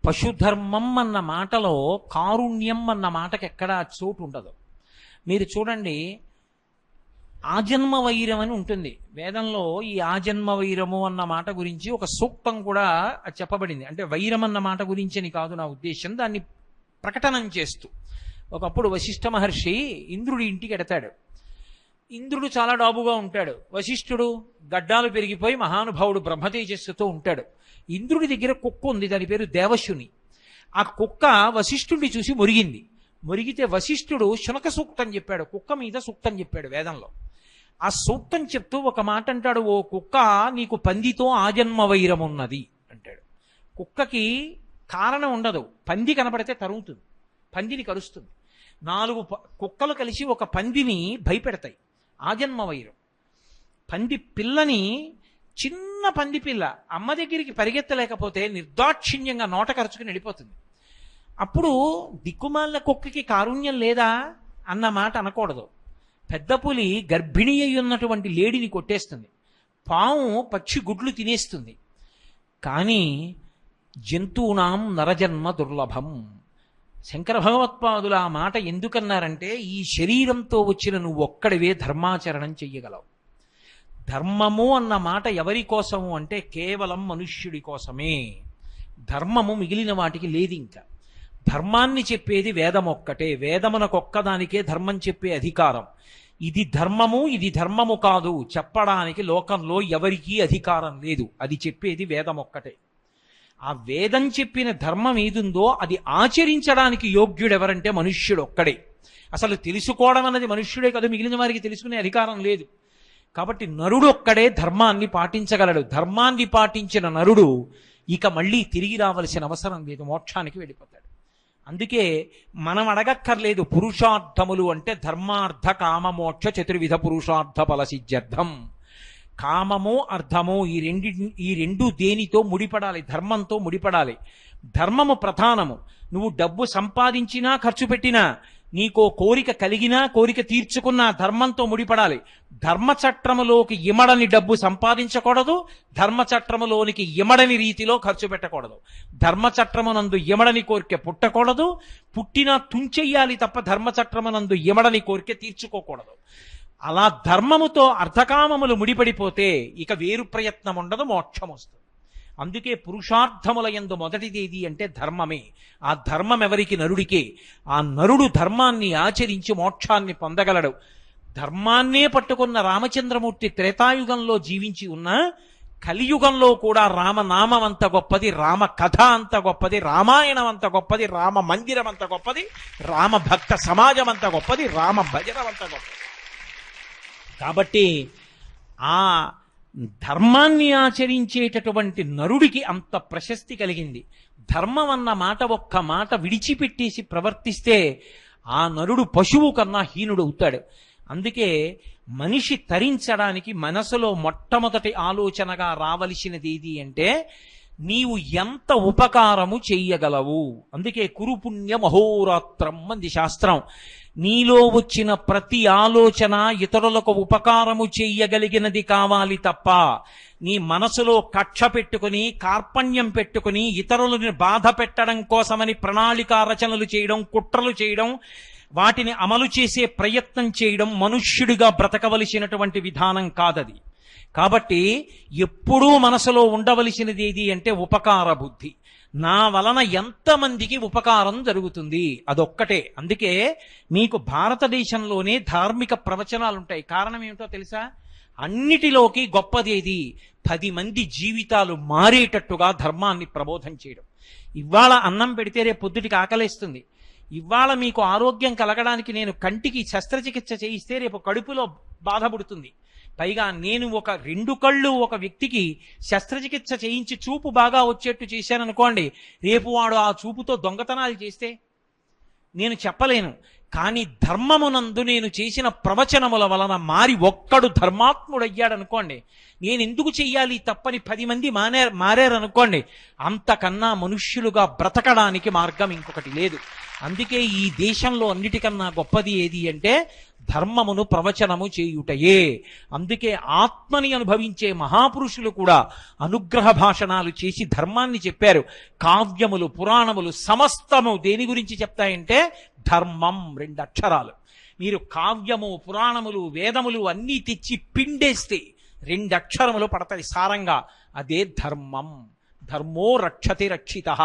పశుధర్మం అన్న మాటలో కారుణ్యం అన్న మాటకి ఎక్కడా చోటు ఉండదు. మీరు చూడండి, ఆజన్మ వైరం అని ఉంటుంది వేదంలో. ఈ ఆజన్మ వైరము అన్న మాట గురించి ఒక సూక్తం కూడా చెప్పబడింది. అంటే వైరం అన్న మాట గురించి అని కాదు నా ఉద్దేశం, దాన్ని ప్రకటనం చేస్తూ. ఒకప్పుడు వశిష్ఠ మహర్షి ఇంద్రుడి ఇంటికి ఎడతాడు. ఇంద్రుడు చాలా డాబుగా ఉంటాడు, వశిష్ఠుడు గడ్డాలు పెరిగిపోయి మహానుభావుడు బ్రహ్మతేజస్సుతో ఉంటాడు. ఇంద్రుడి దగ్గర కుక్క ఉంది, దాని పేరు దేవశుని. ఆ కుక్క వశిష్ఠుడిని చూసి మొరిగింది. మొరిగితే వశిష్ఠుడు శునక సూక్తం చెప్పాడు, కుక్క మీద సూక్తం చెప్పాడు వేదంలో. ఆ సూక్తం చెప్తూ ఒక మాట అంటాడు, ఓ కుక్క, నీకు పందితో ఆజన్మ వైరం ఉన్నది అంటాడు. కుక్కకి కారణం ఉండదు, పంది కనపడితే తరుగుతుంది, పందిని కరుస్తుంది. 4 కుక్కలు కలిసి ఒక పందిని భయపెడతాయి, ఆజన్మ వైరం. పంది పిల్లని, చిన్న పంది పిల్ల అమ్మ దగ్గరికి పరిగెత్తలేకపోతే నిర్దాక్షిణ్యంగా నోట ఖర్చుకుని వెళ్ళిపోతుంది. అప్పుడు దిక్కుమాలిన కుక్కకి కారుణ్యం లేదా అన్న మాట అనకూడదు. పెద్ద పులి గర్భిణి అయి ఉన్నటువంటి లేడిని కొట్టేస్తుంది, పాము పక్షి గుడ్లు తినేస్తుంది. కానీ జంతువునాం నరజన్మ దుర్లభం. శంకర భగవత్పాదులు ఆ మాట ఎందుకన్నారంటే, ఈ శరీరంతో వచ్చిన నువ్వు ఒక్కడివే ధర్మాచరణం చెయ్యగలవు. ధర్మము అన్న మాట ఎవరి కోసము అంటే కేవలం మనుష్యుడి కోసమే. ధర్మము మిగిలిన వాటికి లేదు. ఇంకా ధర్మాన్ని చెప్పేది వేదం ఒక్కటే. వేదమునకొక్కదానికే ధర్మం చెప్పే అధికారం. ఇది ధర్మము, ఇది ధర్మము కాదు చెప్పడానికి లోకంలో ఎవరికీ అధికారం లేదు. అది చెప్పేది వేదం ఒక్కటే. ఆ వేదం చెప్పిన ధర్మం ఏదుందో అది ఆచరించడానికి యోగ్యుడెవరంటే మనుష్యుడు ఒక్కడే. అసలు తెలుసుకోవడం అన్నది మనుష్యుడే కాదు, మిగిలిన వారికి తెలుసుకునే అధికారం లేదు. కాబట్టి నరుడు ఒక్కడే ధర్మాన్ని పాటించగలడు. ధర్మాన్ని పాటించిన నరుడు ఇక మళ్ళీ తిరిగి రావలసిన అవసరం లేదు, మోక్షానికి వెళ్ళిపోతాడు. అందుకే మనం అడగక్కర్లేదు. పురుషార్థములు అంటే ధర్మార్థ కామ మోక్ష చతుర్విధ పురుషార్థ ఫలసిద్ధ్యర్థం. కామము అర్థము ఈ రెండు దేనితో ముడిపడాలి? ధర్మంతో ముడిపడాలి. ధర్మము ప్రధానము. నువ్వు డబ్బు సంపాదించినా ఖర్చు పెట్టినా, నీకో కోరిక కలిగినా కోరిక తీర్చుకున్నా ధర్మంతో ముడిపడాలి. ధర్మచట్రములోకి ఇమడని డబ్బు సంపాదించకూడదు, ధర్మచట్రములోనికి ఇమడని రీతిలో ఖర్చు పెట్టకూడదు. ధర్మచట్రమునందు ఇమడని కోరిక పుట్టకూడదు, పుట్టినా తుంచెయ్యాలి తప్ప ధర్మచట్రమునందు ఇమడని కోరిక తీర్చుకోకూడదు. అలా ధర్మముతో అర్థకామములు ముడిపడిపోతే ఇక వేరు ప్రయత్నం ఉండదు, మోక్షం వస్తుంది. అందుకే పురుషార్థముల యందు మొదటిదేది అంటే ధర్మమే. ఆ ధర్మం ఎవరికి? నరుడికే. ఆ నరుడు ధర్మాన్ని ఆచరించి మోక్షాన్ని పొందగలడు. ధర్మాన్నే పట్టుకున్న రామచంద్రమూర్తి త్రేతాయుగంలో జీవించి ఉన్న కలియుగంలో కూడా రామనామం అంత గొప్పది, రామ కథ అంత గొప్పది, రామాయణం అంత గొప్పది, రామ మందిరం అంత గొప్పది, రామ భక్త సమాజం అంత గొప్పది, రామ భజనం అంత గొప్పది. కాబట్టి ఆ ధర్మాన్ని ఆచరించేటటువంటి నరుడికి అంత ప్రశస్తి కలిగింది. ధర్మం అన్న మాట ఒక్క మాట విడిచిపెట్టేసి ప్రవర్తిస్తే ఆ నరుడు పశువు కన్నా హీనుడవుతాడు. అందుకే మనిషి తరించడానికి మనసులో మొట్టమొదటి ఆలోచనగా రావలసినది ఏది అంటే, నీవు ఎంత ఉపకారము చెయ్యగలవు. అందుకే కురు పుణ్యం అహోరాత్రం అంది శాస్త్రం. నీలో వచ్చిన ప్రతి ఆలోచన ఇతరులకు ఉపకారము చెయ్యగలిగినది కావాలి తప్ప, నీ మనసులో కక్ష పెట్టుకుని కార్పణ్యం పెట్టుకుని ఇతరులని బాధ పెట్టడం కోసమని ప్రణాళికా రచనలు చేయడం, కుట్రలు చేయడం, వాటిని అమలు చేసే ప్రయత్నం చేయడం మనుష్యుడిగా బ్రతకవలసినటువంటి విధానం కాదది. కాబట్టి ఎప్పుడూ మనసులో ఉండవలసినది ఏది అంటే ఉపకార బుద్ధి. నా వలన ఎంతమందికి ఉపకారం జరుగుతుంది, అదొక్కటే. అందుకే మీకు భారతదేశంలోనే ధార్మిక ప్రవచనాలుంటాయి. కారణం ఏమిటో తెలుసా? అన్నిటిలోకి గొప్పదేది 10 మంది జీవితాలు మారేటట్టుగా ధర్మాన్ని ప్రబోధం చేయడం. ఇవాళ అన్నం పెడితే రేపు పొద్దుటికి ఆకలేస్తుంది. ఇవాళ మీకు ఆరోగ్యం కలగడానికి నేను కంటికి శస్త్రచికిత్స చేయిస్తే రేపు కడుపులో బాధపడుతుంది. పైగా నేను 2 కళ్ళు ఒక వ్యక్తికి శస్త్రచికిత్స చేయించి చూపు బాగా వచ్చేట్టు చేశాననుకోండి, రేపు వాడు ఆ చూపుతో దొంగతనాలు చేస్తే నేను చెప్పలేను. కానీ ధర్మమునందు నేను చేసిన ప్రవచనముల వలన మారి ఒక్కడు ధర్మాత్ముడయ్యాడనుకోండి, నేను ఎందుకు చెయ్యాలి తప్పని 10 మంది మారారనుకోండి, అంతకన్నా మనుష్యులుగా బ్రతకడానికి మార్గం ఇంకొకటి లేదు. అందుకే ఈ దేశంలో అన్నిటికన్నా గొప్పది ఏది అంటే ధర్మమును ప్రవచనము చేయుటయే. అందుకే ఆత్మని అనుభవించే మహాపురుషులు కూడా అనుగ్రహ భాషణాలు చేసి ధర్మాన్ని చెప్పారు. కావ్యములు, పురాణములు సమస్తము దేని గురించి చెప్తాయంటే ధర్మం. 2 అక్షరాలు. మీరు కావ్యము, పురాణములు, వేదములు అన్నీ తెచ్చి పిండేస్తే 2 అక్షరములు పడతాయి సారంగా. అదే ధర్మం. ధర్మో రక్షతి రక్షితః.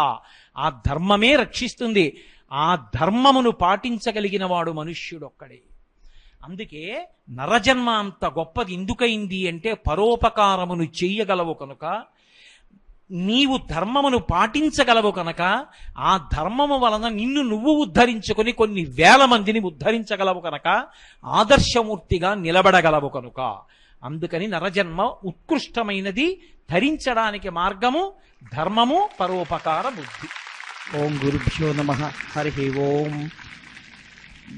ఆ ధర్మమే రక్షిస్తుంది. ఆ ధర్మమును పాటించగలిగిన వాడు మనుష్యుడొక్కడే. అందుకే నరజన్మ అంత గొప్పది ఎందుకైంది అంటే పరోపకారమును చెయ్యగలవు కనుక, నీవు ధర్మమును పాటించగలవు కనుక, ఆ ధర్మము వలన నిన్ను నువ్వు ఉద్ధరించుకొని కొన్ని వేల మందిని ఉద్ధరించగలవు కనుక, ఆదర్శమూర్తిగా నిలబడగలవు కనుక. అందుకని నరజన్మ ఉత్కృష్టమైనది. ధరించడానికి మార్గము ధర్మము, పరోపకార బుద్ధి. ఓం గురుభ్యో నమః. హరి ఓం.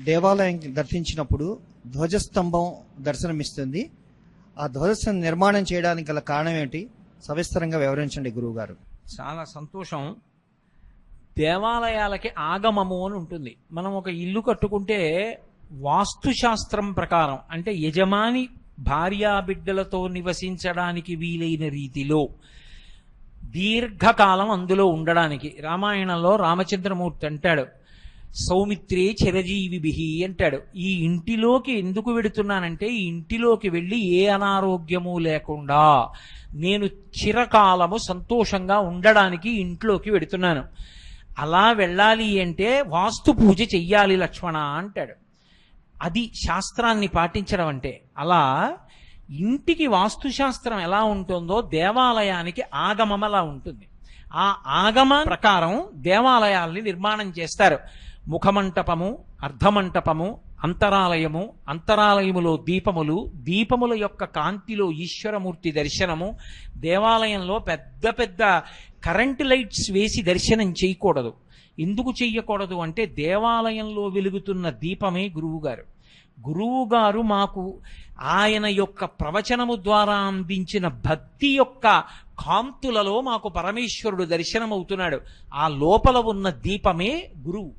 దేవాలయం దర్శించినప్పుడు ధ్వజస్తంభం దర్శనమిస్తుంది. ఆ ధ్వజస్తంభం నిర్మాణం చేయడానికి గల కారణం ఏంటి? సవిస్తరంగా వివరించండి గురువుగారు. చాలా సంతోషం. దేవాలయాలకి ఆగమము అని ఉంటుంది. మనం ఒక ఇల్లు కట్టుకుంటే వాస్తుశాస్త్రం ప్రకారం, అంటే యజమాని భార్యాబిడ్డలతో నివసించడానికి వీలైన రీతిలో దీర్ఘకాలం అందులో ఉండడానికి, రామాయణంలో రామచంద్రమూర్తి అంటాడు, సౌమిత్రే చిరజీవిభిః అంటాడు. ఈ ఇంటిలోకి ఎందుకు వెడుతున్నానంటే, ఈ ఇంటిలోకి వెళ్ళి ఏ అనారోగ్యము లేకుండా నేను చిరకాలము సంతోషంగా ఉండడానికి ఇంట్లోకి వెడుతున్నాను. అలా వెళ్ళాలి అంటే వాస్తు పూజ చెయ్యాలి లక్ష్మణ అంటాడు. అది శాస్త్రాన్ని పాటించడం అంటే. అలా ఇంటికి వాస్తుశాస్త్రం ఎలా ఉంటుందో దేవాలయానికి ఆగమం అలా ఉంటుంది. ఆ ఆగమ ప్రకారం దేవాలయాల్ని నిర్మాణం చేస్తారు. ముఖమంటపము, అర్ధమంటపము, అంతరాలయము, అంతరాలయములో దీపములు, దీపముల యొక్క కాంతిలో ఈశ్వరమూర్తి దర్శనము. దేవాలయంలో పెద్ద పెద్ద కరెంటు లైట్స్ వేసి దర్శనం చేయకూడదు. ఎందుకు చెయ్యకూడదు అంటే, దేవాలయంలో వెలుగుతున్న దీపమే గురువుగారు. గురువుగారు మాకు ఆయన యొక్క ప్రవచనము ద్వారా అందించిన భక్తి యొక్క కాంతులలో మాకు పరమేశ్వరుడు దర్శనమవుతున్నాడు. ఆ లోపల ఉన్న దీపమే గురువు.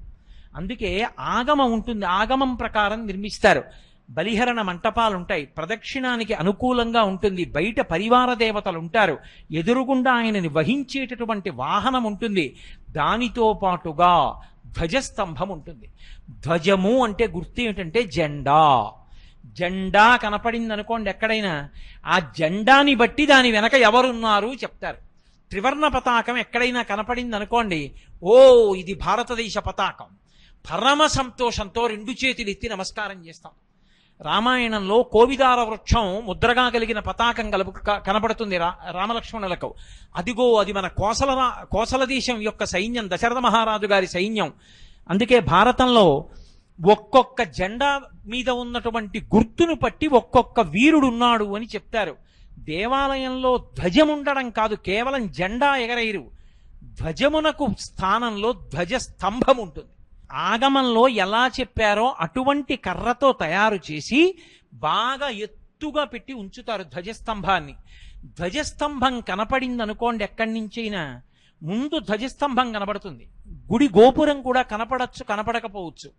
అందుకే ఆగమం ఉంటుంది. ఆగమం ప్రకారం నిర్మిస్తారు. బలిహరణ మంటపాలుంటాయి. ప్రదక్షిణానికి అనుకూలంగా ఉంటుంది. బయట పరివార దేవతలు ఉంటారు. ఎదురుగుండా ఆయనని వహించేటటువంటి వాహనం ఉంటుంది. దానితో పాటుగా ధ్వజస్తంభం ఉంటుంది. ధ్వజము అంటే గుర్తు ఏమిటంటే జెండా. జెండా కనపడింది అనుకోండి ఎక్కడైనా, ఆ జెండాని బట్టి దాని వెనక ఎవరున్నారు చెప్తారు. త్రివర్ణ పతాకం ఎక్కడైనా కనపడింది అనుకోండి, ఓ ఇది భారతదేశ పతాకం. పరమ సంతోషంతో 2 చేతులు ఎత్తి నమస్కారం చేస్తాం. రామాయణంలో కోవిదార వృక్షం ముద్రగా కలిగిన పతాకం కనపడుతుంది రామలక్ష్మణులకు. అదిగో అది మన కోసల దేశం యొక్క సైన్యం, దశరథ మహారాజు గారి సైన్యం. అందుకే భారతంలో ఒక్కొక్క జెండా మీద ఉన్నటువంటి గుర్తును పట్టి ఒక్కొక్క వీరుడున్నాడు అని చెప్తారు. దేవాలయంలో ధ్వజం ఉండడం కాదు, కేవలం జెండా ఎగరేయరు. ధ్వజమునకు స్థానంలో ధ్వజస్తంభం ఉంటుంది. ఆగమంలో ఎలా చెప్పారో అటువంటి కర్రతో తయారు చేసి బాగా ఎత్తుగా పెట్టి ఉంచుతారు ధ్వజస్తంభాన్ని. ధ్వజస్తంభం కనపడింది అనుకోండి ఎక్కడి నుంచైనా, ముందు ధ్వజస్తంభం కనపడుతుంది. గుడి గోపురం కూడా కనపడచ్చు, కనపడకపోవచ్చు.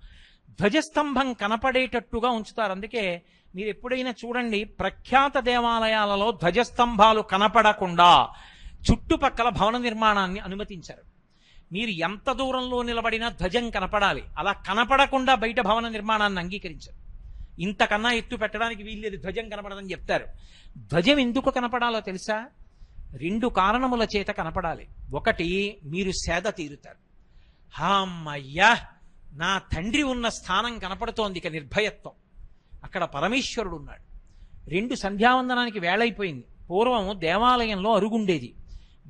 ధ్వజస్తంభం కనపడేటట్టుగా ఉంచుతారు. అందుకే మీరు ఎప్పుడైనా చూడండి, ప్రఖ్యాత దేవాలయాలలో ధ్వజస్తంభాలు కనపడకుండా చుట్టుపక్కల భవన నిర్మాణాన్ని అనుమతించారు. మీరు ఎంత దూరంలో నిలబడినా ధ్వజం కనపడాలి. అలా కనపడకుండా బయట భవన నిర్మాణాన్ని అంగీకరించరు. ఇంతకన్నా ఎత్తు పెట్టడానికి వీల్లేదు, ధ్వజం కనపడదని చెప్తారు. ధ్వజం ఎందుకు కనపడాలో తెలుసా? 2 కారణముల చేత కనపడాలి. ఒకటి, మీరు సేద తీరుతారు. అమ్మయ్యా, నా తండ్రి ఉన్న స్థానం కనపడుతోంది, ఇక నిర్భయత్వం, అక్కడ పరమేశ్వరుడు ఉన్నాడు. 2, సంధ్యావందనానికి వేళైపోయింది. పూర్వం దేవాలయంలో అరుగుండేది.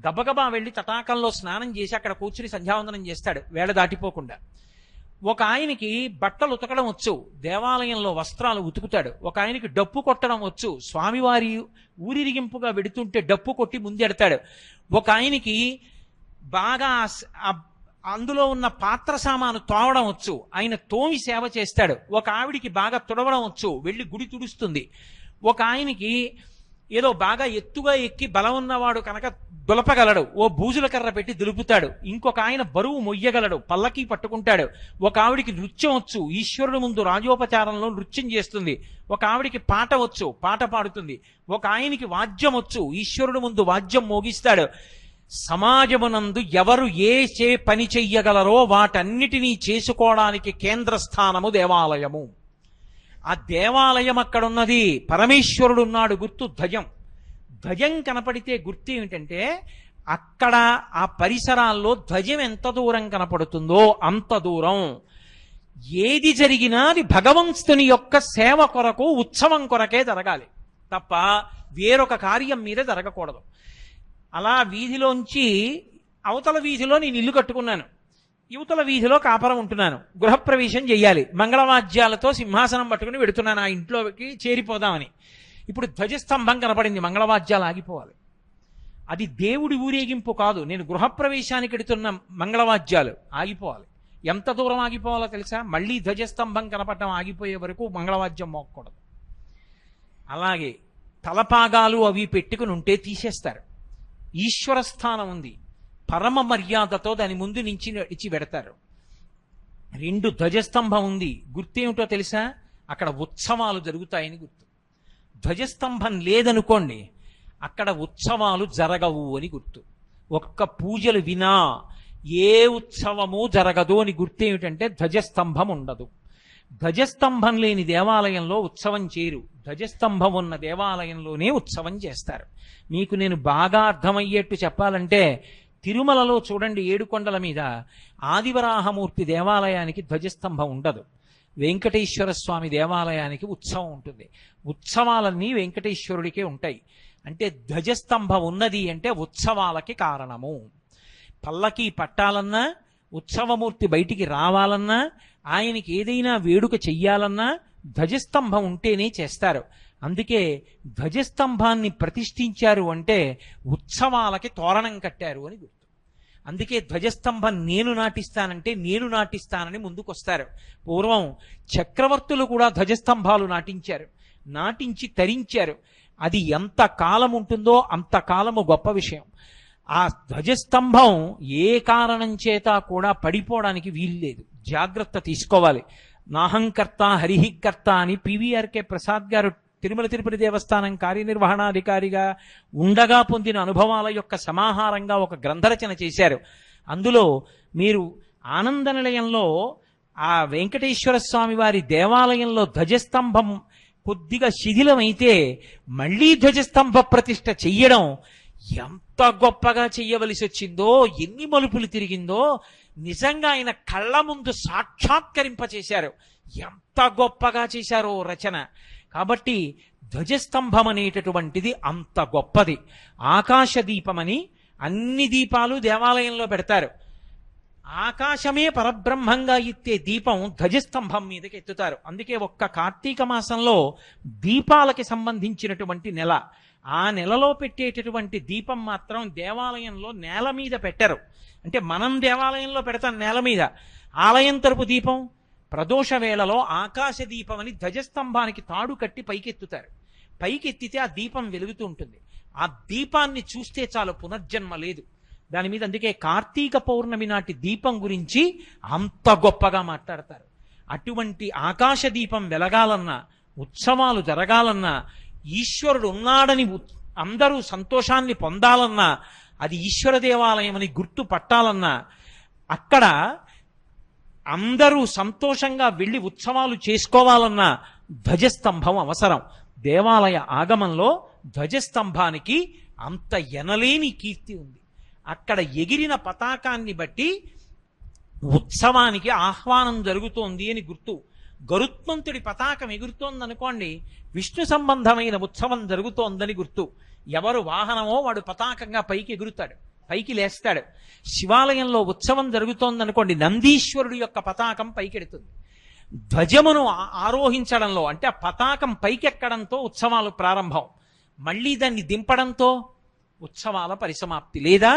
గబగబా వెళ్ళి తటాకంలో స్నానం చేసి అక్కడ కూర్చుని సంధ్యావందనం చేస్తాడు వేళ దాటిపోకుండా. ఒక ఆయనకి బట్టలు ఉతకడం వచ్చు, దేవాలయంలో వస్త్రాలు ఉతుకుతాడు. ఒక ఆయనకి డప్పు కొట్టడం వచ్చు, స్వామివారి ఊరిరిగింపుగా వెడుతుంటే డప్పు కొట్టి ముందెడతాడు. ఒక ఆయనకి బాగా అందులో ఉన్న పాత్ర సామాను తోవడం వచ్చు, ఆయన తోమి సేవ చేస్తాడు. ఒక ఆవిడికి బాగా తుడవడం వచ్చు, వెళ్ళి గుడి తుడుస్తుంది. ఒక ఆయనకి ఏదో బాగా ఎత్తుగా ఎక్కి బలం ఉన్నవాడు కనుక దులపగలడు, ఓ బూజుల కర్ర పెట్టి దులుపుతాడు. ఇంకొక ఆయన బరువు మొయ్యగలడు, పల్లకి పట్టుకుంటాడు. ఒక ఆవిడికి నృత్యం వచ్చు, ఈశ్వరుడు ముందు రాజోపచారంలో నృత్యం చేస్తుంది. ఒక ఆవిడికి పాట వచ్చు, పాట పాడుతుంది. ఒక ఆయనకి వాద్యం వచ్చు, ఈశ్వరుడు ముందు వాద్యం మోగిస్తాడు. సమాజమునందు ఎవరు పని చెయ్యగలరో వాటన్నిటినీ చేసుకోవడానికి కేంద్ర స్థానము దేవాలయము. ఆ దేవాలయం అక్కడున్నది, పరమేశ్వరుడు ఉన్నాడు, గుర్తు ధ్వజం. ధ్వజం కనపడితే గుర్తు ఏమిటంటే అక్కడ ఆ పరిసరాల్లో ధ్వజం ఎంత దూరం కనపడుతుందో అంత దూరం ఏది జరిగినా అది భగవంతుని యొక్క సేవ కొరకు, ఉత్సవం కొరకే జరగాలి తప్ప వేరొక కార్యం మీద జరగకూడదు. అలా వీధిలోంచి అవతల వీధిలో నేను ఇల్లు కట్టుకున్నాను, యువతల వీధిలో కాపరం ఉంటున్నాను, గృహప్రవేశం చెయ్యాలి, మంగళవాద్యాలతో సింహాసనం పట్టుకుని వెడుతున్నాను ఆ ఇంట్లోకి చేరిపోదామని. ఇప్పుడు ధ్వజస్తంభం కనపడింది, మంగళవాద్యాలు ఆగిపోవాలి. అది దేవుడి ఊరేగింపు కాదు, నేను గృహప్రవేశానికి ఎడుతున్న మంగళవాద్యాలు ఆగిపోవాలి. ఎంత దూరం ఆగిపోవాలో తెలుసా? మళ్ళీ ధ్వజస్తంభం కనపడటం ఆగిపోయే వరకు మంగళవాద్యం మోగకూడదు. అలాగే తలపాగాలు అవి పెట్టుకుని ఉంటే తీసేస్తారు. ఈశ్వర స్థానం ఉంది, పరమ మర్యాదతో దాని ముందు నుంచి ఇచ్చి పెడతారు. 2 ధ్వజస్తంభం ఉంది, గుర్తేమిటో తెలుసా? అక్కడ ఉత్సవాలు జరుగుతాయని గుర్తు. ధ్వజస్తంభం లేదనుకోండి, అక్కడ ఉత్సవాలు జరగవు అని గుర్తు. ఒక్క పూజలు వినా ఏ ఉత్సవము జరగదు అని గుర్తేమిటంటే ధ్వజస్తంభం ఉండదు. ధ్వజస్తంభం లేని దేవాలయంలో ఉత్సవం చేయరు, ధ్వజస్తంభం ఉన్న దేవాలయంలోనే ఉత్సవం చేస్తారు. మీకు నేను బాగా అర్థమయ్యేట్టు చెప్పాలంటే, తిరుమలలో చూడండి, 7 కొండల మీద ఆదివరాహమూర్తి దేవాలయానికి ధ్వజస్తంభం ఉండదు. వెంకటేశ్వర స్వామి దేవాలయానికి ఉత్సవం ఉంటుంది. ఉత్సవాలన్నీ వెంకటేశ్వరుడికే ఉంటాయి. అంటే ధ్వజస్తంభం ఉన్నది అంటే ఉత్సవాలకి కారణము. పల్లకి పట్టాలన్నా, ఉత్సవమూర్తి బయటికి రావాలన్నా, ఆయనకి ఏదైనా వేడుక చెయ్యాలన్నా ధ్వజస్తంభం ఉంటేనే చేస్తారు. అందుకే ధ్వజస్తంభాన్ని ప్రతిష్ఠించారు అంటే ఉత్సవాలకి తోరణం కట్టారు అని గుర్తు. అందుకే ధ్వజస్తంభం నేను నాటిస్తానంటే నేను నాటిస్తానని ముందుకొస్తారు. పూర్వం చక్రవర్తులు కూడా ధ్వజస్తంభాలు నాటించారు, నాటించి తరించారు. అది ఎంత కాలం ఉంటుందో అంత కాలము గొప్ప విషయం. ఆ ధ్వజస్తంభం ఏ కారణం చేత కూడా పడిపోవడానికి వీల్లేదు, జాగ్రత్త తీసుకోవాలి. నాహంకర్త హరిహికర్త అని పివిఆర్కే ప్రసాద్ గారు తిరుమల తిరుపతి దేవస్థానం కార్యనిర్వహణాధికారిగా ఉండగా పొందిన అనుభవాల యొక్క సమాహారంగా ఒక గ్రంథరచన చేశారు. అందులో మీరు ఆనంద నిలయంలో ఆ వెంకటేశ్వర స్వామి వారి దేవాలయంలో ధ్వజస్తంభం కొద్దిగా శిథిలమైతే మళ్లీ ధ్వజస్తంభ ప్రతిష్ఠ చెయ్యడం ఎంత గొప్పగా చెయ్యవలసి వచ్చిందో, ఎన్ని మలుపులు తిరిగిందో నిజంగా ఆయన కళ్ళ ముందు సాక్షాత్కరింపచేశారు. ఎంత గొప్పగా చేశారో రచన. కాబట్టి ధ్వజస్తంభం అనేటటువంటిది అంత గొప్పది. ఆకాశ దీపమని అన్ని దీపాలు దేవాలయంలో పెడతారు. ఆకాశమే పరబ్రహ్మంగా ఎత్తే దీపం ధ్వజస్తంభం మీదకి ఎత్తుతారు. అందుకే ఒక్క కార్తీక మాసంలో దీపాలకి సంబంధించినటువంటి నెల, ఆ నెలలో పెట్టేటటువంటి దీపం మాత్రం దేవాలయంలో నేల మీద పెట్టరు. అంటే మనం దేవాలయంలో పెడతాం నేల మీద, ఆలయం తరపు దీపం ప్రదోష వేళలో ఆకాశ దీపం అని ధ్వజస్తంభానికి తాడు కట్టి పైకెత్తుతారు. పైకెత్తితే ఆ దీపం వెలుగుతూ ఉంటుంది. ఆ దీపాన్ని చూస్తే చాలు, పునర్జన్మ లేదు దాని మీద. అందుకే కార్తీక పౌర్ణమి నాటి దీపం గురించి అంత గొప్పగా మాట్లాడతారు. అటువంటి ఆకాశ దీపం వెలగాలన్నా, ఉత్సవాలు జరగాలన్నా, ఈశ్వరుడు ఉన్నాడని అందరూ సంతోషాన్ని పొందాలన్నా, అది ఈశ్వర దేవాలయం అని గుర్తు పట్టాలన్నా, అక్కడ అందరూ సంతోషంగా వెళ్ళి ఉత్సవాలు చేసుకోవాలన్న ధ్వజస్తంభం అవసరం. దేవాలయ ఆగమంలో ధ్వజస్తంభానికి అంత ఎనలేని కీర్తి ఉంది. అక్కడ ఎగిరిన పతాకాన్ని బట్టి ఉత్సవానికి ఆహ్వానం జరుగుతోంది అని గుర్తు. గరుత్మంతుడి పతాకం ఎగురుతోందనుకోండి, విష్ణు సంబంధమైన ఉత్సవం జరుగుతోందని గుర్తు. ఎవరు వాహనమో వాడు పతాకంగా పైకి ఎగురుతాడు, పైకి లేస్తాడు. శివాలయంలో ఉత్సవం జరుగుతోందనుకోండి, నందీశ్వరుడు యొక్క పతాకం పైకెడుతుంది. ధ్వజమును ఆరోహించడంలో అంటే ఆ పతాకం పైకెక్కడంతో ఉత్సవాలు ప్రారంభం, మళ్ళీ దాన్ని దింపడంతో ఉత్సవాల పరిసమాప్తి, లేదా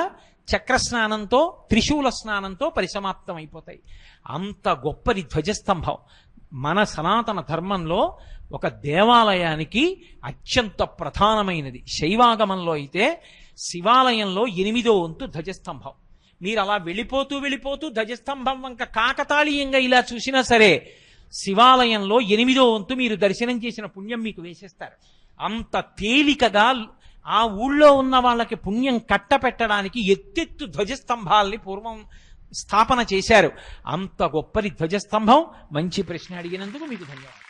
చక్రస్నానంతో త్రిశూల స్నానంతో పరిసమాప్తం అయిపోతాయి. అంత గొప్పది ధ్వజస్తంభం. మన సనాతన ధర్మంలో ఒక దేవాలయానికి అత్యంత ప్రధానమైనది. శైవాగమంలో అయితే శివాలయంలో 8వ వంతు ధ్వజస్తంభం. మీరు అలా వెళ్ళిపోతూ వెళ్ళిపోతూ ధ్వజస్తంభం వంక కాకతాళీయంగా ఇలా చూసినా సరే శివాలయంలో 8వ వంతు మీరు దర్శనం చేసిన పుణ్యం మీకు వేసేస్తారు. అంత తేలికగా ఆ ఊళ్ళో ఉన్న వాళ్ళకి పుణ్యం కట్టపెట్టడానికి ఎత్తెత్తు ధ్వజస్తంభాల్ని పూర్వం స్థాపన చేశారు. అంత గొప్పది ధ్వజస్తంభం. మంచి ప్రశ్న అడిగినందుకు మీకు ధన్యవాదాలు.